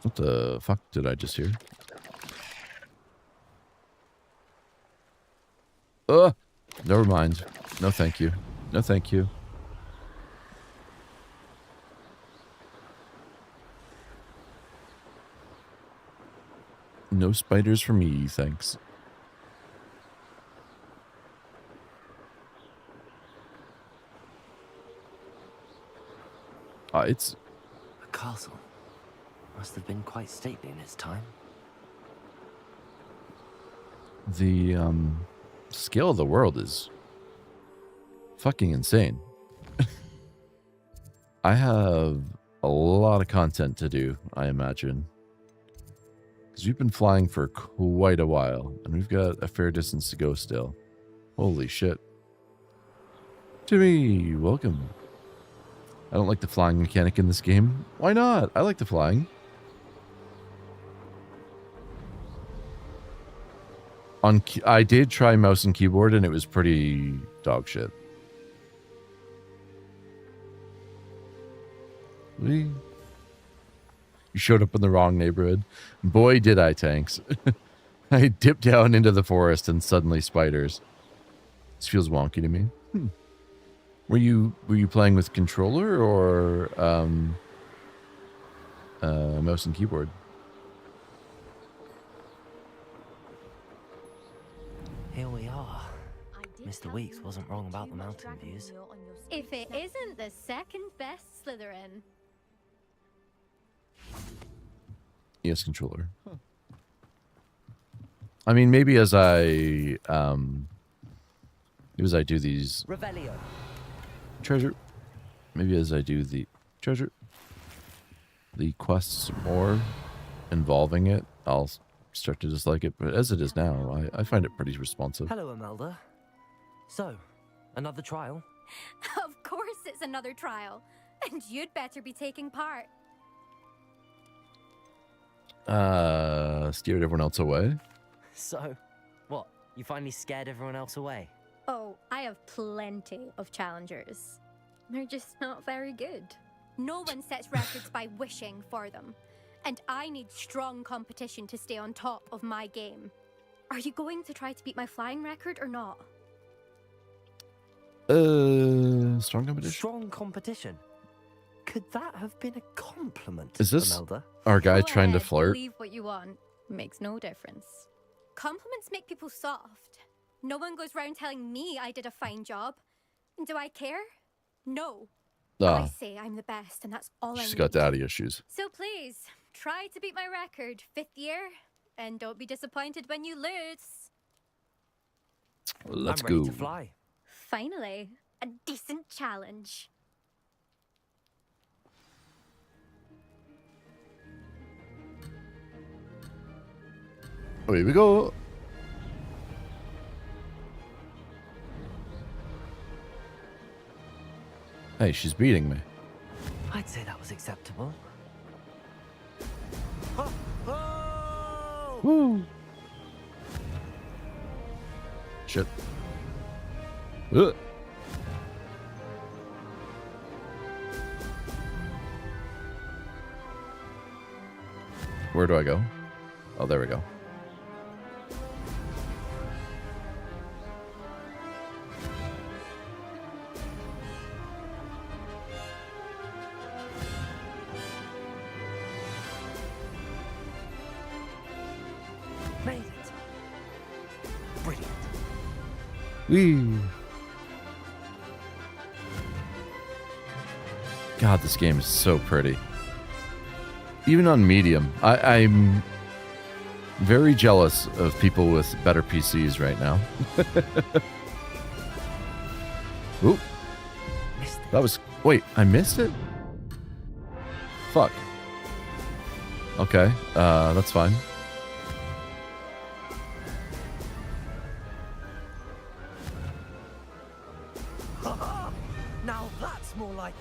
What the fuck did I just hear? Never mind. No thank you. No thank you. No spiders for me, thanks. It's...
A castle. Must have been quite stately in its time.
The scale of the world is fucking insane. I have a lot of content to do, I imagine. Because we've been flying for quite a while, and we've got a fair distance to go still. Holy shit. Jimmy, welcome. I don't like the flying mechanic in this game. Why not? I like the flying. I did try mouse and keyboard, and it was pretty dog shit. You showed up in the wrong neighborhood. Boy, did I, Tanks. I dipped down into the forest and suddenly spiders. This feels wonky to me. Were you playing with controller or mouse and keyboard?
Here we are. Mr. Weeks wasn't wrong about the mountain views.
If it isn't the second best Slytherin.
Yes, controller. Huh. I mean, maybe as I do these
Revelio.
treasure, maybe as I do the treasure, the quests more involving it, I'll start to dislike it. But as it is now, I find it pretty responsive.
Hello, Imelda. So, another trial?
Of course it's another trial. And you'd better be taking part.
Scared everyone else away?
So, what? You finally scared everyone else away?
Oh, I have plenty of challengers. They're just not very good. No one sets records by wishing for them. And I need strong competition to stay on top of my game. Are you going to try to beat my flying record or not?
Strong competition?
Strong competition? Could that have been a compliment,
Is this
Imelda?
our guy
Go
trying to
ahead,
flirt?
Believe what you want. Makes no difference. Compliments make people soft. No one goes round telling me I did a fine job. Do I care? No. I say I'm the best, and that's all I
She's
need.
got daddy issues.
So please, try to beat my record, 5th year, and don't be disappointed when you lose.
Let's
I'm ready
go.
to fly.
Finally, a decent challenge.
Oh, here we go. Hey, she's beating me.
I'd say that was acceptable.
Woo! Shit. Where do I go? Oh, there we go.
Made it. Brilliant.
Whee! God, this game is so pretty. Even on medium, I'm very jealous of people with better PCs right now. Oop. That was... Wait, I missed it? Fuck. Okay, that's fine.
Now that's more like...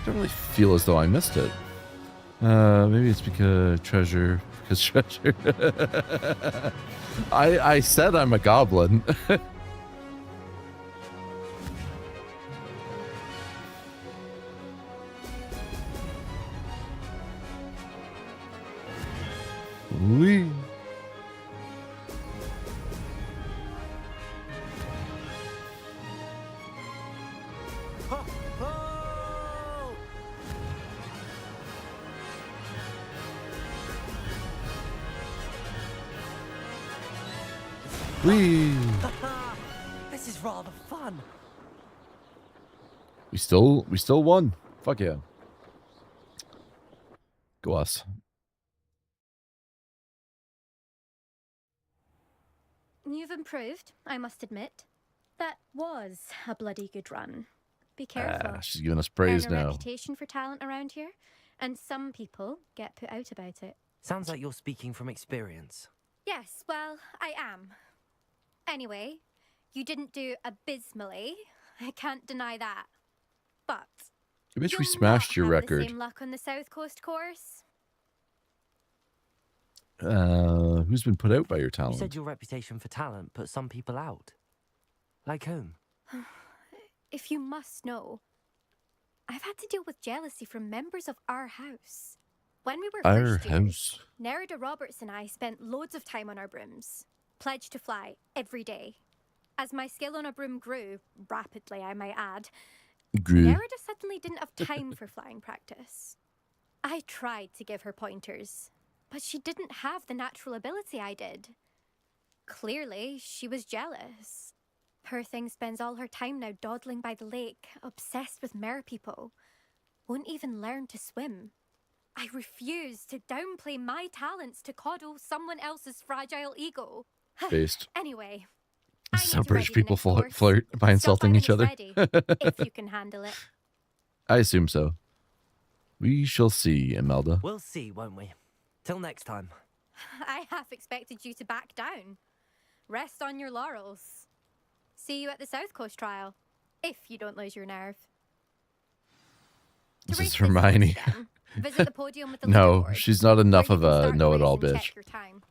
Don't really feel as though I missed it. Maybe it's because treasure. I said I'm a goblin. Wee. Wee.
This is rather fun.
We still won. Fuck yeah. Go us.
You've improved, I must admit. That was a bloody good run. Be careful.
She's giving us praise
Earn a
now.
reputation for talent around here, and some people get put out about it.
Sounds like you're speaking from experience.
Yes, well, I am. Anyway, you didn't do abysmally. I can't deny that. But
I bet we
you'll
smashed
not
your
have
record.
The same luck on the South Coast course.
Who's been put out by your
You
talent?
said your reputation for talent put some people out. Like whom?
If you must know, I've had to deal with jealousy from members of our house. When we were
Our
first years,
house.
Nerida Roberts and I spent loads of time on our brooms, pledged to fly every day. As my skill on a broom grew, rapidly I might add, Nerida suddenly didn't have time for flying practice. I tried to give her pointers, But she didn't have the natural ability I did. Clearly, she was jealous. Poor thing spends all her time now dawdling by the lake, obsessed with mer won't even learn to swim. I refuse to downplay my talents to coddle someone else's fragile ego.
Based.
Anyway,
This is how British people flirt by insulting each other.
if you can handle it.
I assume so. We shall see, Imelda.
We'll see, won't we? Till next time.
I half expected you to back down. Rest on your laurels. See you at the South Coast trial, if you don't lose your nerve.
This is Hermione.
Visit the podium with the
No,
leaderboard,
she's not enough
where
of
you can
a
start
know-it-all
quiz and
bitch.
check your time.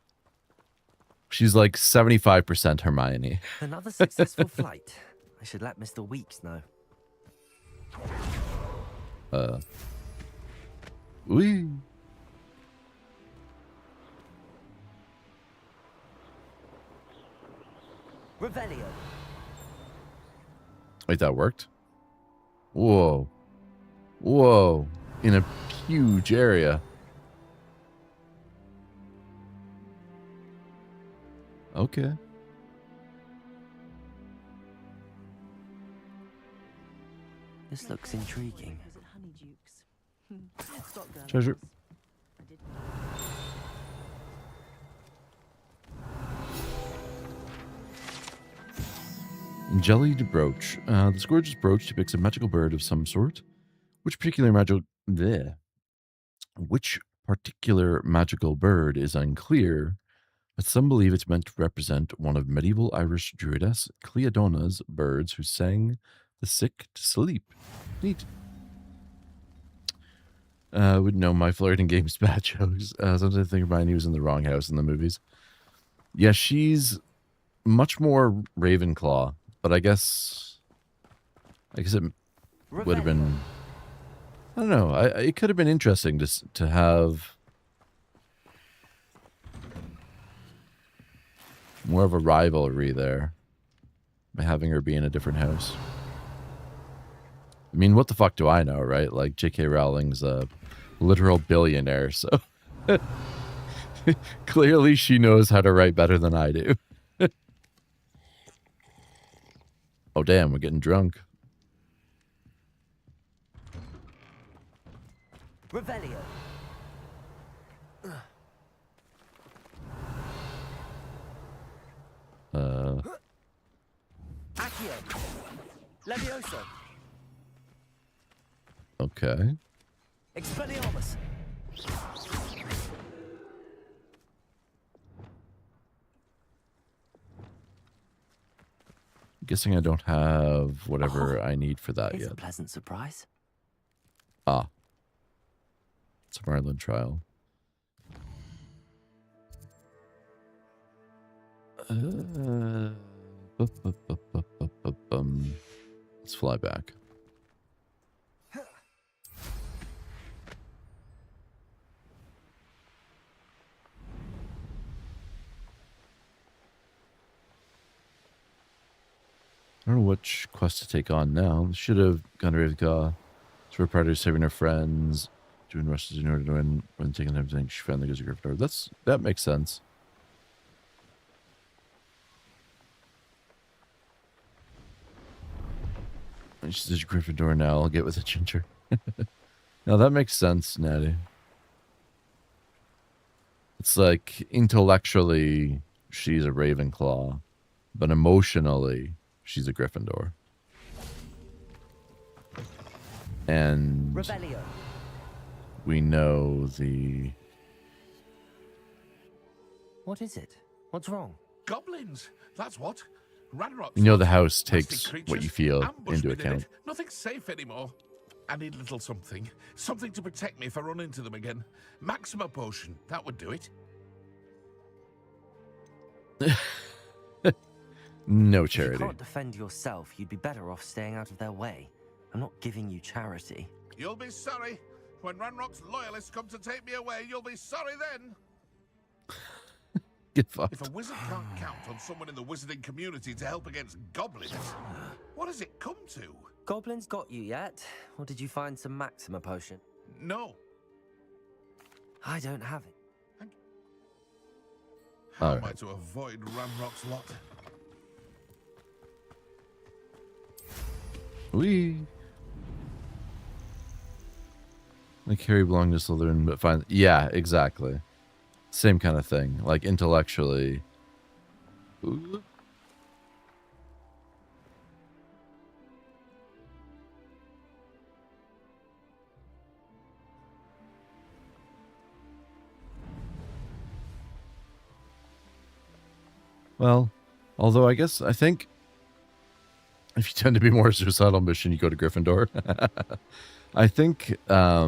She's like 75% Hermione.
Another successful flight. I should let Mr. Weeks know.
Wee.
Revelio.
Wait, that worked? Whoa. Whoa. In a huge area. Okay.
This looks intriguing.
Treasure. Jellied brooch. This gorgeous brooch depicts a magical bird of some sort. Which particular magical bird is unclear, but some believe it's meant to represent one of medieval Irish druidess Cleodona's birds who sang the sick to sleep. Neat. Would know my flirting game's bad jokes. Sometimes I think Hermione was in the wrong house in the movies. Yeah, she's much more Ravenclaw, but I guess it would have been. I don't know. It could have been interesting to have more of a rivalry there by having her be in a different house. I mean, what the fuck do I know, right? Like, J.K. Rowling's a literal billionaire, so clearly she knows how to write better than I do. Oh, damn, we're getting drunk.
Revelio. Accio. Levioso.
Okay.
Expelliarmus.
Guessing I don't have whatever I need for that
It's
yet.
a pleasant surprise.
Ah. It's a Merlin trial. Let's fly back. I don't know which quest to take on now. Should have gone to Ravenclaw. So we're part of saving our friends, doing rushes in order to win. When taking everything, she finally goes to Gryffindor. That makes sense. And she says Gryffindor now. I'll get with the ginger. Now that makes sense, Natty. It's like intellectually she's a Ravenclaw, but emotionally she's a Gryffindor. And
Revelio.
we know the...
What is it? What's wrong?
Goblins. That's what. Ranrock's
You know the house
nasty
takes
creatures
what you feel
ambushed
into
me, did
account.
it. Nothing's safe anymore. I need a little something. Something to protect me if I run into them again. Maxima potion. That would do it.
No
If you
charity.
can't defend yourself, you'd be better off staying out of their way. I'm not giving you charity.
You'll be sorry. When Ranrock's loyalists come to take me away, you'll be sorry then.
Get fucked.
If a wizard can't count on someone in the wizarding community to help against goblins, what does it come to?
Goblins got you yet? Or did you find some Maxima potion?
No.
I don't have it.
How
All
am I
right.
to avoid Ranrock's lot?
Wee. Like Harry belonged to Slytherin, but fine. Yeah, exactly. Same kind of thing. Like intellectually. Ooh. Well, although I think if you tend to be more suicidal mission, you go to Gryffindor. I think a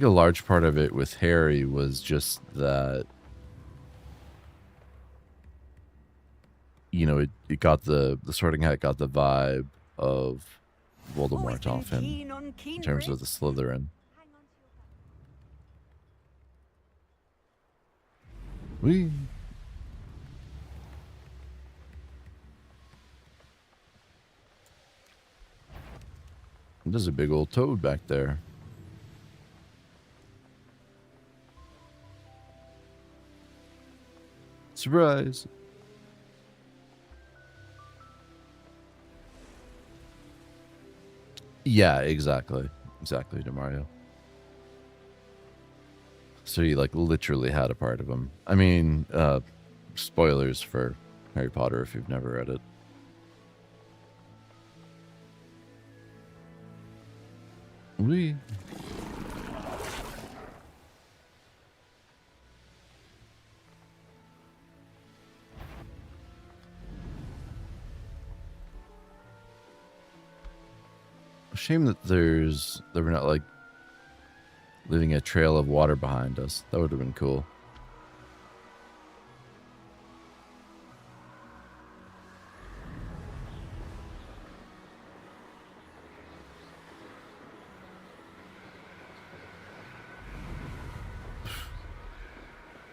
large part of it with Harry was just that, you know, it got the Sorting Hat got the vibe of Voldemort off him in terms of the Slytherin. Wee. There's a big old toad back there. Surprise. Yeah, exactly. Exactly, Demario. So you like literally had a part of him. I mean, spoilers for Harry Potter if you've never read it. Wee. Shame that that we're not like leaving a trail of water behind us. That would have been cool.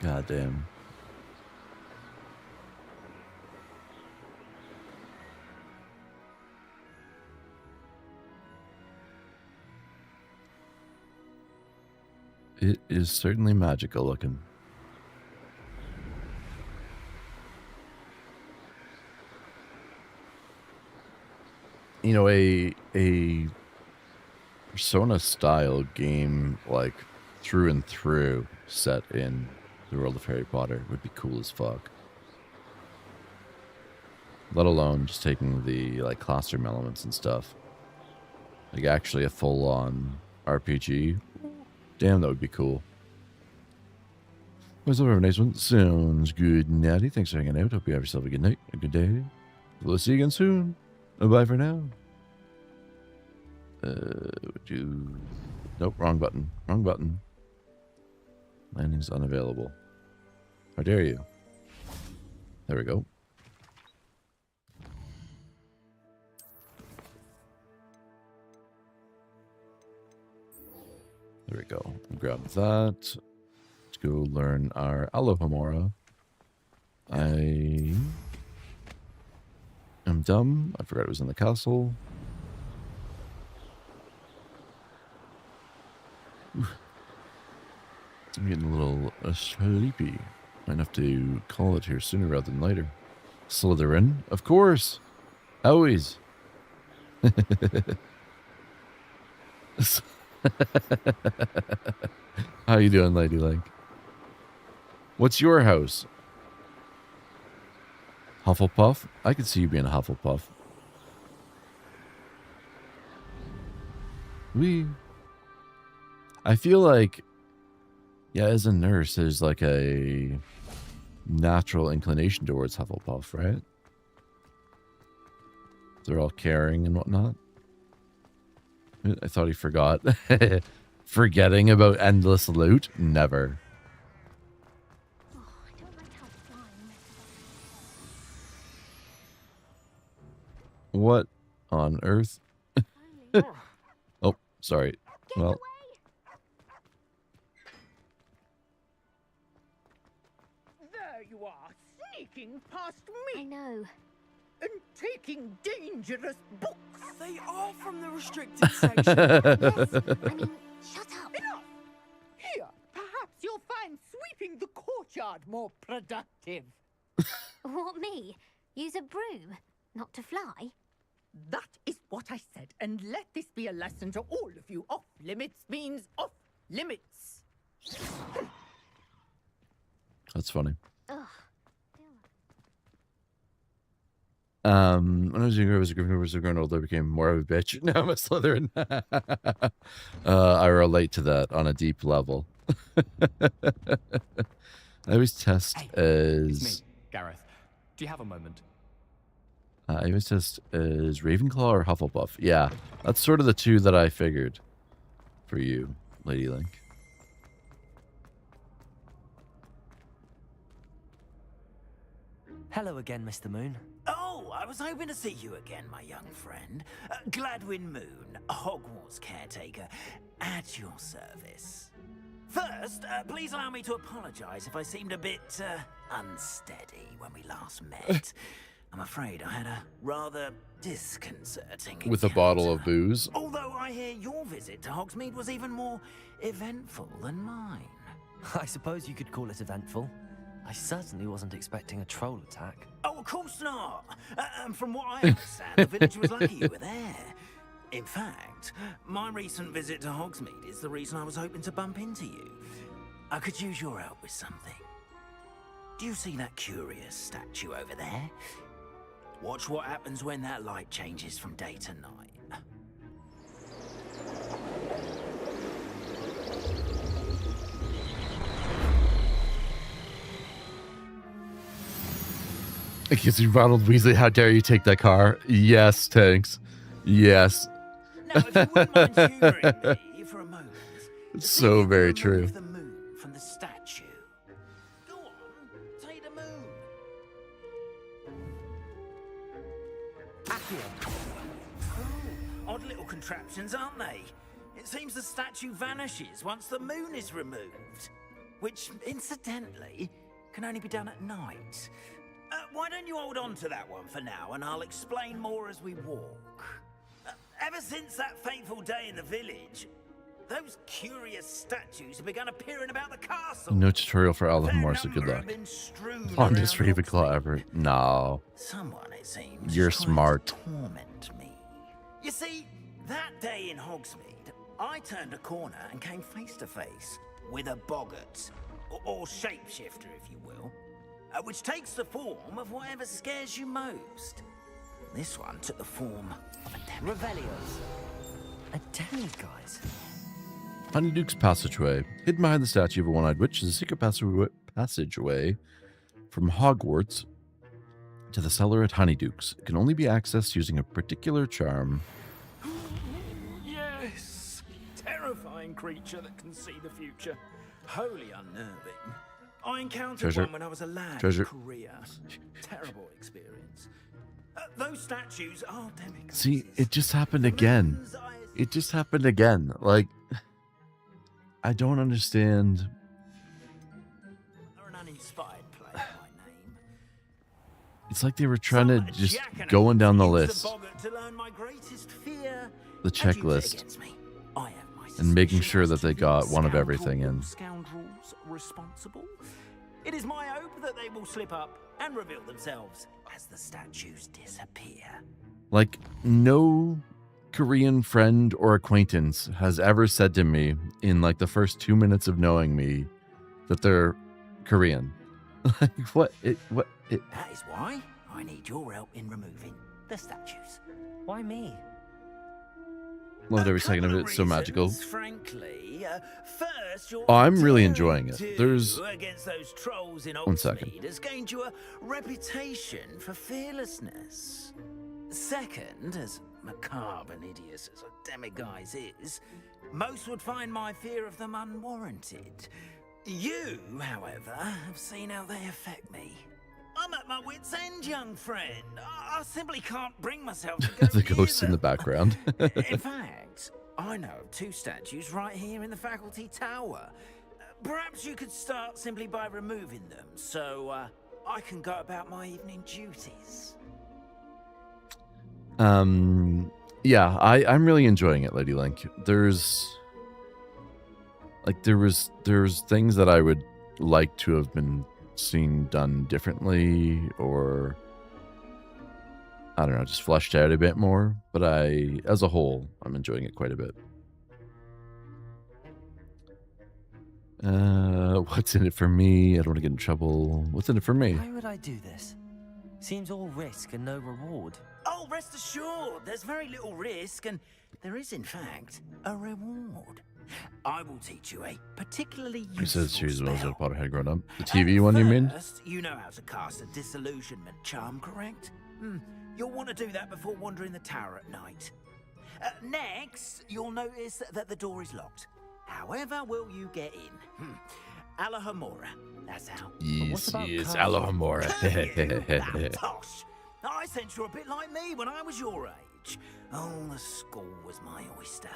God damn. It is certainly magical looking. You know, a Persona style game, like through and through, set in the world of Harry Potter would be cool as fuck. Let alone just taking the like classroom elements and stuff. Like actually a full on RPG. Damn, that would be cool. What's up, have a nice one. Sounds good, Natty. Thanks for hanging out. Hope you have yourself a good night, a good day. We'll see you again soon. Bye for now. Nope, wrong button. Wrong button. Landing's unavailable. How dare you? There we go. There we go. Grab that. Let's go learn our Alohomora. I am dumb. I forgot it was in the castle. Oof. I'm getting a little sleepy. Might have to call it here sooner rather than later. Slytherin, of course. Always. How you doing, Lady Link? What's your house? Hufflepuff? I could see you being a Hufflepuff. I feel like, yeah, as a nurse, there's like a natural inclination towards Hufflepuff, right? They're all caring and whatnot. I thought he forgot. Forgetting about endless loot? Never. What on earth? Oh, sorry. Well,
There you are, sneaking past me.
I know.
And taking dangerous books.
They are from the restricted section.
Yes,
I mean, shut up.
Enough. Here, perhaps you'll find sweeping the courtyard more productive.
What, me? Use a broom, not to fly?
That is what I said, and let this be a lesson to all of you. Off limits means off limits.
That's funny.
Ugh.
When I was younger, I was a Gryffindor. As I grown older, I became more of a bitch. Now I'm a Slytherin. I relate to that on a deep level. I always test
It's
as...
me, Gareth. Do you have a moment?
I always test as Ravenclaw or Hufflepuff. Yeah, that's sort of the two that I figured for you, Lady Link.
Hello again, Mr. Moon.
Oh, I was hoping to see you again, my young friend. Gladwin Moon, Hogwarts caretaker, at your service. First, please allow me to apologize if I seemed a bit unsteady when we last met. I'm afraid I had a rather disconcerting
With a bottle of booze.
Although I hear your visit to Hogsmeade was even more eventful than mine.
I suppose you could call it eventful. I certainly wasn't expecting a troll attack.
Oh, of course not. And from what I understand, the village was lucky you were there. In fact, my recent visit to Hogsmeade is the reason I was hoping to bump into you. I could use your help with something. Do you see that curious statue over there? Watch what happens when that light changes from day to night.
Excuse me, Ronald Weasley, how dare you take that car? Yes, thanks. Yes.
Now, if you wouldn't mind humouring me for a moment.
It's so very true.
The moon from the statue. Go on, take the moon. Oh, odd little contraptions, aren't they? It seems the statue vanishes once the moon is removed. Which, incidentally, can only be done at night. Why don't you hold on to that one for now, and I'll explain more as we walk. Ever since that fateful day in the village, those curious statues have begun appearing about the castle.
No tutorial for Alan so good luck. Longest Ravenclaw ever. No.
Someone, it seems,
You're
is trying
smart.
to torment me. You see, that day in Hogsmeade, I turned a corner and came face to face with a boggart, or shapeshifter, if you will. Which takes the form of whatever scares you most. This one took the form of a demiguise.
Revelios. A demiguise?
Honeyduke's Passageway. Hidden behind the statue of a one-eyed witch is a secret passageway from Hogwarts to the cellar at Honeyduke's. It can only be accessed using a particular charm.
Yes! Terrifying creature that can see the future.
Wholly unnerving. I encountered one when I was a lad in Korea. Terrible experience. Those statues are demiguises.
See, it just happened again. It just happened again. Like, I don't understand.
An uninspired play, my name.
It's like they were trying to just going down the list, the checklist, and making sure that they got one of everything in.
Scoundrels responsible. It is my hope that they will slip up and reveal themselves as the statues disappear.
Like, no Korean friend or acquaintance has ever said to me in like the first 2 minutes of knowing me that they're Korean. Like, what?
That is why I need your help in removing the statues.
Why me?
Loved every second of it. It's so magical.
Frankly, first, your
I'm really enjoying it. There's
against those trolls in
1 second.
Hogsmeade has gained you a reputation for fearlessness. Second, as macabre and hideous as a demiguise is, most would find my fear of them unwarranted. You, however, have seen how they affect me. I'm at my wit's end, young friend. I simply can't bring myself to go
The ghost in the background.
In fact, I know of 2 statues right here in the faculty tower. Perhaps you could start simply by removing them, so I can go about my evening duties.
Yeah, I'm really enjoying it, Lady Link. There's things that I would like to have been seen done differently, or I don't know, just fleshed out a bit more. But as a whole, I'm enjoying it quite a bit. What's in it for me? I don't want to get in trouble. What's in it for me?
Why would I do this? Seems all risk and no reward.
Oh, rest assured, there's very little risk, and there is, in fact, a reward. I will teach you a particularly useful
He says she's
spell.
Rosa Potter had grown up. The TV one, you mean?
First, you know how to cast a disillusionment charm, correct? You'll want to do that before wandering the tower at night. Next, you'll notice that the door is locked. However will you get in? Alohomora, that's how.
Yes, Alohomora.
That tosh. I sense you're a bit like me when I was your age. Oh, the school was my oyster.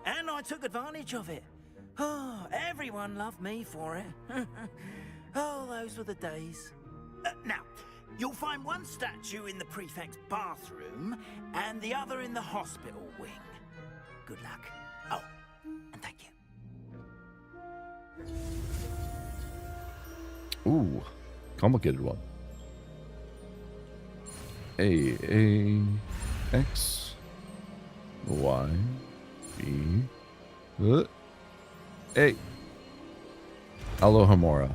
And I took advantage of it. Oh, everyone loved me for it. Oh, those were the days. Now, you'll find one statue in the prefect's bathroom and the other in the hospital wing. Good luck. Oh, and thank you.
Ooh, complicated one. A X Y B A. Alohomora.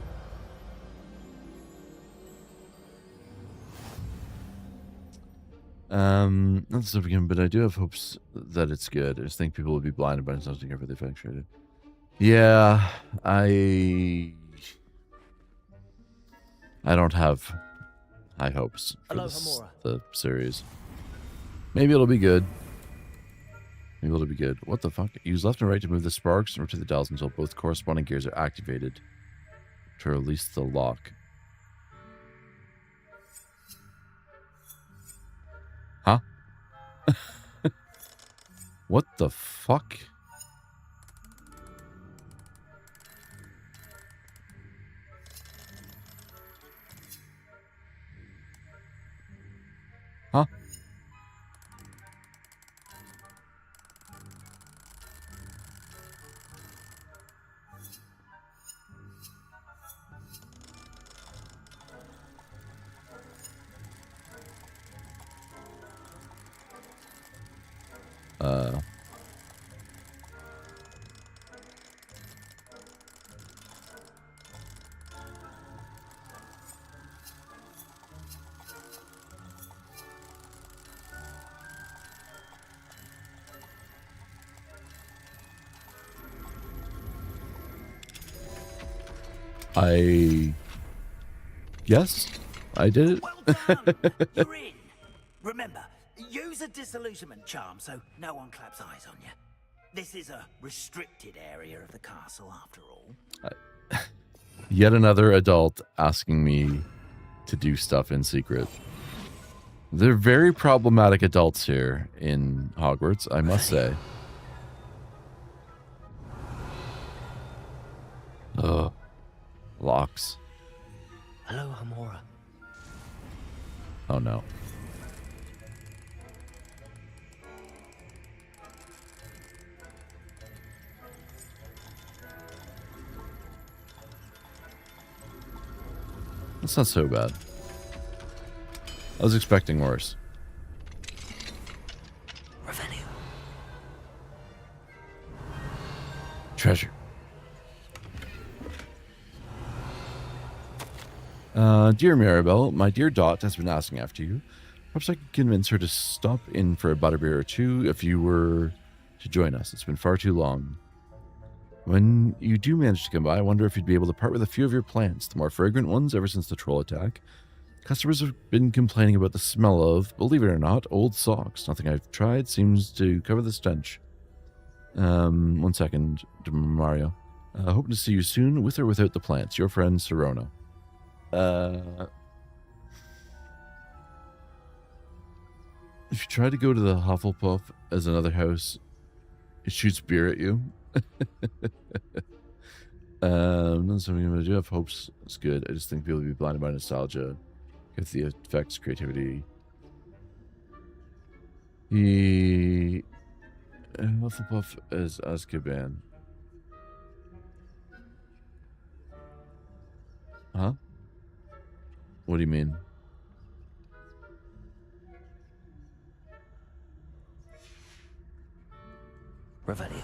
Not significant, but I do have hopes that it's good. I just think people will be blinded by something if they effectuated. Yeah, I don't have high hopes for the series. Maybe it'll be good. Maybe it'll be good. What the fuck? Use left and right to move the sparks and rotate the dials until both corresponding gears are activated to release the lock. Huh? What the fuck? Huh? Yes, I did it.
You're in. Remember, use a disillusionment charm so no one claps eyes on you. This is a restricted area of the castle, after all.
Yet another adult asking me to do stuff in secret. They're very problematic adults here in Hogwarts, I must say. Ugh. Locks.
Hello, Hamora.
Oh no. That's not so bad. I was expecting worse.
Revenue.
Treasure. Dear Maribel, my dear Dot has been asking after you. Perhaps I could convince her to stop in for a butterbeer or two if you were to join us. It's been far too long. When you do manage to come by, I wonder if you'd be able to part with a few of your plants, the more fragrant ones ever since the troll attack. Customers have been complaining about the smell of, believe it or not, old socks. Nothing I've tried seems to cover the stench. 1 second, Mario. Hoping to see you soon, with or without the plants. Your friend, Serona. If you try to go to the Hufflepuff as another house, it shoots beer at you. Not something I'm going to do. Have hopes. It's good. I just think people will be blinded by nostalgia. If the effects, creativity. Hufflepuff as Azkaban. Huh? What do you mean?
Revelio.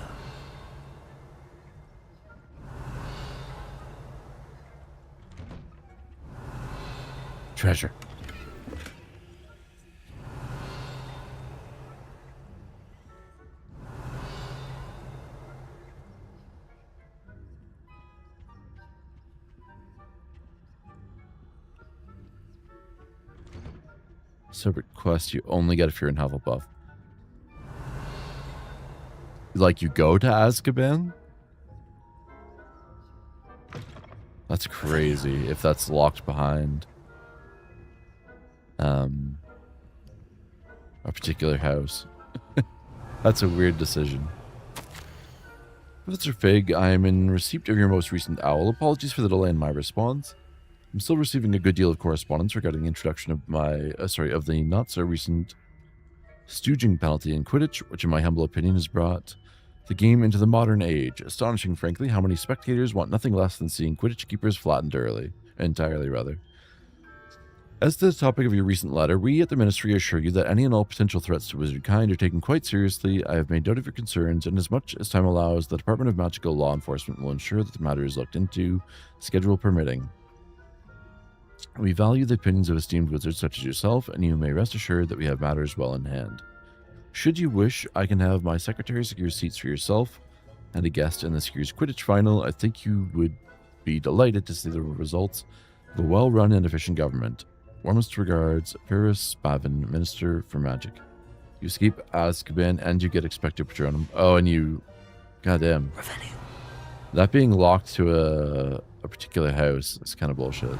Treasure. Separate quest you only get if you're in Hufflepuff. Like, you go to Azkaban? That's crazy if that's locked behind a particular house. That's a weird decision. Professor Fig, I am in receipt of your most recent owl. Apologies for the delay in my response. I'm still receiving a good deal of correspondence regarding the introduction of of the not so recent stooging penalty in Quidditch, which in my humble opinion has brought the game into the modern age. Astonishing, frankly, how many spectators want nothing less than seeing Quidditch keepers flattened entirely. As to the topic of your recent letter, we at the Ministry assure you that any and all potential threats to wizard kind are taken quite seriously. I have made note of your concerns, and as much as time allows, the Department of Magical Law Enforcement will ensure that the matter is looked into, schedule permitting. We value the opinions of esteemed wizards such as yourself, and you may rest assured that we have matters well in hand. Should you wish, I can have my secretary secure seats for yourself and a guest in this year's Quidditch final. I think you would be delighted to see the results of a well-run and efficient government. Warmest regards, Ferris Spavin, Minister for Magic. You escape Azkaban and you get Expecto Patronum. Oh, and you... Goddamn. That being locked to a particular house is kind of bullshit.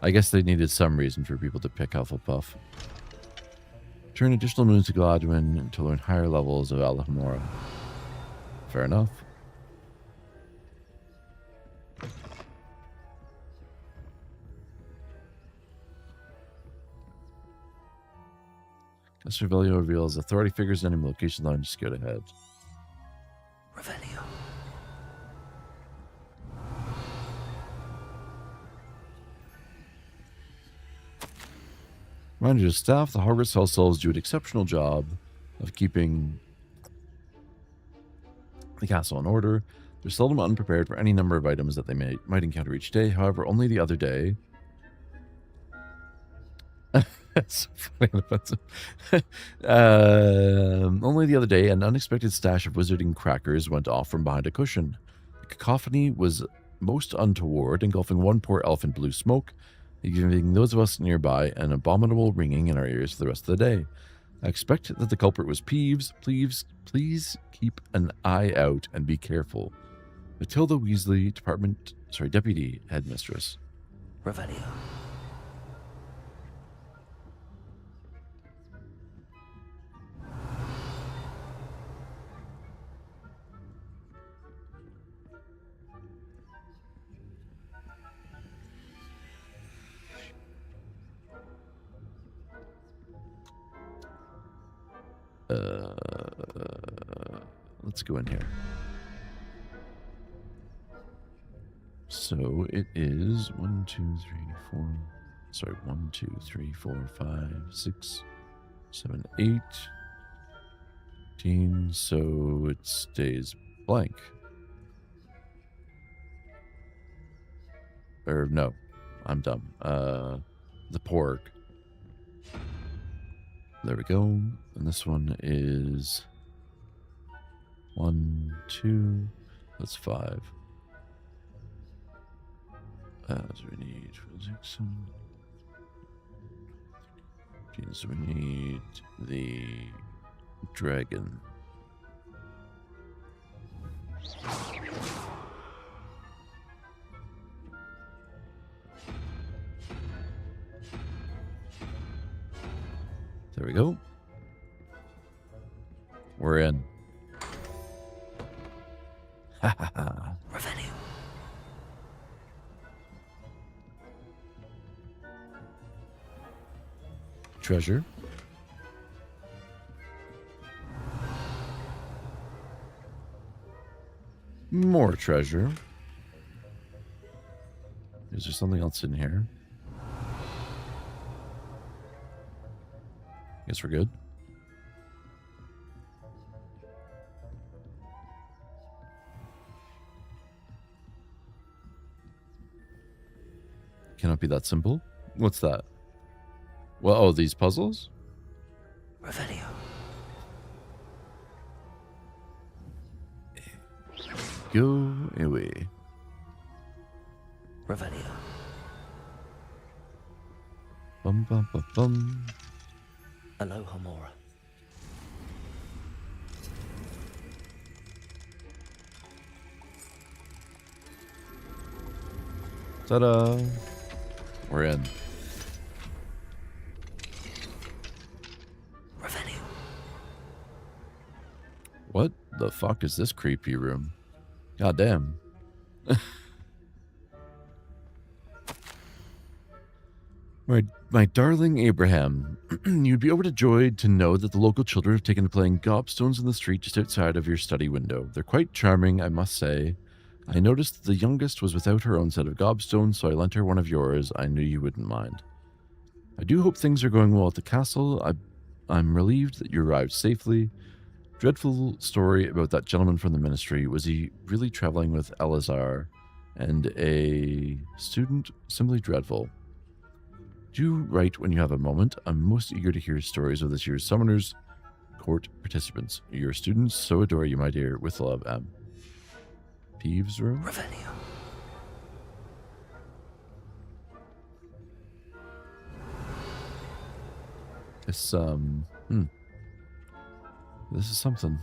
I guess they needed some reason for people to pick Hufflepuff. Turn additional moons to Gladwin to learn higher levels of Alohomora. Fair enough. As Revelio reveals authority figures and enemy locations on, just go ahead.
Revelio.
Reminder to staff, the Hogwarts house elves do an exceptional job of keeping the castle in order. They're seldom unprepared for any number of items that they might encounter each day. However, only the other day... That's so funny and offensive. Only the other day, an unexpected stash of wizarding crackers went off from behind a cushion. The cacophony was most untoward, engulfing one poor elf in blue smoke, giving those of us nearby an abominable ringing in our ears for the rest of the day. I expect that the culprit was Peeves. Please keep an eye out and be careful. Matilda Weasley, Deputy Headmistress.
Revelio.
Let's go in here. So it is 1, 2, 3, 4. Sorry, 1, 2, 3, 4, 5, 6, 7, 8. 18. So it stays blank. Or no, I'm dumb. The porg. There we go. And this one is 1, 2. That's 5. So we need 6, 7. So we need the dragon. There we go. We're in. Ha ha ha.
Revenue.
More treasure. Is there something else in here? Guess we're good. Cannot be that simple. What's that? Well, oh, these puzzles?
Revelio.
Go away.
Revelio.
Bum bum bum bum.
Aloha Mora.
Ta-da! We're in.
Revelio.
What the fuck is this creepy room? God damn. My darling Abraham, you'd be overjoyed to know that the local children have taken to playing gobstones in the street just outside of your study window. They're quite charming, I must say. I noticed that the youngest was without her own set of gobstones, so I lent her one of yours. I knew you wouldn't mind. I do hope things are going well at the castle. I'm relieved that you arrived safely. Dreadful story about that gentleman from the ministry. Was he really traveling with Elazar and a student? Simply dreadful. Do write when you have a moment. I'm most eager to hear stories of this year's Summoners Court participants. Your students so adore you, my dear. With love, M. Peeves room?
Revelio.
This, This is something.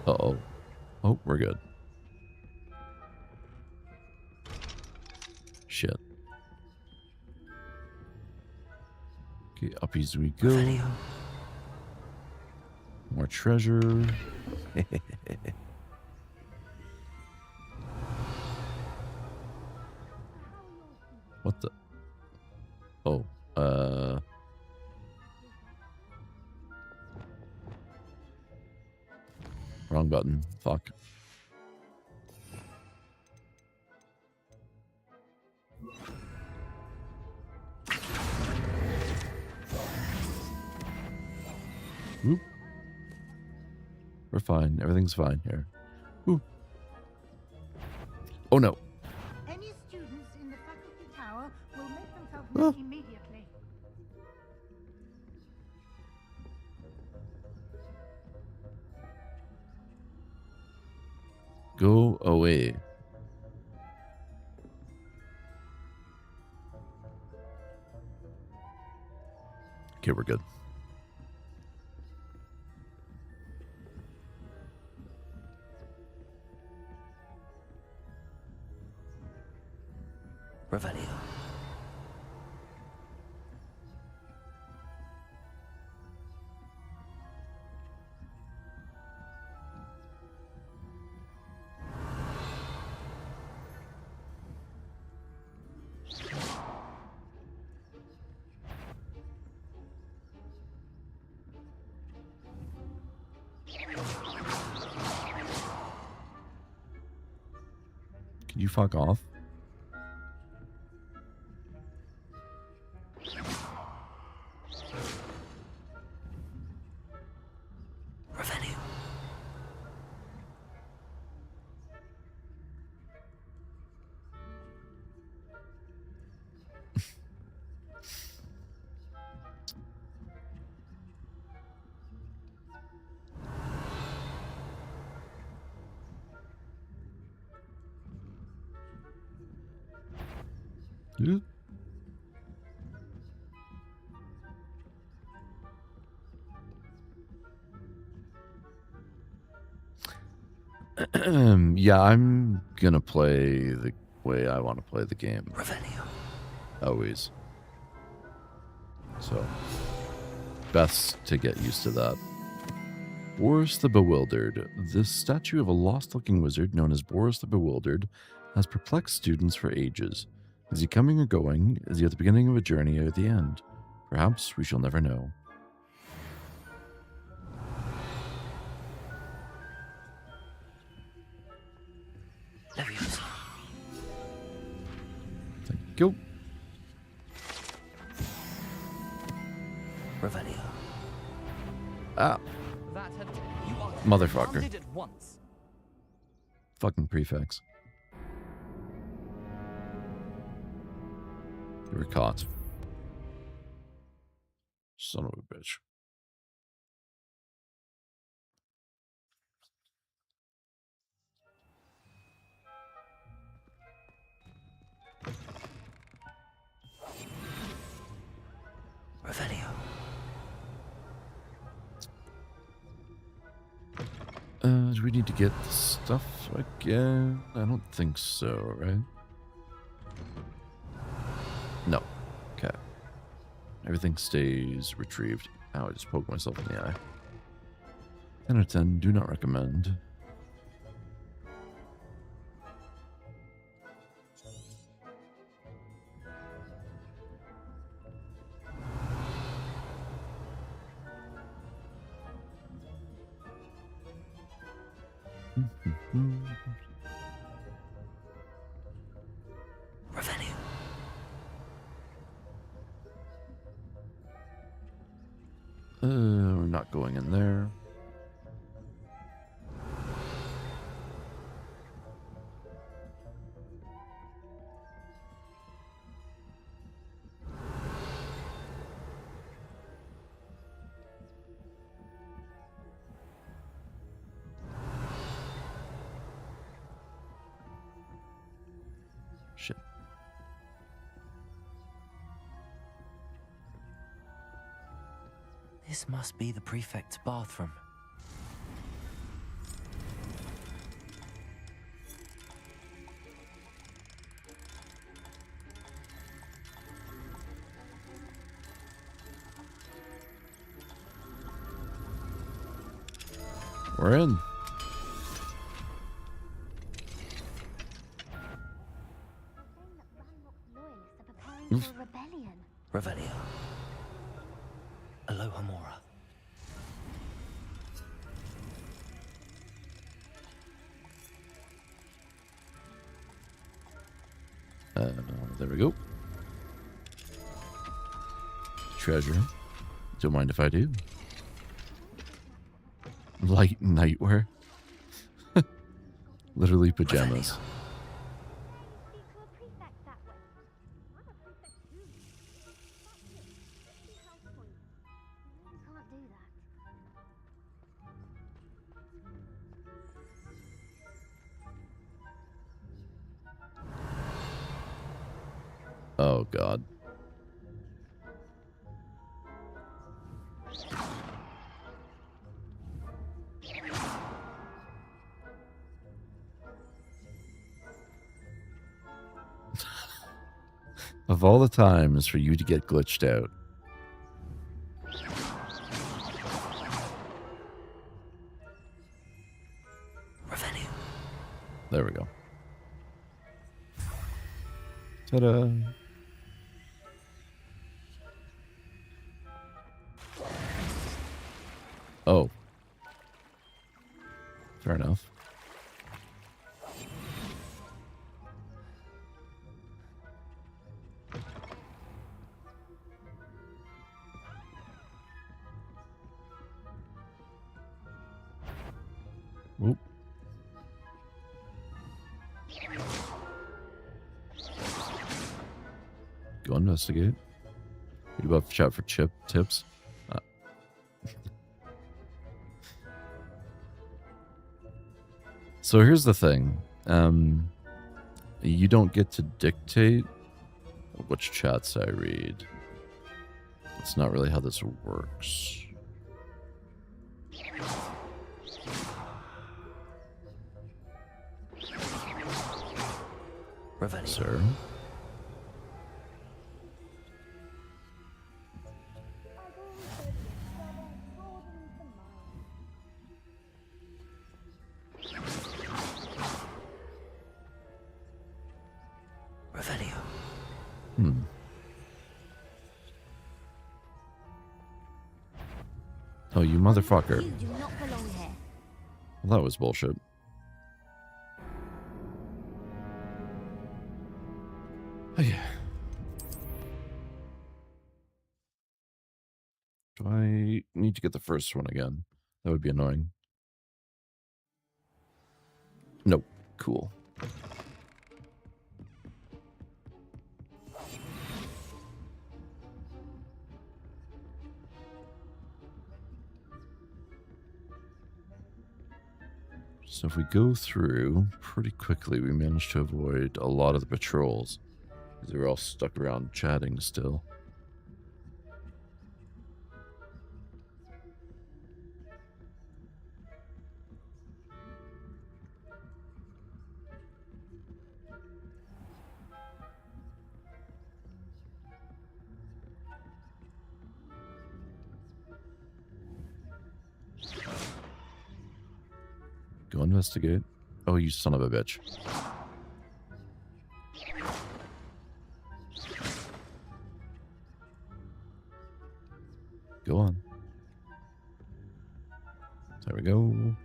Uh-oh. Oh, we're good. Shit. Okay, up as we go.
Revelio.
More treasure. What the? Oh, wrong button. Fuck. Whoop. We're fine. Everything's fine here. Ooh. Oh no.
Any students in the faculty tower will make themselves known immediately.
Go away. Okay, we're good.
Revelio.
Can you fuck off?
Revelio.
Yeah. Yeah, I'm gonna play the way I want to play the game.
Revelio.
Always. So, best to get used to that. Boris the Bewildered. This statue of a lost-looking wizard known as Boris the Bewildered has perplexed students for ages. Is he coming or going? Is he at the beginning of a journey or at the end? Perhaps we shall never know.
Leviosa.
Thank you.
Revelio.
Ah.
That had you are
Motherfucker.
commanded at once.
Fucking prefects. You were caught. Son of a bitch.
Revelio.
Do we need to get the stuff again? I don't think so, right? No. Okay. Everything stays retrieved. Ow, I just poked myself in the eye. 10 out of 10, do not recommend.
Revelio.
We're not going in there. Shit.
This must be the prefect's bathroom.
We're in.
Revelio. Aloha Mora.
There we go. Treasure. Don't mind if I do. Light nightwear. Literally pajamas. Oh, God. Of all the times for you to get glitched out.
Revelio.
There we go. Ta-da. Oh. Fair enough. Whoop. Go investigate. What about chat for tips? So here's the thing. You don't get to dictate which chats I read. That's not really how this works.
Revelio.
Sir? Oh, you motherfucker.
You do not belong here.
Well, that was bullshit. Oh, yeah. Do I need to get the first one again? That would be annoying. Nope. Cool. So if we go through pretty quickly, we managed to avoid a lot of the patrols. They were all stuck around chatting still. Go investigate. Oh, you son of a bitch. Go on. There we go.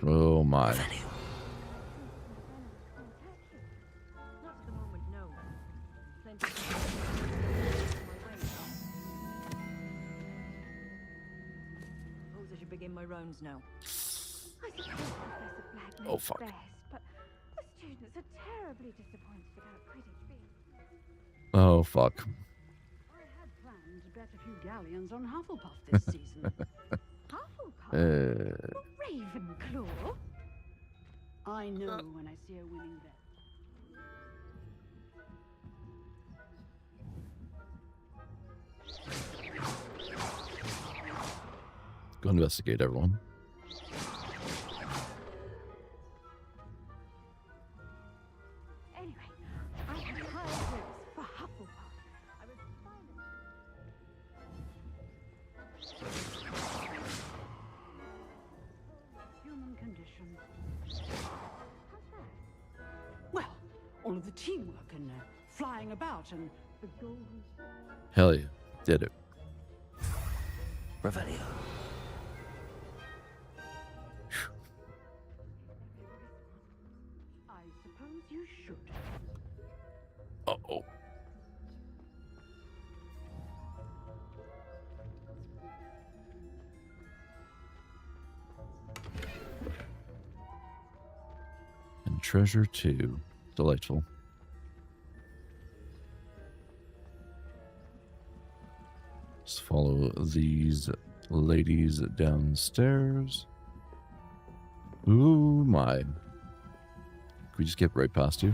Oh my.
Not at the moment, no. Plenty of suppose I should begin my rounds now.
I suppose Professor Black
Oh,
knows
fuck.
best, but the students are terribly disappointed about Quidditch being...
Oh, fuck.
I had planned to bet a few galleons on Hufflepuff this season. Hufflepuff? Ravenclaw? I know when I see a winning bet.
Go investigate, everyone.
Anyway, I had high hopes for Hufflepuff. I was human condition. How's that? Well, all of the teamwork and flying about and the golden...
Hell yeah. Did it.
Revelio.
I suppose you should.
Uh-oh. And treasure 2. Delightful. Let's follow these ladies downstairs. Ooh, my. Can we just get right past you?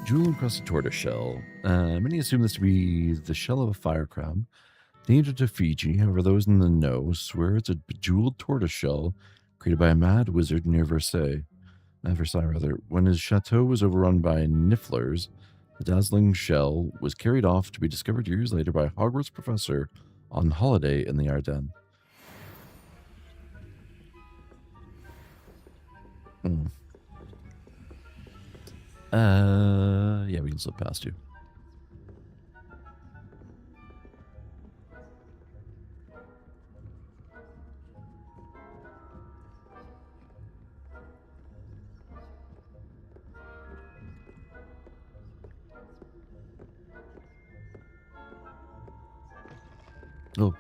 Jewel encrusted tortoise shell. Many assume this to be the shell of a fire crab. Native to Fiji, however, those in the know swear it's a bejeweled tortoise shell created by a mad wizard near Versailles. When his chateau was overrun by nifflers, the dazzling shell was carried off to be discovered years later by a Hogwarts professor on holiday in the Ardennes. Yeah, we can slip past you. Oh,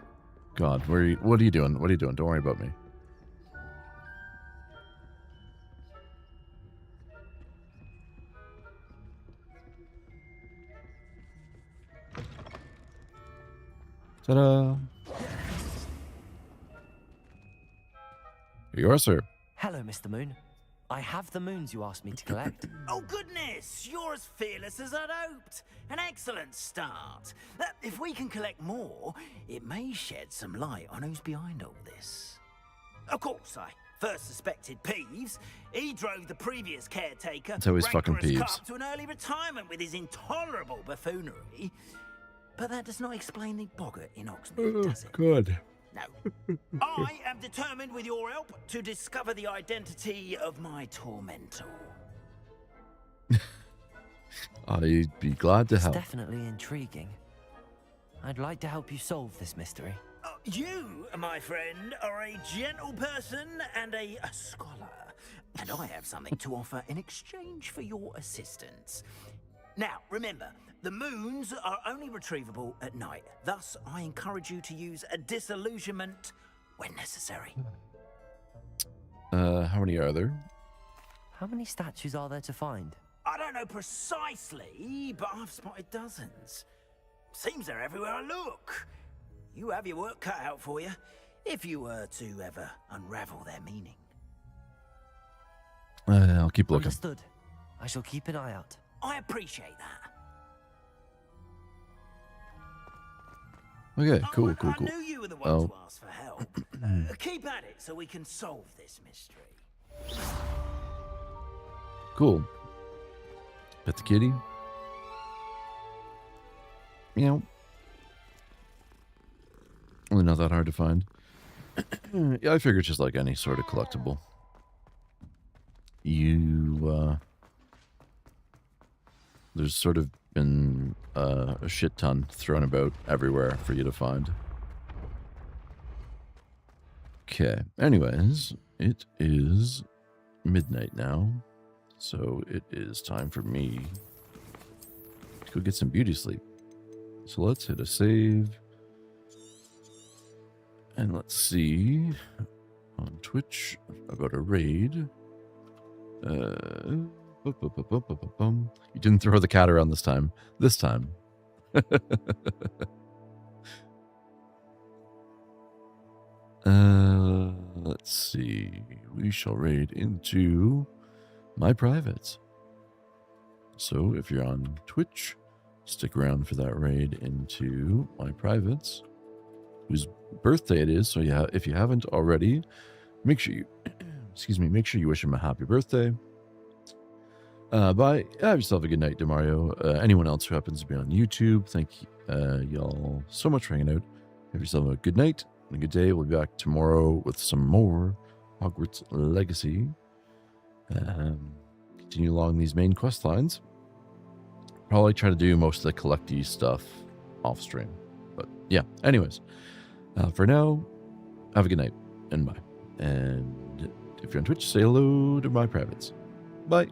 God, what are you doing? What are you doing? Don't worry about me. Ta-da! Here you are, sir.
Hello, Mr. Moon. I have the moons you asked me to collect.
Oh, goodness! You're as fearless as I'd hoped. An excellent start. If we can collect more, it may shed some light on who's behind all this. Of course, I first suspected Peeves. He drove the previous caretaker,
It's always fucking
Rancorous
Peeves.
Carp, to an early retirement with his intolerable buffoonery. But that does not explain the boggart in Oxford, does it?
Good.
No. I am determined, with your help, to discover the identity of my tormentor.
I'd be glad to
It's
help.
definitely intriguing. I'd like to help you solve this mystery.
You, my friend, are a gentle person and a scholar, and I have something to offer in exchange for your assistance. Now, remember, the moons are only retrievable at night. Thus, I encourage you to use a disillusionment when necessary.
How many are there?
How many statues are there to find?
I don't know precisely, but I've spotted dozens. Seems they're everywhere I look. You have your work cut out for you, if you were to ever unravel their meaning.
I'll keep looking.
Understood. I shall keep an eye out.
I appreciate that.
Okay, cool.
I knew you were the one to ask for help. Keep at it so we can solve this mystery.
Cool. Pet the kitty. Meow. Only not that hard to find. Yeah, I figured just like any sort of collectible. There's sort of been a shit ton thrown about everywhere for you to find. Okay, anyways, it is midnight now, so it is time for me to go get some beauty sleep. So let's hit a save. And let's see on Twitch about a raid. You didn't throw the cat around this time. This time. Let's see. We shall raid into my privates. So if you're on Twitch, stick around for that raid into my privates, whose birthday it is. So yeah, if you haven't already, make sure you make sure you wish him a happy birthday. Bye. Have yourself a good night, Demario. Anyone else who happens to be on YouTube, thank y'all so much for hanging out. Have yourself a good night and a good day. We'll be back tomorrow with some more Hogwarts Legacy. Continue along these main quest lines. Probably try to do most of the collecty stuff off stream. But yeah, anyways, for now, have a good night and bye. And if you're on Twitch, say hello to my privates. Bye.